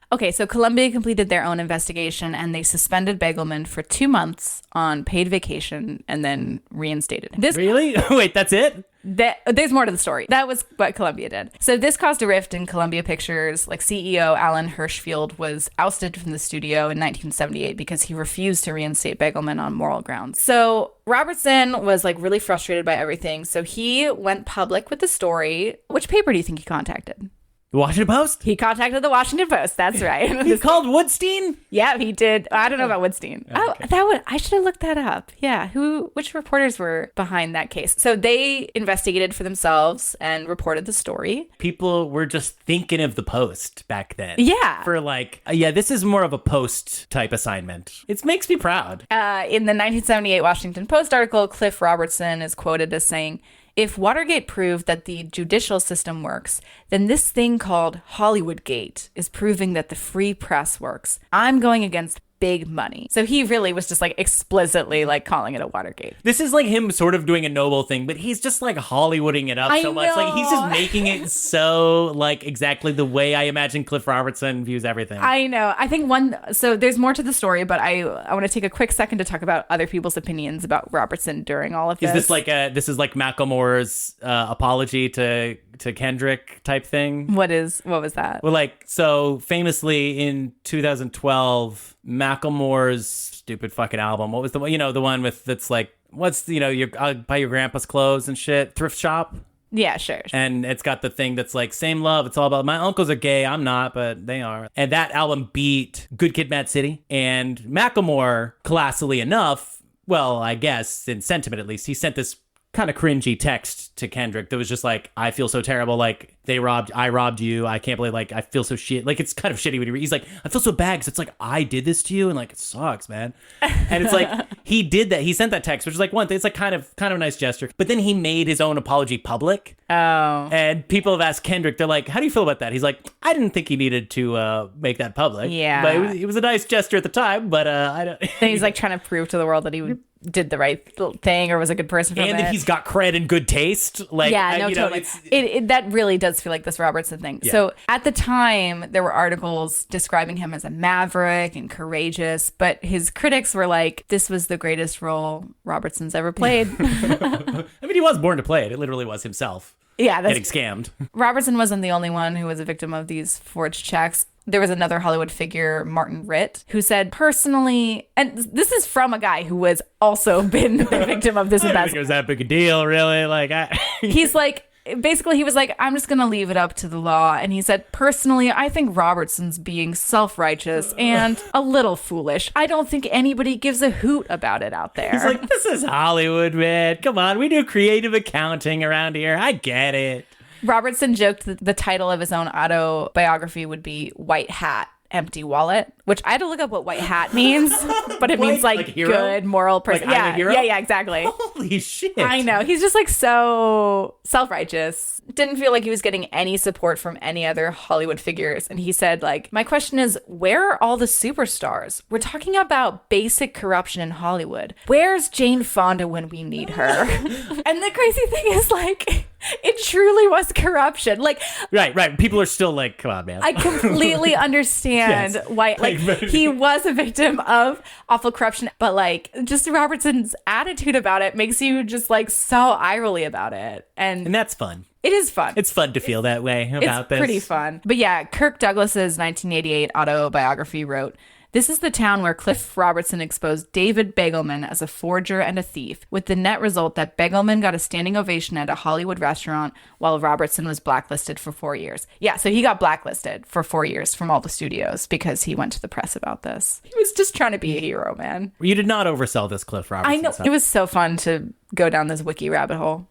Speaker 2: Okay, so Columbia completed their own investigation and they suspended Begelman for 2 months on paid vacation and then reinstated him.
Speaker 1: Really? Wait, that's it?
Speaker 2: There's more to the story. That was what Columbia did. So this caused a rift in Columbia Pictures. CEO Alan Hirschfield was ousted from the studio in 1978 because he refused to reinstate Begelman on moral grounds. So Robertson was really frustrated by everything. So he went public with the story. Which paper do you think he contacted?
Speaker 1: The Washington Post?
Speaker 2: He contacted the Washington Post. That's right.
Speaker 1: He called Woodstein?
Speaker 2: Yeah, he did. I don't know about Woodstein.
Speaker 1: Okay.
Speaker 2: I should have looked that up. Yeah. Which reporters were behind that case? So they investigated for themselves and reported the story.
Speaker 1: People were just thinking of the Post back then.
Speaker 2: Yeah.
Speaker 1: For this is more of a Post type assignment. It makes me proud.
Speaker 2: In the 1978 Washington Post article, Cliff Robertson is quoted as saying, if Watergate proved that the judicial system works, then this thing called Hollywoodgate is proving that the free press works. I'm going against big money. So he really was just like explicitly like calling it a Watergate.
Speaker 1: This is like him sort of doing a noble thing, but he's just like Hollywooding it up so much. Like he's just making it so like exactly the way I imagine Cliff Robertson views everything.
Speaker 2: I know. I think so there's more to the story, but I want to take a quick second to talk about other people's opinions about Robertson during all of this.
Speaker 1: Is this like Macklemore's apology to Kendrick type thing?
Speaker 2: What was that?
Speaker 1: Well, like, so famously in 2012, Macklemore's stupid fucking album. What was the one? The one that's like, what's I'll buy your grandpa's clothes and shit. Thrift shop.
Speaker 2: Yeah, sure.
Speaker 1: And it's got the thing that's like, same love. It's all about my uncles are gay. I'm not, but they are. And that album beat Good Kid, Mad City. And Macklemore, classily enough, well, I guess in sentiment at least, he sent this kind of cringy text to Kendrick that was just like, I feel so terrible, like I robbed you, I can't believe, like I feel so shit, like it's kind of shitty when he's like, I feel so bad because it's like I did this to you and like it sucks, man. And it's like he did that, he sent that text, which is like one thing, it's like kind of a nice gesture, but then he made his own apology public. And people have asked Kendrick, they're like, how do you feel about that? He's like, I didn't think he needed to make that public.
Speaker 2: Yeah,
Speaker 1: but it was a nice gesture at the time, but I don't.
Speaker 2: Then he's like trying to prove to the world that he did the right thing or was a good person from
Speaker 1: and that he's got cred and good taste. Like,
Speaker 2: totally. That really does feel like this Robertson thing. Yeah. So at the time, there were articles describing him as a maverick and courageous, but his critics were like, this was the greatest role Robertson's ever played.
Speaker 1: I mean, he was born to play it. It literally was himself.
Speaker 2: Yeah,
Speaker 1: getting scammed.
Speaker 2: Robertson wasn't the only one who was a victim of these forged checks. There was another Hollywood figure, Martin Ritt, who said personally, and this is from a guy who was also been the victim of this
Speaker 1: I don't
Speaker 2: investment.
Speaker 1: think it was that big a deal, really. Like,
Speaker 2: he's like, basically, he was like, I'm just going to leave it up to the law. And he said, personally, I think Robertson's being self-righteous and a little foolish. I don't think anybody gives a hoot about it out there.
Speaker 1: He's like, this is Hollywood, man. Come on, we do creative accounting around here. I get it.
Speaker 2: Robertson joked that the title of his own autobiography would be White Hat, Empty Wallet, which I had to look up what white hat means, but it means like good, moral person.
Speaker 1: Like, I'm a hero?
Speaker 2: Yeah, exactly.
Speaker 1: Holy shit.
Speaker 2: I know. He's just like so self-righteous. Didn't feel like he was getting any support from any other Hollywood figures. And he said, like, my question is, where are all the superstars? We're talking about basic corruption in Hollywood. Where's Jane Fonda when we need her? And the crazy thing is, like, it truly was corruption. Like,
Speaker 1: right. People are still like, come on, man.
Speaker 2: I completely understand why, like, he was a victim of awful corruption, but like, just Robertson's attitude about it makes you just like so eye-rolly about it, and
Speaker 1: that's fun.
Speaker 2: It is fun.
Speaker 1: It's fun to feel that way about this.
Speaker 2: It's pretty fun. But yeah, Kirk Douglas's 1988 autobiography wrote, this is the town where Cliff Robertson exposed David Begelman as a forger and a thief, with the net result that Begelman got a standing ovation at a Hollywood restaurant while Robertson was blacklisted for 4 years. Yeah, so he got blacklisted for 4 years from all the studios because he went to the press about this. He was just trying to be a hero, man.
Speaker 1: You did not oversell this Cliff Robertson.
Speaker 2: I know. It was so fun to go down this wiki rabbit hole.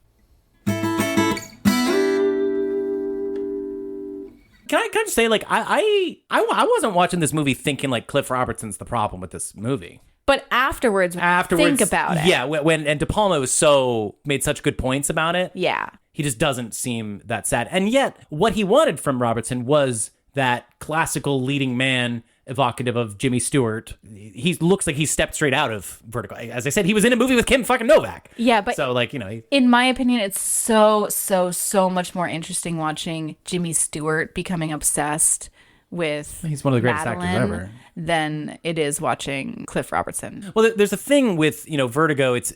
Speaker 1: Can I just say, like, I wasn't watching this movie thinking, like, Cliff Robertson's the problem with this movie.
Speaker 2: But afterwards, think about it.
Speaker 1: Yeah, when De Palma made such good points about it.
Speaker 2: Yeah.
Speaker 1: He just doesn't seem that sad. And yet, what he wanted from Robertson was that classical leading man evocative of Jimmy Stewart. He looks like he stepped straight out of Vertigo. As I said, he was in a movie with Kim fucking Novak.
Speaker 2: Yeah, but
Speaker 1: so like,
Speaker 2: in my opinion, it's so much more interesting watching Jimmy Stewart becoming obsessed with
Speaker 1: he's one of the greatest
Speaker 2: Madeline
Speaker 1: actors ever
Speaker 2: than it is watching Cliff Robertson.
Speaker 1: Well, there's a thing with, Vertigo. It's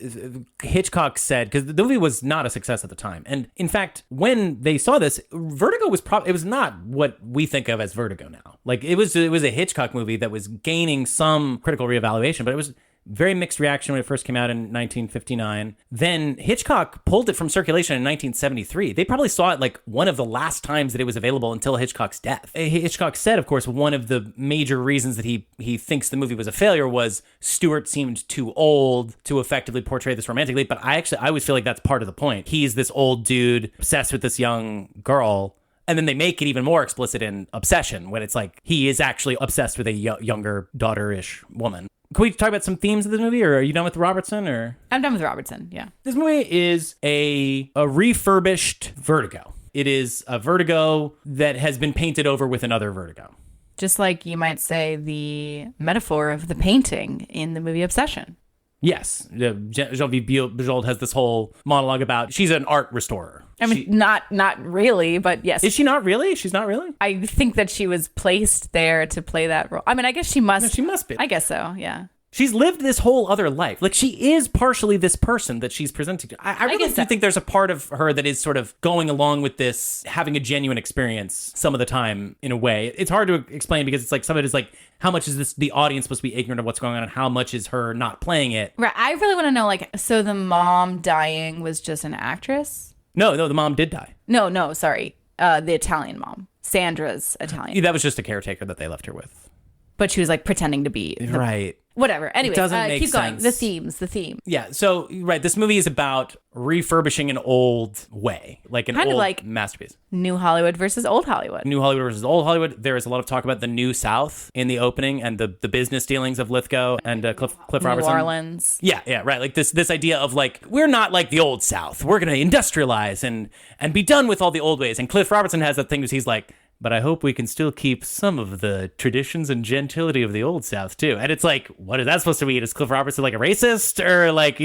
Speaker 1: Hitchcock said, because the movie was not a success at the time. And in fact, when they saw this, Vertigo was it was not what we think of as Vertigo now. Like it was a Hitchcock movie that was gaining some critical reevaluation, but it was very mixed reaction when it first came out in 1959. Then Hitchcock pulled it from circulation in 1973. They probably saw it like one of the last times that it was available until Hitchcock's death. Hitchcock said, of course, one of the major reasons that he thinks the movie was a failure was Stewart seemed too old to effectively portray this romantically. But I always feel like that's part of the point. He's this old dude obsessed with this young girl. And then they make it even more explicit in Obsession when it's like he is actually obsessed with a younger daughter-ish woman. Can we talk about some themes of this movie, or are you done with Robertson? Or
Speaker 2: I'm done with Robertson, yeah.
Speaker 1: This movie is a refurbished Vertigo. It is a Vertigo that has been painted over with another Vertigo.
Speaker 2: Just like you might say the metaphor of the painting in the movie Obsession.
Speaker 1: Yes. Genevieve Bujold has this whole monologue about she's an art restorer.
Speaker 2: I mean, not really, but yes.
Speaker 1: Is she not really? She's not really?
Speaker 2: I think that she was placed there to play that role. I mean, I guess she must.
Speaker 1: No, she must be.
Speaker 2: I guess so, yeah.
Speaker 1: She's lived this whole other life. Like, she is partially this person that she's presenting to. I really do think there's a part of her that is sort of going along with this, having a genuine experience some of the time, in a way. It's hard to explain because it's like, some of it is like, how much is this the audience supposed to be ignorant of what's going on, and how much is her not playing it?
Speaker 2: Right. I really want to know, like, so the mom dying was just an actress?
Speaker 1: No, the mom did die.
Speaker 2: No, sorry. The Italian mom. Sandra's Italian.
Speaker 1: Yeah, that was just a caretaker that they left her with.
Speaker 2: But she was, like, pretending to be...
Speaker 1: Right.
Speaker 2: Whatever. Anyways,
Speaker 1: doesn't make
Speaker 2: keep going.
Speaker 1: sense.
Speaker 2: The theme.
Speaker 1: Yeah. So, right. This movie is about refurbishing an old way, like an
Speaker 2: kind
Speaker 1: old
Speaker 2: of like
Speaker 1: masterpiece.
Speaker 2: New Hollywood versus Old Hollywood.
Speaker 1: New Hollywood versus Old Hollywood. There is a lot of talk about the New South in the opening and the business dealings of Lithgow and Cliff Robertson.
Speaker 2: New Orleans.
Speaker 1: Yeah. Right. Like this idea of like, we're not like the old South. We're going to industrialize and be done with all the old ways. And Cliff Robertson has that thing where he's like, but I hope we can still keep some of the traditions and gentility of the Old South too. And it's like, what is that supposed to mean? Is Cliff Robertson like a racist or like,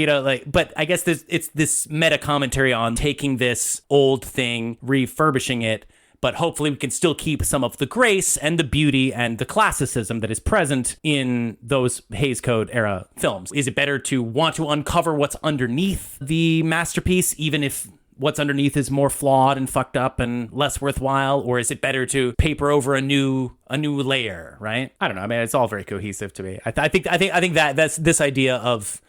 Speaker 1: but I guess it's this meta commentary on taking this old thing, refurbishing it, but hopefully we can still keep some of the grace and the beauty and the classicism that is present in those Hays Code era films. Is it better to want to uncover what's underneath the masterpiece, even if what's underneath is more flawed and fucked up and less worthwhile, or is it better to paper over a new layer, right? I don't know. I mean, it's all very cohesive to me. I think that's this idea of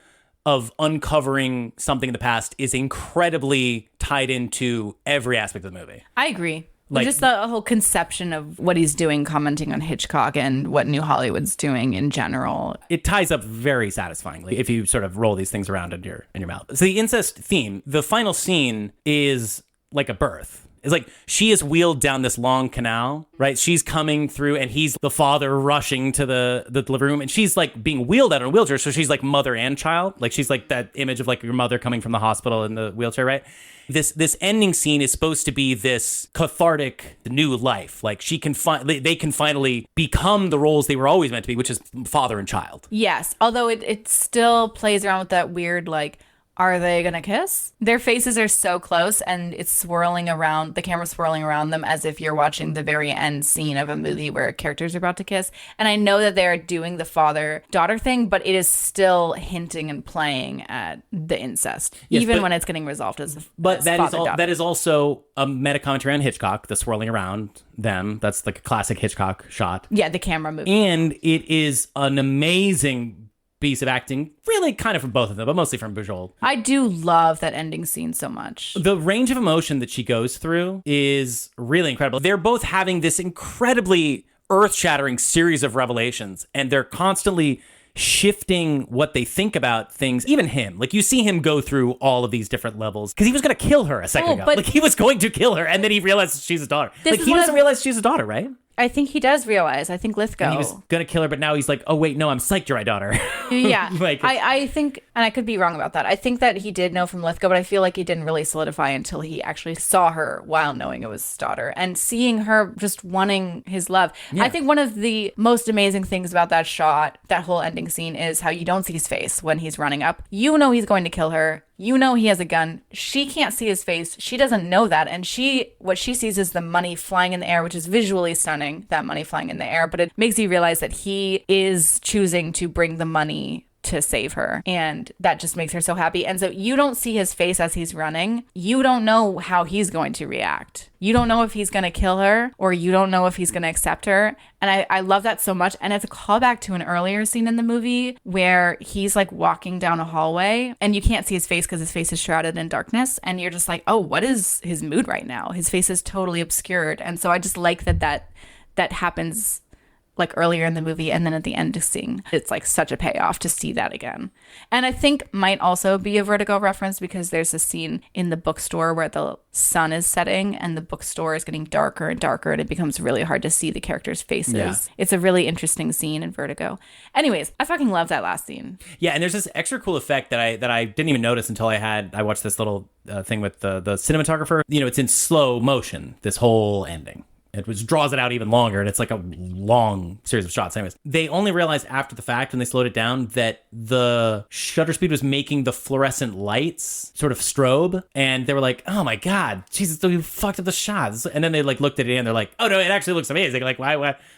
Speaker 1: uncovering something in the past is incredibly tied into every aspect of the movie.
Speaker 2: I agree.
Speaker 1: Like,
Speaker 2: just the whole conception of what he's doing, commenting on Hitchcock and what New Hollywood's doing in general.
Speaker 1: It ties up very satisfyingly if you sort of roll these things around in your mouth. So the incest theme, the final scene is like a birth. It's like she is wheeled down this long canal, right? She's coming through and he's the father rushing to the delivery room, and she's like being wheeled out in a wheelchair. So she's like mother and child. Like she's like that image of like your mother coming from the hospital in the wheelchair, right? This ending scene is supposed to be this cathartic new life. Like they can finally become the roles they were always meant to be, which is father and child.
Speaker 2: Yes, although it still plays around with that weird like, are they gonna kiss? Their faces are so close, and it's swirling around, the camera's swirling around them as if you're watching the very end scene of a movie where characters are about to kiss. And I know that they're doing the father-daughter thing, but it is still hinting and playing at the incest,
Speaker 1: yes,
Speaker 2: even when it's getting resolved as
Speaker 1: that is also a meta commentary on Hitchcock, the swirling around them. That's like a classic Hitchcock shot.
Speaker 2: Yeah, the camera movie.
Speaker 1: And it is an amazing piece of acting, really kind of from both of them, but mostly from Bujold.
Speaker 2: I do love that ending scene so much.
Speaker 1: The range of emotion that she goes through is really incredible. They're both having this incredibly earth-shattering series of revelations, and they're constantly shifting what they think about things. Even him, like you see him go through all of these different levels because he was going to kill her a second ago. Like he was going to kill her, and then he realizes she's his daughter. Like he doesn't realize she's his daughter, right?
Speaker 2: I think he does realize. I think Lithgow.
Speaker 1: And he was going to kill her, but now he's like, oh, wait, no, I'm psyched you're my daughter.
Speaker 2: Yeah.
Speaker 1: Like,
Speaker 2: I think, and I could be wrong about that, I think that he did know from Lithgow, but I feel like he didn't really solidify until he actually saw her while knowing it was his daughter and seeing her just wanting his love. Yeah. I think one of the most amazing things about that shot, that whole ending scene, is how you don't see his face when he's running up. You know he's going to kill her. You know he has a gun. She can't see his face. She doesn't know that. And what she sees is the money flying in the air, which is visually stunning, that money flying in the air. But it makes you realize that he is choosing to bring the money to save her. And that just makes her so happy. And so you don't see his face as he's running. You don't know how he's going to react. You don't know if he's going to kill her, or you don't know if he's going to accept her. And I love that so much. And it's a callback to an earlier scene in the movie where he's like walking down a hallway and you can't see his face because his face is shrouded in darkness. And you're just like, oh, what is his mood right now? His face is totally obscured. And so I just like that happens like earlier in the movie, and then at the end scene, it's like such a payoff to see that again. And I think might also be a Vertigo reference because there's a scene in the bookstore where the sun is setting and the bookstore is getting darker and darker, and it becomes really hard to see the characters' faces. Yeah. It's a really interesting scene in Vertigo. Anyways, I fucking love that last scene. Yeah, and there's this extra cool effect that I didn't even notice until I watched this little thing with the cinematographer. You know, it's in slow motion, this whole ending.
Speaker 1: which draws it out even longer, and it's like a long series of shots. Anyways, they only realized after the fact when they slowed it down that the shutter speed was making the fluorescent lights sort of strobe, and they were like, oh my god, Jesus, we fucked up the shots. And then they like looked at it and they're like, oh no, it actually looks amazing. Like, why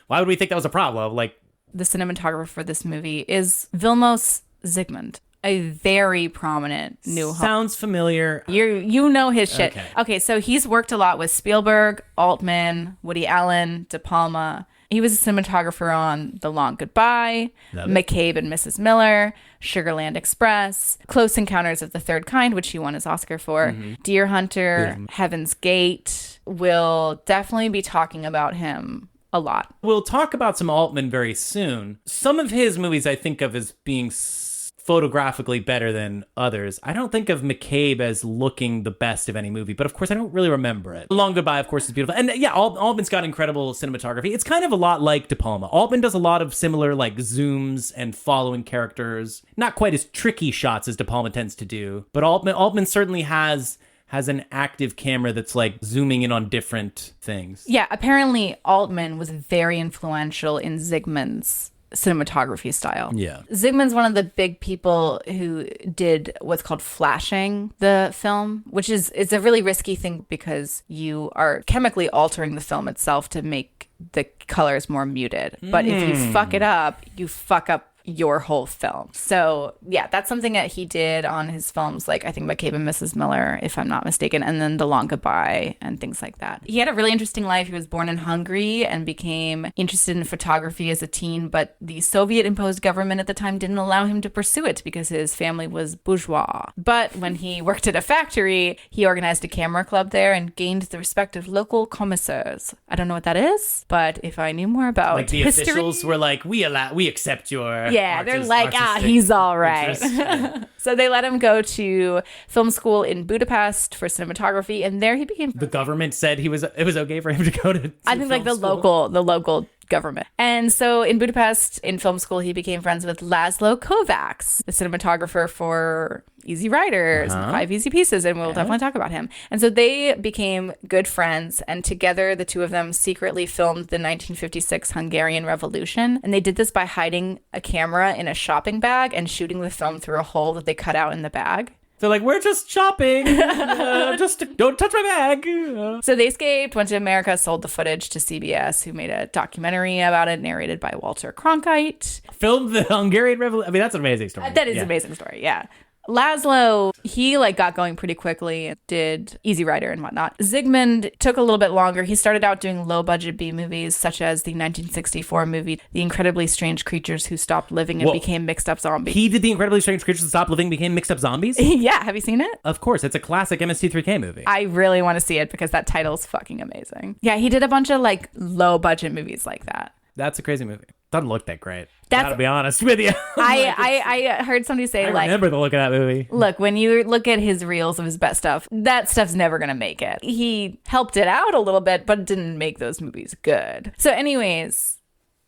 Speaker 1: would we think that was a problem? Like,
Speaker 2: the cinematographer for this movie is Vilmos Zsigmond, a very prominent new
Speaker 1: sounds familiar.
Speaker 2: You know his shit.
Speaker 1: Okay,
Speaker 2: so he's worked a lot with Spielberg, Altman, Woody Allen, De Palma. He was a cinematographer on The Long Goodbye, McCabe and Mrs. Miller, Sugarland Express, Close Encounters of the Third Kind, which he won his Oscar for, Deer Hunter, Heaven's Gate. We'll definitely be talking about him a lot.
Speaker 1: We'll talk about some Altman very soon. Some of his movies I think of as being photographically better than others. I don't think of McCabe as looking the best of any movie, but of course I don't really remember it. Long Goodbye, of course, is beautiful. And yeah, Altman's got incredible cinematography. It's kind of a lot like De Palma. Altman does a lot of similar like zooms and following characters. Not quite as tricky shots as De Palma tends to do, but Altman certainly has an active camera that's like zooming in on different things.
Speaker 2: Yeah, apparently Altman was very influential in Zsigmond's cinematography style.
Speaker 1: Yeah.
Speaker 2: Zsigmond's one of the big people who did what's called flashing the film, which is a really risky thing because you are chemically altering the film itself to make the colors more muted. But if you fuck it up, you fuck up your whole film. So yeah, that's something that he did on his films, like I think McCabe and Mrs. Miller, if I'm not mistaken, and then The Long Goodbye and things like that. He had a really interesting life. He was born in Hungary and became interested in photography as a teen, but the Soviet-imposed government at the time didn't allow him to pursue it because his family was bourgeois. But when he worked at a factory, he organized a camera club there and gained the respect of local commissaires. I don't know what that is, but if I knew more about
Speaker 1: like the
Speaker 2: history,
Speaker 1: officials were like, we accept your
Speaker 2: they're like, he's all right.
Speaker 1: Yeah.
Speaker 2: So they let him go to film school in Budapest for cinematography, and there he became.
Speaker 1: The government said it was okay for him to go to.
Speaker 2: I think like the local government. And so in Budapest, in film school, he became friends with Laszlo Kovacs, the cinematographer for Easy Riders, and 5 Easy Pieces, and we'll definitely talk about him. And so they became good friends, and together the two of them secretly filmed the 1956 Hungarian Revolution. And they did this by hiding a camera in a shopping bag and shooting the film through a hole that they cut out in the bag.
Speaker 1: They're like, we're just shopping. Just don't touch my bag.
Speaker 2: So they escaped, went to America, sold the footage to CBS, who made a documentary about it, narrated by Walter Cronkite.
Speaker 1: Filmed the Hungarian Revolution. I mean, that's an amazing story.
Speaker 2: That is an amazing story, yeah. Laszlo, he got going pretty quickly, did Easy Rider and whatnot. Zsigmond took a little bit longer. He started out doing low-budget B-movies, such as the 1964 movie, The Incredibly Strange Creatures Who Stopped Living and Became Mixed-Up Zombies.
Speaker 1: He did The Incredibly Strange Creatures Who Stopped Living and Became Mixed-Up Zombies?
Speaker 2: Yeah, have you seen it?
Speaker 1: Of course, it's a classic MST3K movie.
Speaker 2: I really want to see it because that title's fucking amazing. Yeah, he did a bunch of low-budget movies like that.
Speaker 1: That's a crazy movie. Doesn't look that great. Gotta be honest with you.
Speaker 2: I heard somebody say,
Speaker 1: I remember the look of that movie.
Speaker 2: Look, when you look at his reels of his best stuff, that stuff's never going to make it. He helped it out a little bit, but didn't make those movies good. So anyways,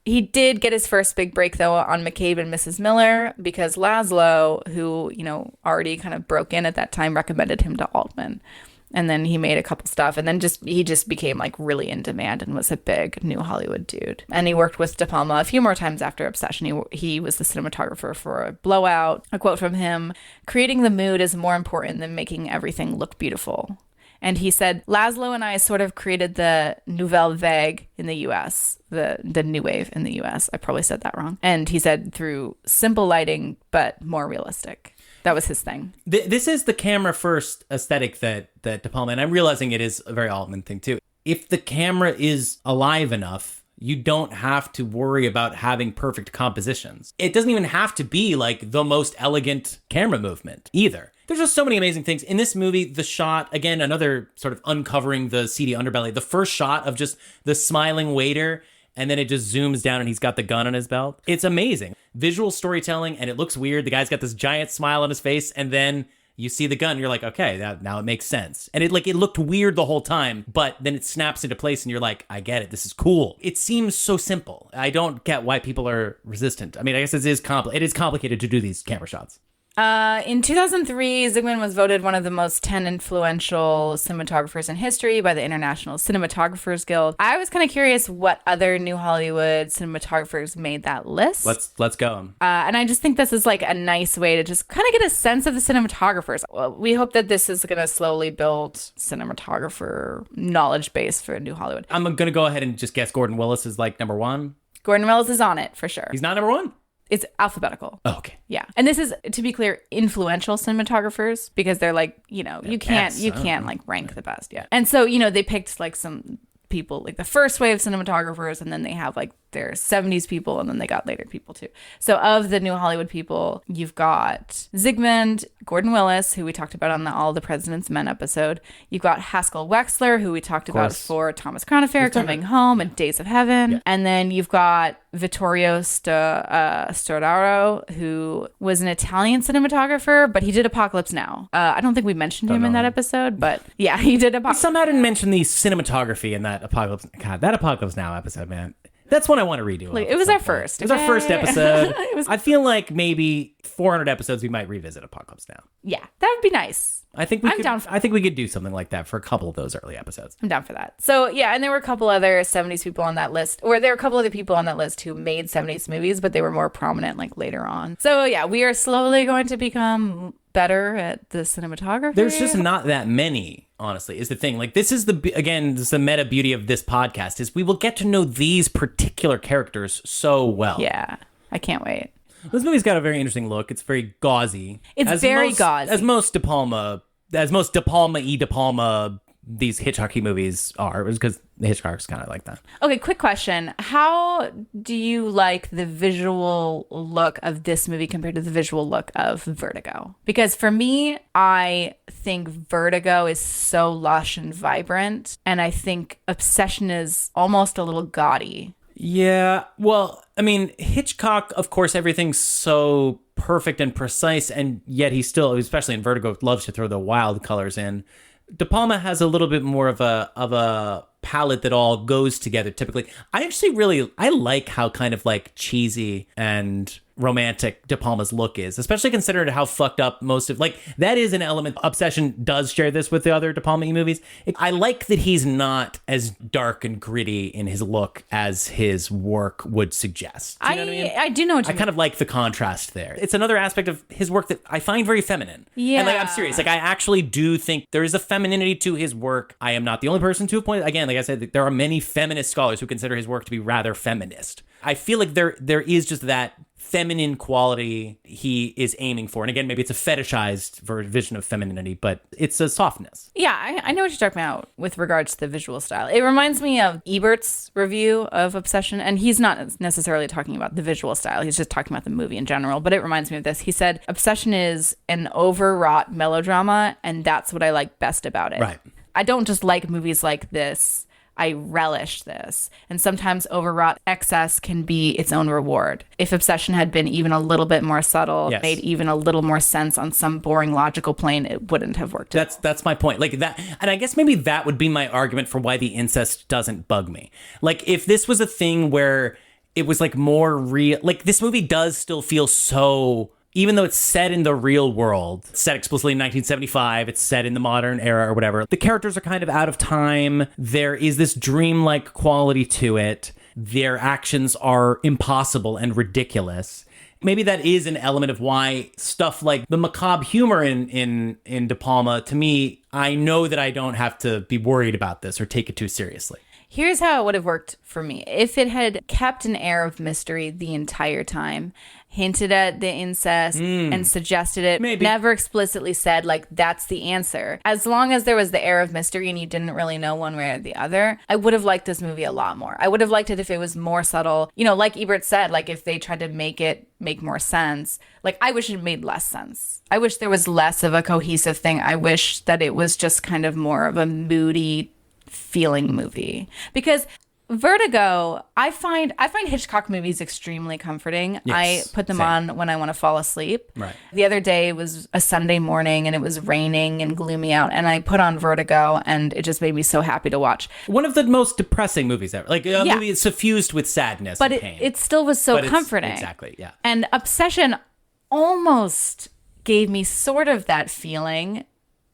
Speaker 2: he did get his first big break, though, on McCabe and Mrs. Miller, because Laszlo, who, already kind of broke in at that time, recommended him to Altman. And then he made a couple stuff, and then he just became really in demand and was a big new Hollywood dude. And he worked with De Palma a few more times after Obsession. He was the cinematographer for Blowout. A quote from him: "Creating the mood is more important than making everything look beautiful." And he said, Laszlo and I sort of created the nouvelle vague in the U.S., the new wave in the U.S. I probably said that wrong. And he said through simple lighting, but more realistic. That was his thing.
Speaker 1: This is the camera first aesthetic that De Palma, and I'm realizing it is a very Altman thing too. If the camera is alive enough, you don't have to worry about having perfect compositions. It doesn't even have to be the most elegant camera movement either. There's just so many amazing things. In this movie, the shot, again, another sort of uncovering the seedy underbelly, the first shot of just the smiling waiter, and then it just zooms down and he's got the gun on his belt. It's amazing. Visual storytelling, and it looks weird. The guy's got this giant smile on his face, and then you see the gun, and you're like, okay, now it makes sense. And it looked weird the whole time, but then it snaps into place, and you're like, I get it. This is cool. It seems so simple. I don't get why people are resistant. I mean, I guess it is complicated to do these camera shots.
Speaker 2: In 2003, Zsigmond was voted one of the most 10 influential cinematographers in history by the International Cinematographers Guild. I was kind of curious what other New Hollywood cinematographers made that list.
Speaker 1: Let's go.
Speaker 2: And I just think this is like a nice way to just kind of get a sense of the cinematographers. Well, we hope that this is going to slowly build cinematographer knowledge base for New Hollywood.
Speaker 1: I'm going to go ahead and just guess Gordon Willis is like number one.
Speaker 2: Gordon Willis is on it for sure.
Speaker 1: He's not number one?
Speaker 2: It's alphabetical.
Speaker 1: Oh, okay.
Speaker 2: Yeah. And this is, to be clear, influential cinematographers, because they're like, you can't like rank the best yet. And so, they picked like some people, like the first wave cinematographers, and then they have like their 70s people, and then they got later people too. So of the New Hollywood people, you've got Zsigmond, Gordon Willis, who we talked about on the All the President's Men episode. You've got Haskell Wexler, who we talked about for Thomas Crown Affair, Coming Home, and Days of Heaven. Yeah. And then you've got Vittorio Storaro, who was an Italian cinematographer, but he did Apocalypse Now. I don't think we mentioned him in that episode, but yeah, he did Apocalypse.
Speaker 1: Somehow didn't mention the cinematography in that Apocalypse. God, that Apocalypse Now episode, man. That's one I want to redo.
Speaker 2: It was our first.
Speaker 1: It was our first episode. I feel like maybe 400 episodes we might revisit Apocalypse Now.
Speaker 2: Yeah, that would be nice.
Speaker 1: I think we could do something like that for a couple of those early episodes.
Speaker 2: I'm down for that. So yeah, and there were a couple other 70s people on that list, or there were a couple other people on that list who made 70s movies, but they were more prominent like later on. So yeah, we are slowly going to become better at the cinematography.
Speaker 1: There's just not that many, honestly, is the thing. Like, this is the meta beauty of this podcast, is we will get to know these particular characters so well.
Speaker 2: Yeah, I can't wait.
Speaker 1: This movie's got a very interesting look. It's very gauzy.
Speaker 2: It's very gauzy.
Speaker 1: As most De Palma, these Hitchcock movies are, because Hitchcock's kind of like that.
Speaker 2: Okay, quick question. How do you like the visual look of this movie compared to the visual look of Vertigo? Because for me, I think Vertigo is so lush and vibrant, and I think Obsession is almost a little gaudy.
Speaker 1: Yeah, well, I mean, Hitchcock, of course, everything's so perfect and precise, and yet he still, especially in Vertigo, loves to throw the wild colors in. De Palma has a little bit more of a palette that all goes together typically. I like how kind of like cheesy and romantic De Palma's look is, especially considering how fucked up most of, like, that is an element. Obsession does share this with the other De Palma movies. I like that he's not as dark and gritty in his look as his work would suggest. Do you know what I mean?
Speaker 2: I do know what you mean.
Speaker 1: I kind of like the contrast there. It's another aspect of his work that I find very feminine.
Speaker 2: Yeah.
Speaker 1: And like, I'm serious. Like, I actually do think there is a femininity to his work. I am not the only person to have pointed. Again, like I said, there are many feminist scholars who consider his work to be rather feminist. I feel like there is just that feminine quality he is aiming for. And again, maybe it's a fetishized vision of femininity, but it's a softness.
Speaker 2: Yeah, I know what you're talking about with regards to the visual style. It reminds me of Ebert's review of Obsession, and he's not necessarily talking about the visual style. He's just talking about the movie in general, but it reminds me of this. He said, Obsession is an overwrought melodrama, and that's what I like best about it.
Speaker 1: Right.
Speaker 2: I don't just like movies like this. I relish this. And sometimes overwrought excess can be its own reward. If Obsession had been even a little bit more subtle,
Speaker 1: yes,
Speaker 2: made even a little more sense on some boring logical plane, it wouldn't have worked.
Speaker 1: That's my point. Like that, and I guess maybe that would be my argument for why the incest doesn't bug me. Like, if this was a thing where it was like more real, like, this movie does still feel so, even though it's set in the real world, set explicitly in 1975, it's set in the modern era or whatever, the characters are kind of out of time. There is this dreamlike quality to it. Their actions are impossible and ridiculous. Maybe that is an element of why stuff like the macabre humor in De Palma, to me, I know that I don't have to be worried about this or take it too seriously.
Speaker 2: Here's how it would have worked for me. If it had kept an air of mystery the entire time, hinted at the incest and suggested it,
Speaker 1: maybe
Speaker 2: never explicitly said, like, that's the answer. As long as there was the air of mystery and you didn't really know one way or the other, I would have liked this movie a lot more. I would have liked it if it was more subtle. You know, like Ebert said, like, if they tried to make more sense. Like, I wish it made less sense. I wish there was less of a cohesive thing. I wish that it was just kind of more of a moody feeling movie. Because Vertigo, I find Hitchcock movies extremely comforting.
Speaker 1: Yes,
Speaker 2: I put them
Speaker 1: same
Speaker 2: on when I want to fall asleep.
Speaker 1: Right.
Speaker 2: The other day was a Sunday morning and it was raining and gloomy out, and I put on Vertigo and it just made me so happy to watch.
Speaker 1: One of the most depressing movies ever. Like, a movie is suffused with sadness
Speaker 2: but
Speaker 1: and pain.
Speaker 2: it still was so
Speaker 1: but
Speaker 2: comforting.
Speaker 1: Exactly, yeah.
Speaker 2: And Obsession almost gave me sort of that feeling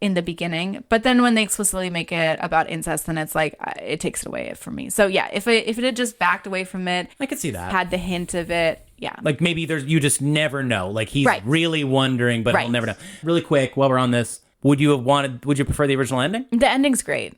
Speaker 2: in the beginning, but then when they explicitly make it about incest, then it's like it takes it away from me. So yeah, if it had just backed away from it,
Speaker 1: I could see that.
Speaker 2: Had the hint of it, yeah.
Speaker 1: Like maybe you just never know. Like he's
Speaker 2: Right.
Speaker 1: really wondering, but he'll never know. Really quick, while we're on this, would you prefer the original ending?
Speaker 2: The ending's great.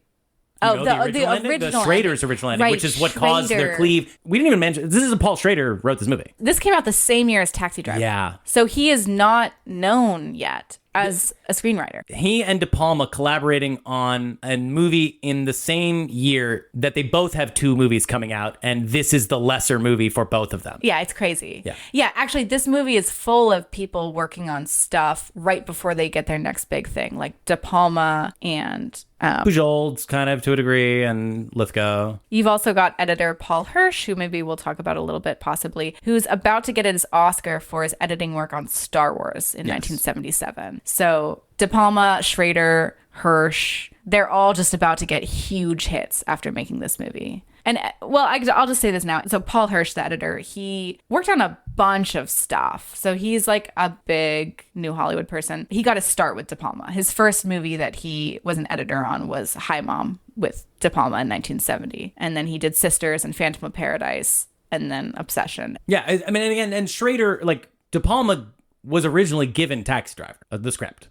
Speaker 1: The original Schrader's original ending,
Speaker 2: Right,
Speaker 1: which is what caused their
Speaker 2: Schrader.
Speaker 1: cleave. We didn't even mention, this is Paul Schrader wrote this movie.
Speaker 2: This came out the same year as Taxi Driver.
Speaker 1: Yeah.
Speaker 2: So he is not known yet as a screenwriter.
Speaker 1: He and De Palma collaborating on a movie in the same year that they both have 2 movies coming out, and this is the lesser movie for both of them.
Speaker 2: Yeah, it's crazy.
Speaker 1: Yeah.
Speaker 2: Actually, this movie is full of people working on stuff right before they get their next big thing, like De Palma and...
Speaker 1: Pujols, kind of, to a degree, and Lithgow.
Speaker 2: You've also got editor Paul Hirsch, who maybe we'll talk about a little bit possibly, who's about to get his Oscar for his editing work on Star Wars in 1977. So De Palma, Schrader, Hirsch, they're all just about to get huge hits after making this movie. And, well, I'll just say this now. So Paul Hirsch, the editor, he worked on a bunch of stuff. So he's like a big New Hollywood person. He got his start with De Palma. His first movie that he was an editor on was Hi Mom with De Palma in 1970. And then he did Sisters and Phantom of Paradise and then Obsession.
Speaker 1: Yeah, I mean, and Schrader, like, De Palma was originally given Taxi Driver, the script.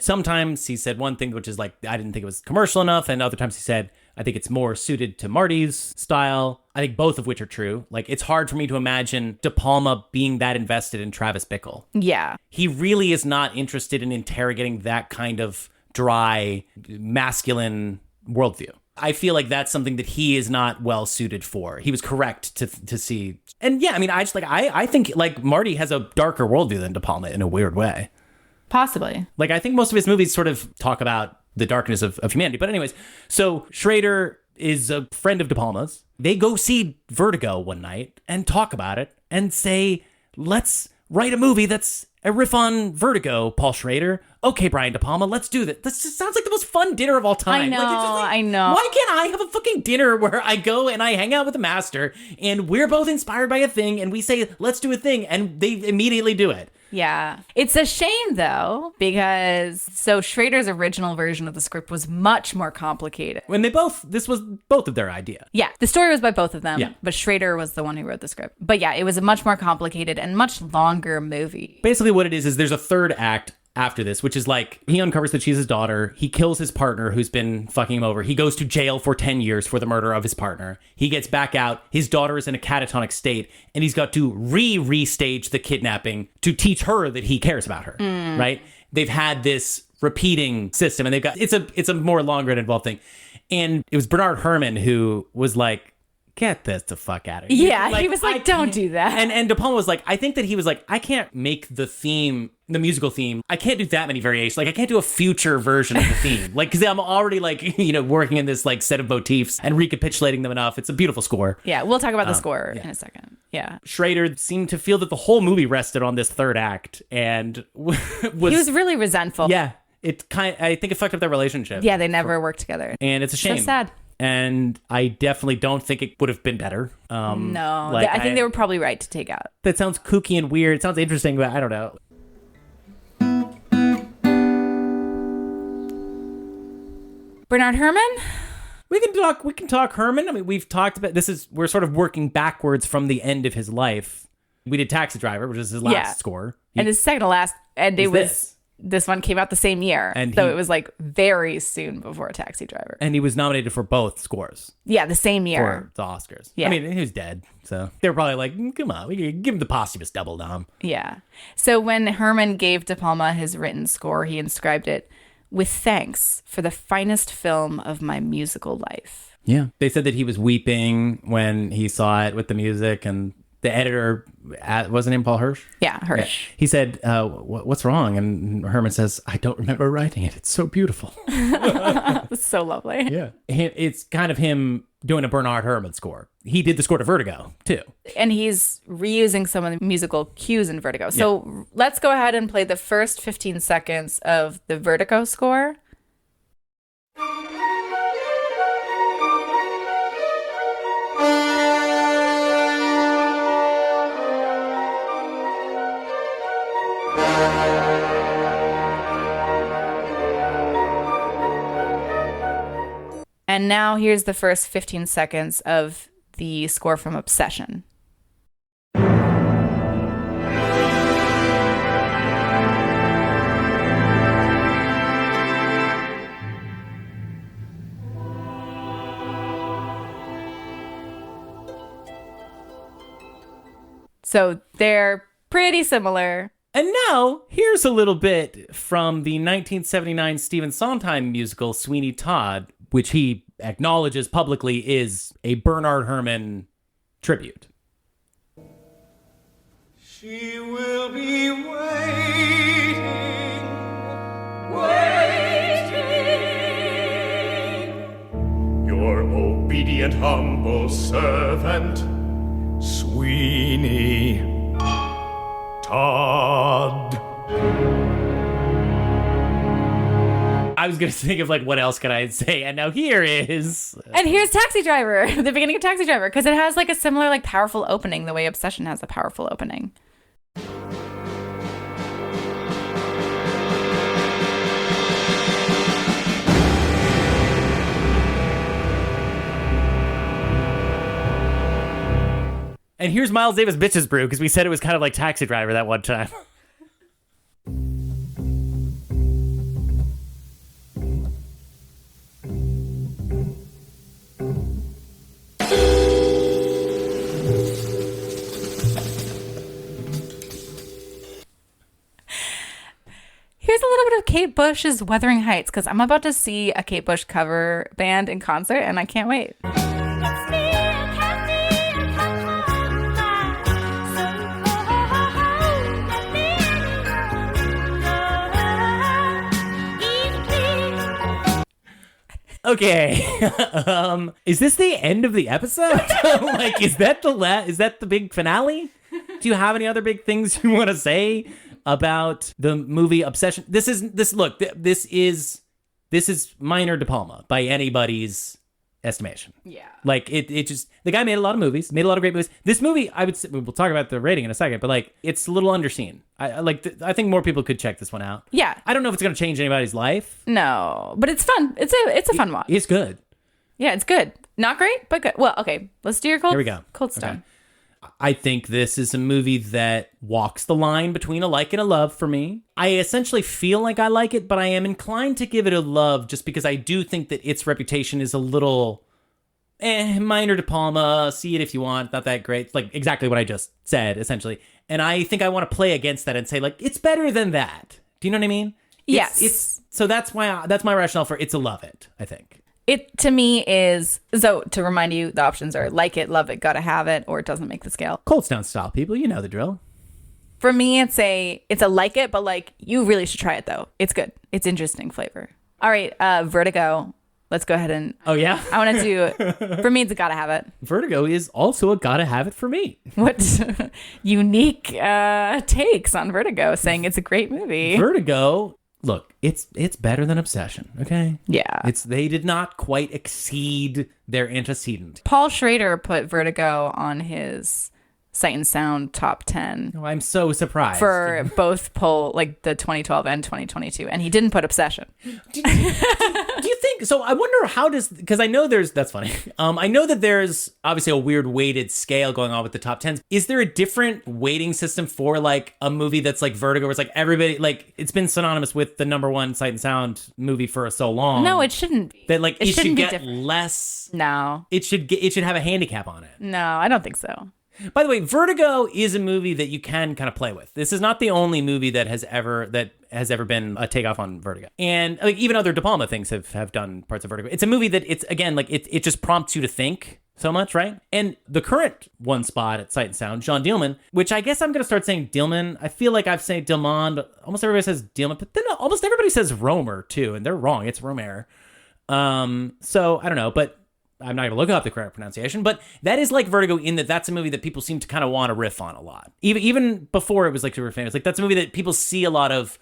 Speaker 1: Sometimes he said one thing, which is like, I didn't think it was commercial enough. And other times he said, I think it's more suited to Marty's style. I think both of which are true. Like, it's hard for me to imagine De Palma being that invested in Travis Bickle.
Speaker 2: Yeah.
Speaker 1: He really is not interested in interrogating that kind of dry, masculine worldview. I feel like that's something that he is not well suited for. He was correct to see. And yeah, I mean, I think like Marty has a darker worldview than De Palma in a weird way.
Speaker 2: Possibly.
Speaker 1: Like, I think most of his movies sort of talk about the darkness of humanity. But anyways, so Schrader is a friend of De Palma's. They go see Vertigo one night and talk about it and say, let's write a movie that's a riff on Vertigo, Paul Schrader. Okay, Brian De Palma, let's do that. This just sounds like the most fun dinner of all time.
Speaker 2: I know, I know.
Speaker 1: Why can't I have a fucking dinner where I go and I hang out with the master and we're both inspired by a thing and we say, let's do a thing, and they immediately do it.
Speaker 2: Yeah. It's a shame, though, because so Schrader's original version of the script was much more complicated.
Speaker 1: When this was both of their idea.
Speaker 2: Yeah. The story was by both of them,
Speaker 1: Yeah.
Speaker 2: but Schrader was the one who wrote the script. But yeah, it was a much more complicated and much longer movie.
Speaker 1: Basically what it is there's a third act after this, which is like, he uncovers that she's his daughter. He kills his partner who's been fucking him over. He goes to jail for 10 years for the murder of his partner. He gets back out. His daughter is in a catatonic state, and he's got to restage the kidnapping to teach her that he cares about her, right? They've had this repeating system, and it's a more longer and involved thing. And it was Bernard Herrmann who was like, get this the fuck out of here.
Speaker 2: Yeah, like, he was like, don't do that.
Speaker 1: And De Palma was like, I think that he was like, I can't make the musical theme. I can't do that many variations. Like, I can't do a future version of the theme. Like, because I'm already like, working in this like set of motifs and recapitulating them enough. It's a beautiful score.
Speaker 2: Yeah, we'll talk about the score in a second. Yeah.
Speaker 1: Schrader seemed to feel that the whole movie rested on this third act and he
Speaker 2: was really resentful.
Speaker 1: Yeah. I think it fucked up their relationship.
Speaker 2: Yeah, they never worked together.
Speaker 1: And it's a shame.
Speaker 2: So sad.
Speaker 1: And I definitely don't think it would have been better.
Speaker 2: No,
Speaker 1: like,
Speaker 2: I think they were probably right to take out.
Speaker 1: That sounds kooky and weird. It sounds interesting, but I don't know.
Speaker 2: Bernard Herrmann?
Speaker 1: We can talk Herrmann. I mean, we've talked about we're sort of working backwards from the end of his life. We did Taxi Driver, which is his last score.
Speaker 2: And his second to last, and this one came out the same year. And so it was like very soon before Taxi Driver.
Speaker 1: And he was nominated for both scores.
Speaker 2: Yeah, the same year.
Speaker 1: For the Oscars.
Speaker 2: Yeah.
Speaker 1: I mean, he was dead. So they were probably like, come on, we can give him the posthumous double nom.
Speaker 2: Yeah. So when Herrmann gave De Palma his written score, he inscribed it, with thanks for the finest film of my musical life.
Speaker 1: Yeah. They said that he was weeping when he saw it with the music, and the editor, wasn't him Paul Hirsch?
Speaker 2: Yeah, Hirsch.
Speaker 1: Yeah. He said, what's wrong? And Herrmann says, I don't remember writing it. It's so beautiful.
Speaker 2: It's so lovely.
Speaker 1: Yeah. It's kind of him doing a Bernard Herrmann score. He did the score to Vertigo, too.
Speaker 2: And he's reusing some of the musical cues in Vertigo. So let's go ahead and play the first 15 seconds of the Vertigo score. And now here's the first 15 seconds of the score from Obsession. So they're pretty similar.
Speaker 1: And now, here's a little bit from the 1979 Stephen Sondheim musical Sweeney Todd, which he acknowledges publicly is a Bernard Herrmann tribute.
Speaker 3: She will be waiting, waiting. Your obedient, humble servant, Sweeney Todd.
Speaker 1: I was going to think of, like, what else could I say? And now here is...
Speaker 2: And here's Taxi Driver, the beginning of Taxi Driver, because it has, like, a similar, like, powerful opening, the way Obsession has a powerful opening.
Speaker 1: And here's Miles Davis' Bitches Brew, because we said it was kind of like Taxi Driver that one time.
Speaker 2: Here's a little bit of Kate Bush's Wuthering Heights, because I'm about to see a Kate Bush cover band in concert, and I can't wait.
Speaker 1: Okay. Is this the end of the episode? Like, is that the big finale? Do you have any other big things you want to say about the movie Obsession? This is minor De Palma by anybody's estimation.
Speaker 2: Yeah.
Speaker 1: Like, it just, the guy made a lot of movies, made a lot of great movies. This movie, I would say, we'll talk about the rating in a second, but, like, it's a little underseen. I think more people could check this one out.
Speaker 2: Yeah.
Speaker 1: I don't know if it's going to change anybody's life.
Speaker 2: No, but it's fun. It's a fun watch.
Speaker 1: It's good.
Speaker 2: Yeah, it's good. Not great, but good. Well, okay. Let's do your cold.
Speaker 1: Here we go.
Speaker 2: Cold stone.
Speaker 1: Okay. I think this is a movie that walks the line between a like and a love for me. I essentially feel like I like it, but I am inclined to give it a love just because I do think that its reputation is a little minor De Palma. See it if you want. Not that great. It's like exactly what I just said, essentially. And I think I want to play against that and say, like, it's better than that. Do you know what I mean?
Speaker 2: Yes.
Speaker 1: So that's my rationale for it's a love it, I think.
Speaker 2: It, to me, is, so to remind you, the options are like it, love it, gotta have it, or it doesn't make the scale.
Speaker 1: Cold Stone style, people. You know the drill.
Speaker 2: For me, it's a like it, but, like, you really should try it, though. It's good. It's interesting flavor. All right, Vertigo. Let's go ahead and...
Speaker 1: Oh, yeah?
Speaker 2: I want to do... For me, it's a gotta have it.
Speaker 1: Vertigo is also a gotta have it for me.
Speaker 2: What unique takes on Vertigo, saying it's a great movie.
Speaker 1: Vertigo... Look, it's better than Obsession, okay?
Speaker 2: Yeah.
Speaker 1: They did not quite exceed their antecedent.
Speaker 2: Paul Schrader put Vertigo on his Sight and Sound top 10.
Speaker 1: Oh, I'm so surprised.
Speaker 2: For both the 2012 and 2022. And he didn't put Obsession.
Speaker 1: Do you think, so I wonder because I know that's funny. I know that there's obviously a weird weighted scale going on with the top 10s. Is there a different weighting system for, like, a movie that's like Vertigo, where it's like everybody, like, it's been synonymous with the number one Sight and Sound movie for so long?
Speaker 2: No, it shouldn't be.
Speaker 1: That, like, it should get
Speaker 2: different.
Speaker 1: less.
Speaker 2: No.
Speaker 1: It should have a handicap on it.
Speaker 2: No, I don't think so.
Speaker 1: By the way, Vertigo is a movie that you can kind of play with. This is not the only movie that has ever been a takeoff on Vertigo. And, like, even other De Palma things have done parts of Vertigo. It's a movie that it just prompts you to think so much, right? And the current one spot at Sight and Sound, John Dielman, which I guess I'm going to start saying Dielman. I feel like I've said Dielman, but almost everybody says Dielman. But then almost everybody says Romer, too, and they're wrong. It's Romer. So, I don't know, but I'm not going to look up the correct pronunciation, but that is like Vertigo in that's a movie that people seem to kind of want to riff on a lot. Even before it was, like, super famous. Like, that's a movie that people see a lot of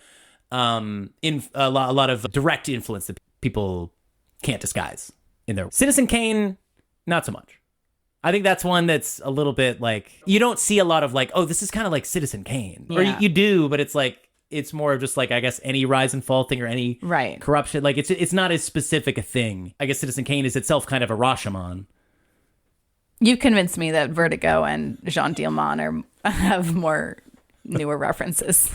Speaker 1: a lot of direct influence that people can't disguise in there. Citizen Kane, not so much. I think that's one that's a little bit like, you don't see a lot of, like, oh, this is kind of like Citizen Kane.
Speaker 2: Yeah.
Speaker 1: Or you do, but it's like, it's more of just like, I guess, any rise and fall thing or any
Speaker 2: Right.
Speaker 1: corruption. Like it's not as specific a thing. I guess Citizen Kane is itself kind of a Rashomon.
Speaker 2: You've convinced me that Vertigo and Jean Dielman have more newer references.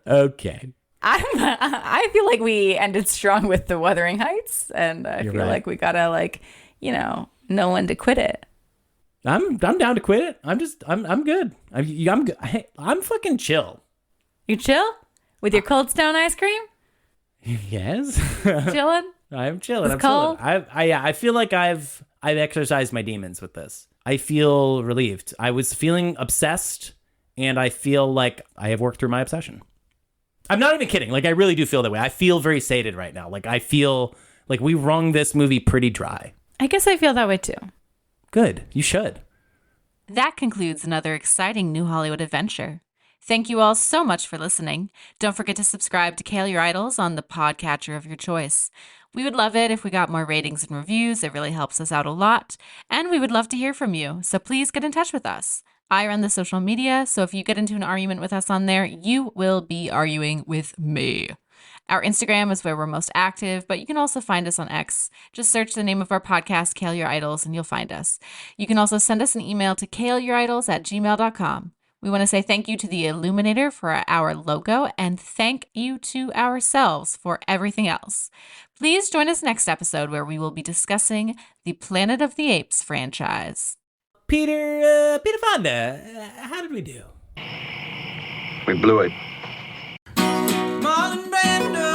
Speaker 1: Okay.
Speaker 2: I feel like we ended strong with the Wuthering Heights, and I feel like we gotta know when to quit it.
Speaker 1: I'm down to quit it. I'm good. I'm fucking chill.
Speaker 2: You chill with your Cold Stone ice cream?
Speaker 1: Yes.
Speaker 2: Chilling?
Speaker 1: I'm chilling.
Speaker 2: It's cold?
Speaker 1: I feel like I've exercised my demons with this. I feel relieved. I was feeling obsessed, and I feel like I have worked through my obsession. I'm not even kidding. Like, I really do feel that way. I feel very sated right now. Like, I feel like we wrung this movie pretty dry.
Speaker 2: I guess I feel that way too.
Speaker 1: Good. You should.
Speaker 2: That concludes another exciting New Hollywood adventure. Thank you all so much for listening. Don't forget to subscribe to Kale Your Idols on the podcatcher of your choice. We would love it if we got more ratings and reviews. It really helps us out a lot. And we would love to hear from you, so please get in touch with us. I run the social media, so if you get into an argument with us on there, you will be arguing with me. Our Instagram is where we're most active, but you can also find us on X. Just search the name of our podcast, Kale Your Idols, and you'll find us. You can also send us an email to kaleyouridols@gmail.com. We want to say thank you to the Illuminator for our logo, and thank you to ourselves for everything else. Please join us next episode where we will be discussing the Planet of the Apes franchise.
Speaker 1: Peter Fonda, how did we do?
Speaker 4: We blew it.
Speaker 3: Marlon Brando.